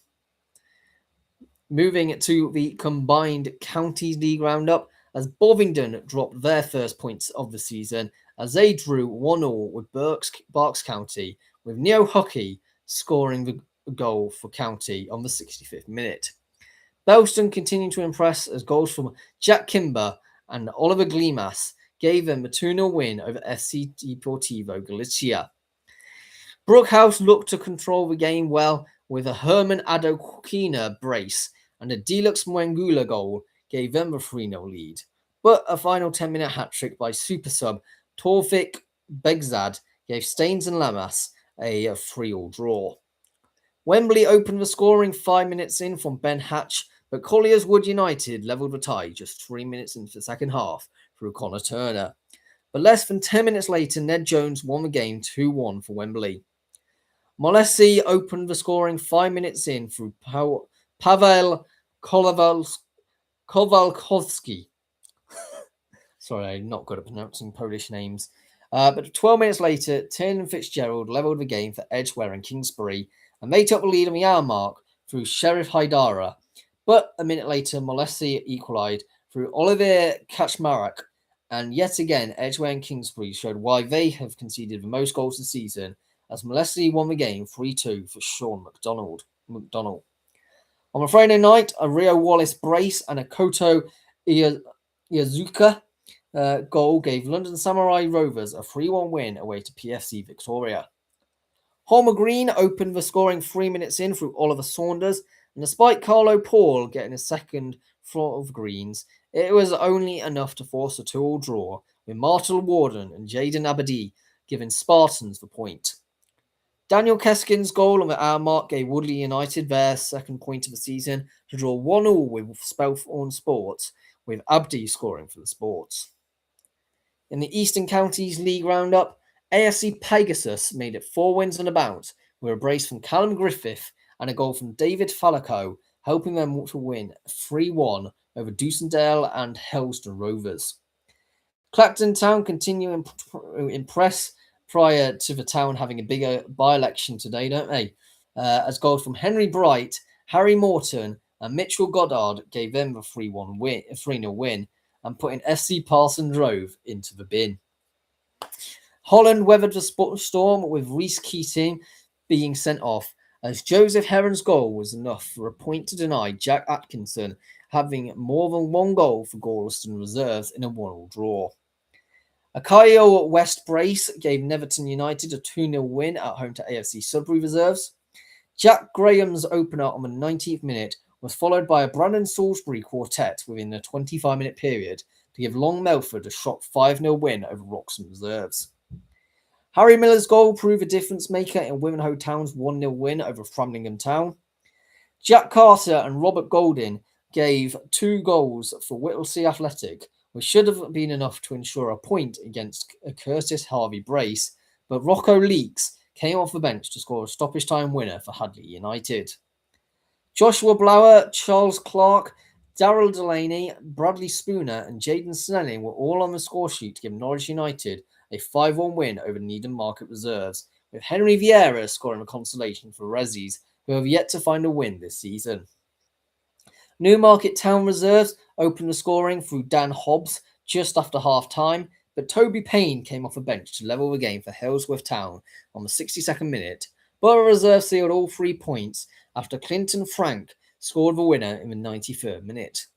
Moving to the combined Counties League roundup, as Bovingdon dropped their first points of the season as they drew 1-1 with Berks County, with Neo Hockey scoring the goal for County on the 65th minute. Belston continued to impress as goals from Jack Kimber and Oliver Glimas gave them a 2-0 win over FC Deportivo Galicia. Brookhouse looked to control the game well with a Herman Adokina brace, and a Deluxe Mwengula goal gave them a 3-0 lead. But a final 10-minute hat-trick by super sub Torvik Begzad gave Staines and Lamas a 3-3 draw. Wembley opened the scoring 5 minutes in from Ben Hatch, but Collier's Wood United levelled the tie just 3 minutes into the second half through Connor Turner. But less than 10 minutes later, Ned Jones won the game 2-1 for Wembley. Molessi opened the scoring 5 minutes in through Pavel Kowalkowski. Sorry, I'm not good at pronouncing Polish names. But 12 minutes later, Tiernan Fitzgerald levelled the game for Edgware and Kingsbury, and they took the lead on the hour mark through Sheriff Haidara. But a minute later, Molessi equalised through Olivier Kaczmarek, and yet again, Edgware and Kingsbury showed why they have conceded the most goals this season, as Molessi won the game 3-2 for Sean McDonald. On a Friday night, a Rio Wallace brace and a Koto Iyazuka goal gave London Samurai Rovers a 3-1 win away to PFC Victoria. Holmer Green opened the scoring 3 minutes in through Oliver Saunders, and despite Carlo Paul getting a second floor of greens, it was only enough to force a 2-2 draw, with Martel Warden and Jaden Abadi giving Spartans the point. Daniel Keskin's goal on the hour mark gave Woodley United their second point of the season to draw 1-1 with Spelthorne Sports, with Abdi scoring for the Sports. In the Eastern Counties League roundup, AFC Pegasus made it 4 wins and a bounce, with a brace from Callum Griffith and a goal from David Fallico, helping them to win 3-1 over Dusendale and Helston Rovers. Clacton Town continue to impress prior to the town having a bigger by-election today, don't they? As goals from Henry Bright, Harry Morton and Mitchell Goddard gave them a 3-0 win, and putting FC Parson Drove into the bin. Holland weathered the storm with Reece Keating being sent off, as Joseph Heron's goal was enough for a point to deny Jack Atkinson having more than one goal for Gorleston reserves in a 1-1 draw. A Kyle West brace gave Netherton United a 2-0 win at home to AFC Sudbury reserves. Jack Graham's opener on the 19th minute was followed by a Brandon Salisbury quartet within a 25-minute period to give Long Melford a shock 5-0 win over Wroxham reserves. Harry Miller's goal proved a difference maker in Wivenhoe Town's 1-0 win over Framlingham Town. Jack Carter and Robert Golding gave 2 goals for Whittlesea Athletic, which should have been enough to ensure a point against a Curtis Harvey brace, but Rocco Leaks came off the bench to score a stoppage time winner for Hadley United. Joshua Blower, Charles Clark, Darryl Delaney, Bradley Spooner and Jaden Snelling were all on the score sheet to give Norwich United a 5-1 win over Needham Market reserves, with Henry Vieira scoring a consolation for Rezzies, who have yet to find a win this season. Newmarket Town reserves opened the scoring through Dan Hobbs just after half-time, but Toby Payne came off the bench to level the game for Hillsworth Town on the 62nd minute, but a reserve sealed all 3 points after Clinton Frank scored the winner in the 93rd minute.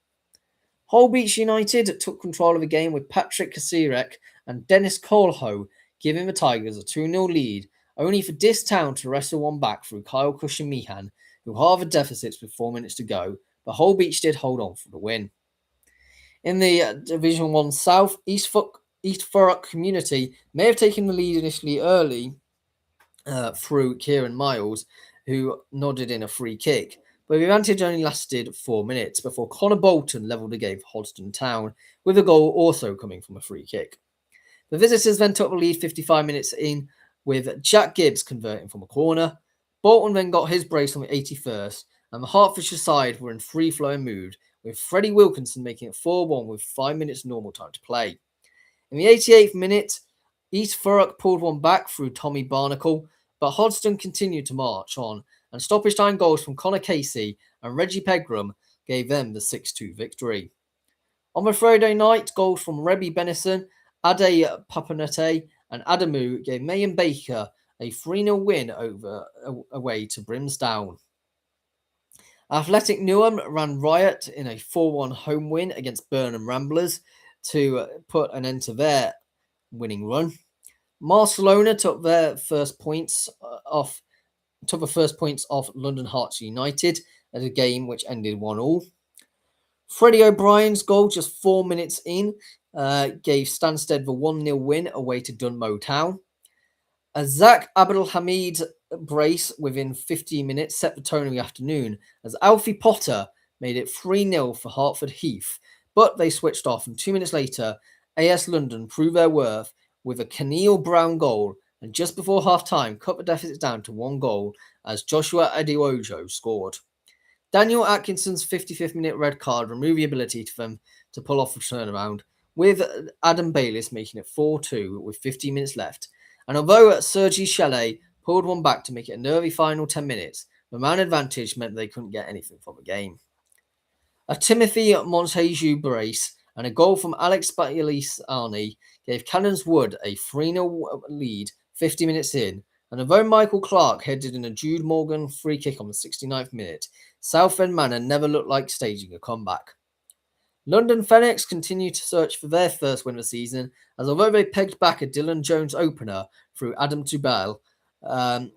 Holbeach United took control of the game with Patrick Kasirek and Dennis Colho giving the Tigers a 2-0 lead, only for Dis Town to wrestle one back through Kyle Cush and Meehan, who halved the deficits with 4 minutes to go, but Holbeach did hold on for the win. In the Division 1 South, East Thurrock Community may have taken the lead initially early through Kieran Miles, who nodded in a free kick, but the advantage only lasted 4 minutes before Connor Bolton levelled the game for Hoddesdon Town, with a goal also coming from a free kick. The visitors then took the lead 55 minutes in, with Jack Gibbs converting from a corner. Bolton then got his brace on the 81st, and the Hertfordshire side were in free-flowing mood, with Freddie Wilkinson making it 4-1 with 5 minutes normal time to play. In the 88th minute, East Thurrock pulled one back through Tommy Barnacle, but Hoddesdon continued to march on, and stoppage time goals from Connor Casey and Reggie Pegram gave them the 6-2 victory. On the Friday night, goals from Rebby Benison, Ade Papanete and Adamu gave Mayan Baker a 3-0 win away to Brimsdown. Athletic Newham ran riot in a 4-1 home win against Burnham Ramblers to put an end to their winning run. Barcelona took the first points off London Hearts United at a game which ended 1-1. Freddie O'Brien's goal just 4 minutes in gave Stansted the 1-0 win away to Dunmow Town. A Zach Abdelhamid brace within 15 minutes set the tone of the afternoon as Alfie Potter made it 3-0 for Hertford Heath, but they switched off, and 2 minutes later, AS London proved their worth with a Keneal Brown goal, and just before half-time cut the deficit down to 1 goal as Joshua Adeojo scored. Daniel Atkinson's 55th minute red card removed the ability for them to pull off the turnaround, with Adam Bayliss making it 4-2 with 15 minutes left. And although Sergi Chalet pulled one back to make it a nervy final 10 minutes, the man advantage meant they couldn't get anything from the game. A Timothy Montague brace and a goal from Alex Bailey-Arney gave Cannons Wood a 3-0 lead 50 minutes in, and although Michael Clark headed in a Jude Morgan free kick on the 69th minute, Southend Manor never looked like staging a comeback. London Phoenix continued to search for their first win of the season, as although they pegged back a Dylan Jones opener through Adam Tubal,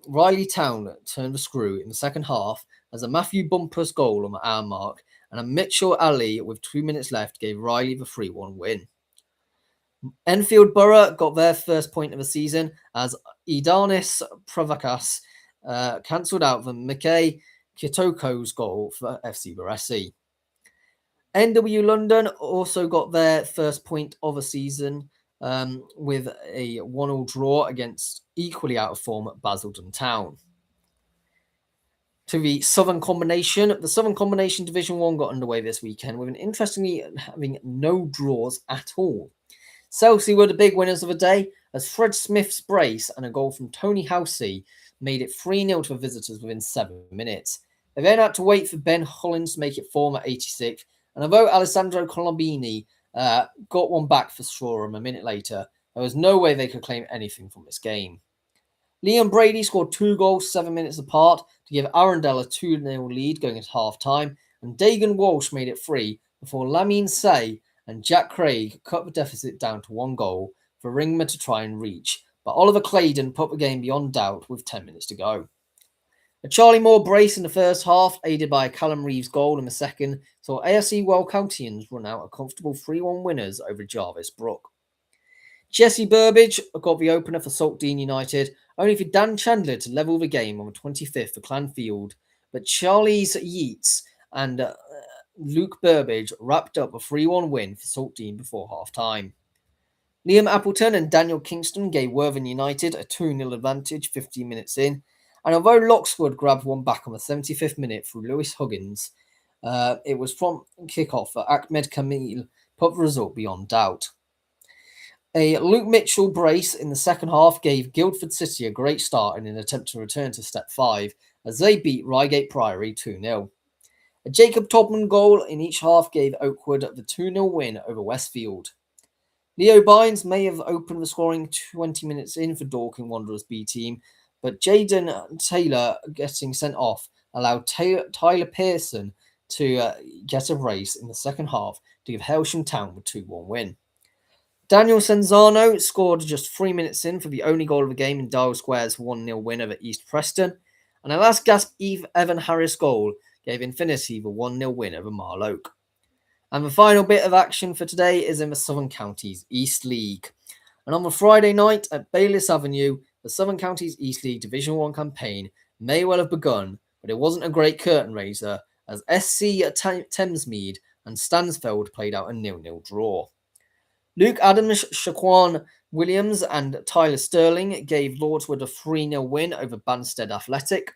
Riley Town turned the screw in the second half as a Matthew Bumpus goal on the hour mark and a Mitchell Ali with 2 minutes left gave Riley the 3-1 win. Enfield Borough got their first point of the season as Idanis Pravakas cancelled out the Mickey Kitoko's goal for FC Baresi. NW London also got their first point of the season with a 1-1 draw against equally out of form Basildon Town. To the Southern Combination. The Southern Combination Division 1 got underway this weekend with an interestingly having no draws at all. Chelsea were the big winners of the day as Fred Smith's brace and a goal from Tony Housey made it 3-0 to the visitors within 7 minutes. They then had to wait for Ben Hollins to make it 4 at 86, and although Alessandro Colombini got one back for Shoreham a minute later, there was no way they could claim anything from this game. Liam Brady scored 2 goals 7 minutes apart to give Arundel a 2-0 lead going at half-time, and Dagan Walsh made it 3 before Lamine Say and Jack Craig cut the deficit down to 1 goal for Ringmer to try and reach, but Oliver Claydon put the game beyond doubt with 10 minutes to go. A Charlie Moore brace in the first half, aided by a Callum Reeves goal in the second, saw AFC Well Countians run out a comfortable 3-1 winners over Jarvis Brook. Jesse Burbage got the opener for Saltdean United, only for Dan Chandler to level the game on the 25th for Clanfield, but Charlie's Yeats and Luke Burbage wrapped up a 3-1 win for Saltdean before half-time. Liam Appleton and Daniel Kingston gave Worthing United a 2-0 advantage 15 minutes in, and although Loxwood grabbed one back on the 75th minute through Lewis Huggins, it was from kickoff that Ahmed Kamil put the result beyond doubt. A Luke Mitchell brace in the second half gave Guildford City a great start in an attempt to return to step 5 as they beat Reigate Priory 2-0. A Jacob Todman goal in each half gave Oakwood the 2-0 win over Westfield. Leo Bynes may have opened the scoring 20 minutes in for Dorking Wanderers B team, but Jaden Taylor getting sent off allowed Tyler Pearson to get a brace in the second half to give Hailsham Town the 2-1 win. Daniel Senzano scored just 3 minutes in for the only goal of the game in Dial Square's 1-0 win over East Preston, and a last gasp Evan Harris goal gave Infinity the 1-0 win over Marloke. And the final bit of action for today is in the Southern Counties East League. And on the Friday night at Bayliss Avenue, the Southern Counties East League Division 1 campaign may well have begun but it wasn't a great curtain raiser as SC Thamesmead and Stansfeld played out a 0-0 draw. Luke Adams, Shaquan Williams and Tyler Sterling gave Lordswood a 3-0 win over Banstead Athletic.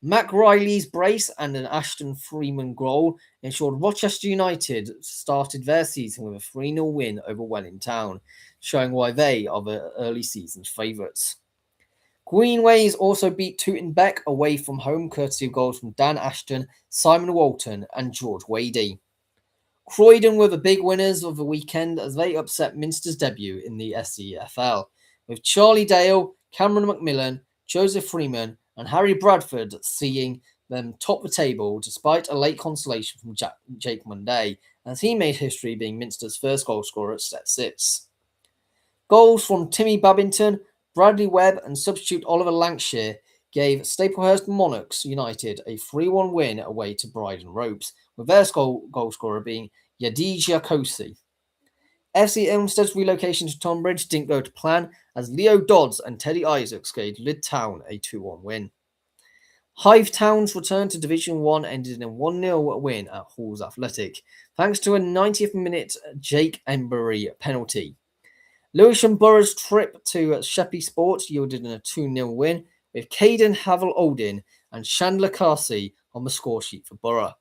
Mac Riley's brace and an Ashton Freeman goal ensured Rochester United started their season with a 3-0 win over Welling Town, showing why they are the early season favourites. Greenways also beat Tooting Beck away from home, courtesy of goals from Dan Ashton, Simon Walton and George Wadey. Croydon were the big winners of the weekend as they upset Minster's debut in the SEFL, with Charlie Dale, Cameron McMillan, Joseph Freeman and Harry Bradford seeing them top the table despite a late consolation from Jake Munday, as he made history being Minster's first goal scorer at set 6. Goals from Timmy Babington, Bradley Webb and substitute Oliver Lancashire gave Staplehurst Monarchs United a 3-1 win away to Bryden Ropes, with their goal scorer being Yadija Kosi. FC Ilmsted's relocation to Tonbridge didn't go to plan as Leo Dodds and Teddy Isaacs gave Lyd Town a 2-1 win. Hythe Town's return to Division 1 ended in a 1-0 win at Halls Athletic, thanks to a 90th minute Jake Embury penalty. Lewisham Borough's trip to Sheppey Sports yielded in a 2-0 win, with Caden Havel-Oldin and Chandler Carsey on the score sheet for Borough.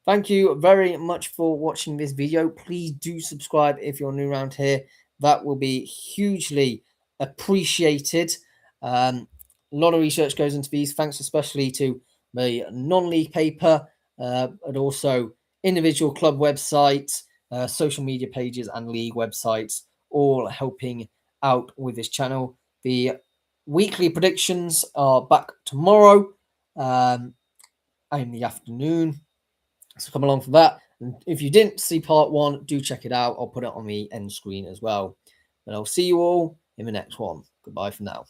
Thank you very much for watching this video. Please do subscribe if you're new around here. That will be hugely appreciated. A lot of research goes into these, thanks especially to the non-league paper, but also individual club websites, social media pages and league websites, all helping out with this channel. The weekly predictions are back tomorrow in the afternoon. So come along for that. And if you didn't see part 1, do check it out. I'll put it on the end screen as well. But I'll see you all in the next one. Goodbye for now.